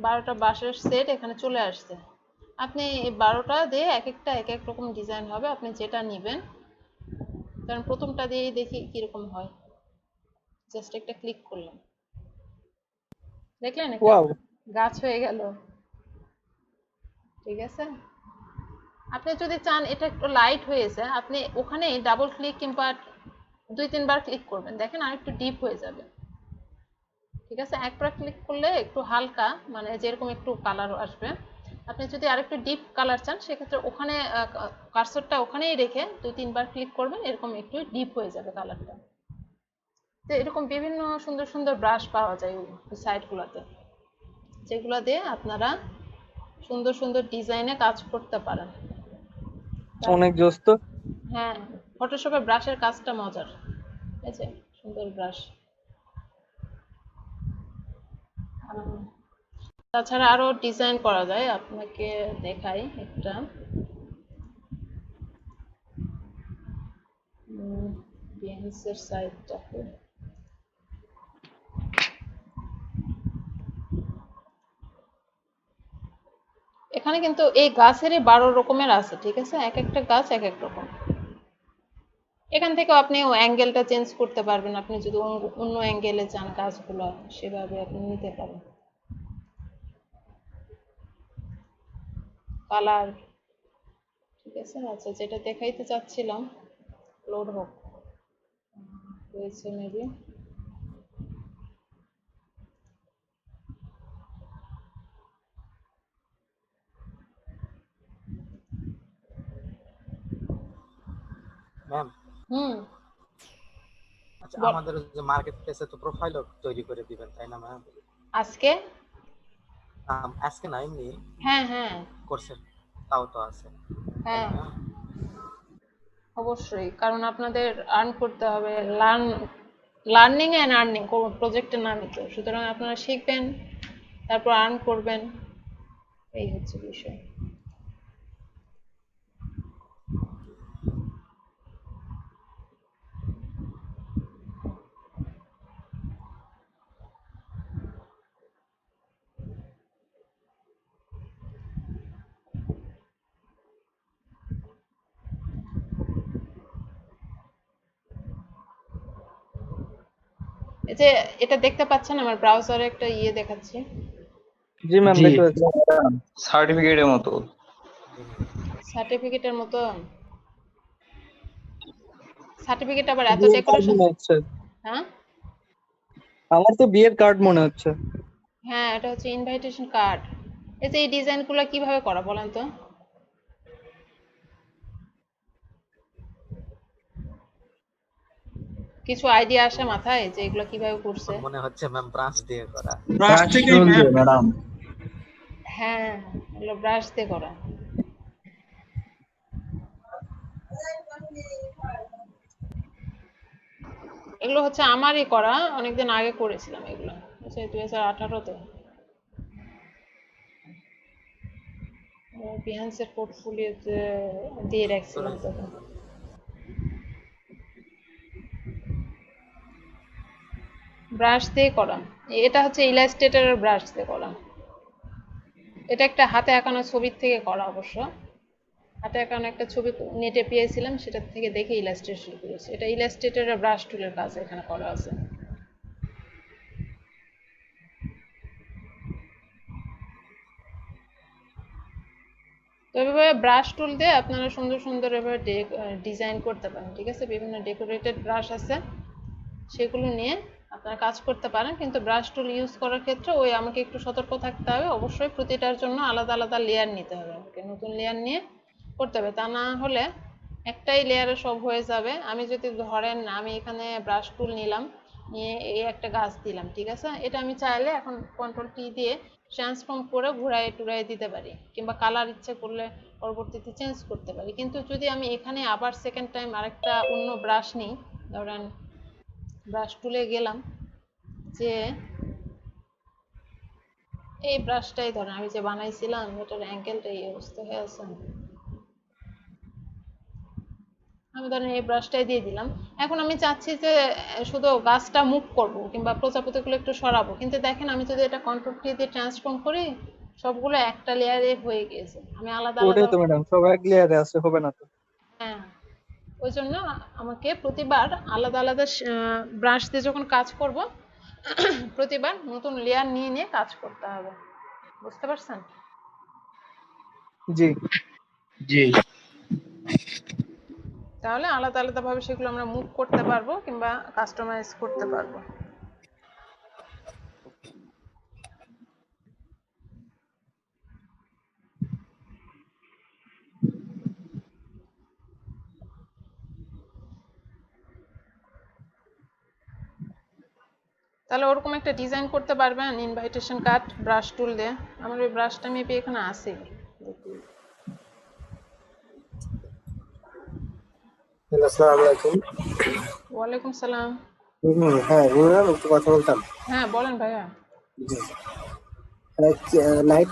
12টা ব্রাশের সেট এখানে চলে আসছে। আপনি এই 12টা দিয়ে এক একটা এক এক রকম ডিজাইন হবে, আপনি যেটা নেবেন। কারণ প্রথমটা দিয়েই দেখি কিরকম হয়, জাস্ট একটা ক্লিক করলাম, দেখলেন একটা ওয়াও গাছ হয়ে গেল, ঠিক আছে। আপনি যদি চান এটা একটু লাইট হয়েছে, আপনি ওখানে ডাবল ক্লিক কিংবা 2-3 বার ক্লিক করবেন, দেখেন আর একটু ডিপ হয়ে যাবে, ঠিক আছে। একবার ক্লিক করলে একটু হালকা, মানে যেরকম একটু কালার আসবে। আপনি যদি আরেকটু ডিপ কালার চান সেক্ষেত্রে ওখানে কার্সরটা ওখানেই রেখে 2-3 বার ক্লিক করবেন, এরকম একটু ডিপ হয়ে যাবে কালারটা। তো এরকম বিভিন্ন সুন্দর সুন্দর ব্রাশ পাওয়া যায় ওই সাইটগুলোতে, যেগুলো দিয়ে আপনারা সুন্দর সুন্দর ডিজাইনে কাজ করতে পারেন। অনেক জোস তো। হ্যাঁ, ফটোশপে ব্রাশের কাজটা মজার, এই যে সুন্দর ব্রাশ। তাছাড়া আরো ডিজাইন করা যায়, আপনাকে দেখাই একটা। বিএনসির সাইটটাকে এখানে কিন্তু এই গাছেরই 12 রকমের আছে, ঠিক আছে। এক একটা গাছ এক এক রকম। এখান থেকে আপনি অ্যাঙ্গেলটা চেঞ্জ করতে পারবেন, আপনি যদি অন্য অ্যাঙ্গেলে চান গাছগুলো সেভাবে আপনি নিতে পারেন। কালার, ঠিক আছে। আচ্ছা, যেটা দেখাইতে চাচ্ছিলাম, লোড হোক, হয়েছে মেবি। ম্যাম, হুম, আচ্ছা বল। আমাদের যে মার্কেট প্লেসে তো প্রোফাইলও তৈরি করে দিবেন, তাই না ম্যাম? আজকে? আজকে না, এমনি হ্যাঁ হ্যাঁ কোর্সের তাও তো আছে, তাই হ্যাঁ, না? অবশ্যই, কারণ আপনাদের আর্ন করতে হবে। লার্নিং এন্ড আর্নিং কোন প্রজেক্টের নামই তো, সুতরাং আপনারা শিখবেন, তারপর আর্ন করবেন, এই হচ্ছে বিষয়। এই যে এটা দেখতে পাচ্ছেন, আমার ব্রাউজারে একটা ইয়ে দেখাচ্ছি। জি ম্যাম, জি দেখতে পাচ্ছি। সার্টিফিকেটের মতো। সার্টিফিকেটের মতো? সার্টিফিকেট আবার এত বিয়ের কার্ড ডেকোরেশন? মনে হচ্ছে, হ্যাঁ আমার তো বিয়ের কার্ড মনে হচ্ছে। হ্যাঁ, এটা হচ্ছে ইনভাইটেশন কার্ড। এই যে এই ডিজাইনগুলো কিভাবে করা বলেন তো? কিছু আইডিয়া আসে মাথায় যে এগুলো কিভাবে করছে? মনে হচ্ছে ম্যাম ব্রাঞ্চ দিয়ে করা। ব্রাশ থেকে ম্যাম। ম্যাডাম হ্যাঁ, এগুলো ব্রাশ দিয়ে করা। এগুলো হচ্ছে আমারই করা, অনেকদিন আগে করেছিলাম এগুলো, আচ্ছা 2018-তে বিহান্সের পোর্টফোলিওতে দিয়ে রাখছিলাম তখন। ব্রাশ দিয়ে করা, এটা হচ্ছে ইলাস্ট্রেটরের ব্রাশ দিয়ে করা। এটা একটা হাতে আঁকানো ছবির থেকে করা অবশ্য। হাতে আঁকানো একটা ছবি নেটে পেয়েছিলাম, সেটা থেকে দেখে ইলাস্ট্রেশন করেছি। এটা ইলাস্ট্রেটরের ব্রাশ টুলের কাজ এখানে করা আছে। তো এভাবে ব্রাশ টুল দিয়ে আপনারা সুন্দর সুন্দর এভাবে ডিজাইন করতে পারেন, ঠিক আছে? বিভিন্ন ডেকোরেটেড ব্রাশ আছে, সেগুলো নিয়ে আপনারা কাজ করতে পারেন। কিন্তু ব্রাশ টুল ইউজ করার ক্ষেত্রে ওই আমাকে একটু সতর্ক থাকতে হবে, অবশ্যই প্রতিটার জন্য আলাদা আলাদা লেয়ার নিতে হবে, আমাকে নতুন লেয়ার নিয়ে করতে হবে, তা না হলে একটাই লেয়ারে সব হয়ে যাবে। আমি যদি ধরেন আমি এখানে ব্রাশ টুল নিলাম, নিয়ে এই একটা গাছ দিলাম, ঠিক আছে? এটা আমি চাইলে এখন কন্ট্রোল টি দিয়ে ট্রান্সফর্ম করে ঘুরাই টুরাই দিতে পারি, কিংবা কালার ইচ্ছে করলে পরবর্তীতে চেঞ্জ করতে পারি। কিন্তু যদি আমি এখানে আবার সেকেন্ড টাইম আরেকটা অন্য ব্রাশ নিই, ধরেন ব্রাশ টুলে গেলাম, যে এই ব্রাশটাই ধরেন আমি যে বানাইছিলাম এটার অ্যাঙ্গেলটা এই অবস্থা হয়ে আছে, আমি ধরেন এই ব্রাশটাই দিয়ে দিলাম। এখন আমি চাচ্ছি যে শুধু গাছটা মুভ করব কিংবা প্রজাপতিগুলো একটু সরাবো, কিন্তু দেখেন আমি যদি এটা কন্ট্রোল কি দিয়ে ট্রান্সফর্ম করি, সবগুলো একটা লেয়ারে হয়ে গিয়েছে। আমি আলাদা ওটাই আলাদা, তো ম্যাডাম, সব এক লেয়ারে আছে, হবে না তো। হ্যাঁ, ওই জন্য আমাকে প্রতিবার আলাদা আলাদা ব্রাশ দিয়ে যখন কাজ করব প্রতিবার নতুন লেয়ার নিয়ে নিয়ে কাজ করতে হবে, বুঝতে পারছেন? জি জি। তাহলে আলাদা আলাদা ভাবে সেগুলো আমরা মুভ করতে পারবো কিংবা কাস্টমাইজ করতে পারবো। তাহলে ওরকম একটা ডিজাইন করতে পারবেন ইনভাইটেশন কার্ড ব্রাশ টুল দিয়ে। আমার ওই ব্রাশটা মেবি এখানে আছে। আসসালামু আলাইকুম। ওয়ালাইকুম সালাম। হ্যাঁ ম্যাডাম, একটু কথা বলতাম। হ্যাঁ বলেন ভাইয়া। জি, লাইট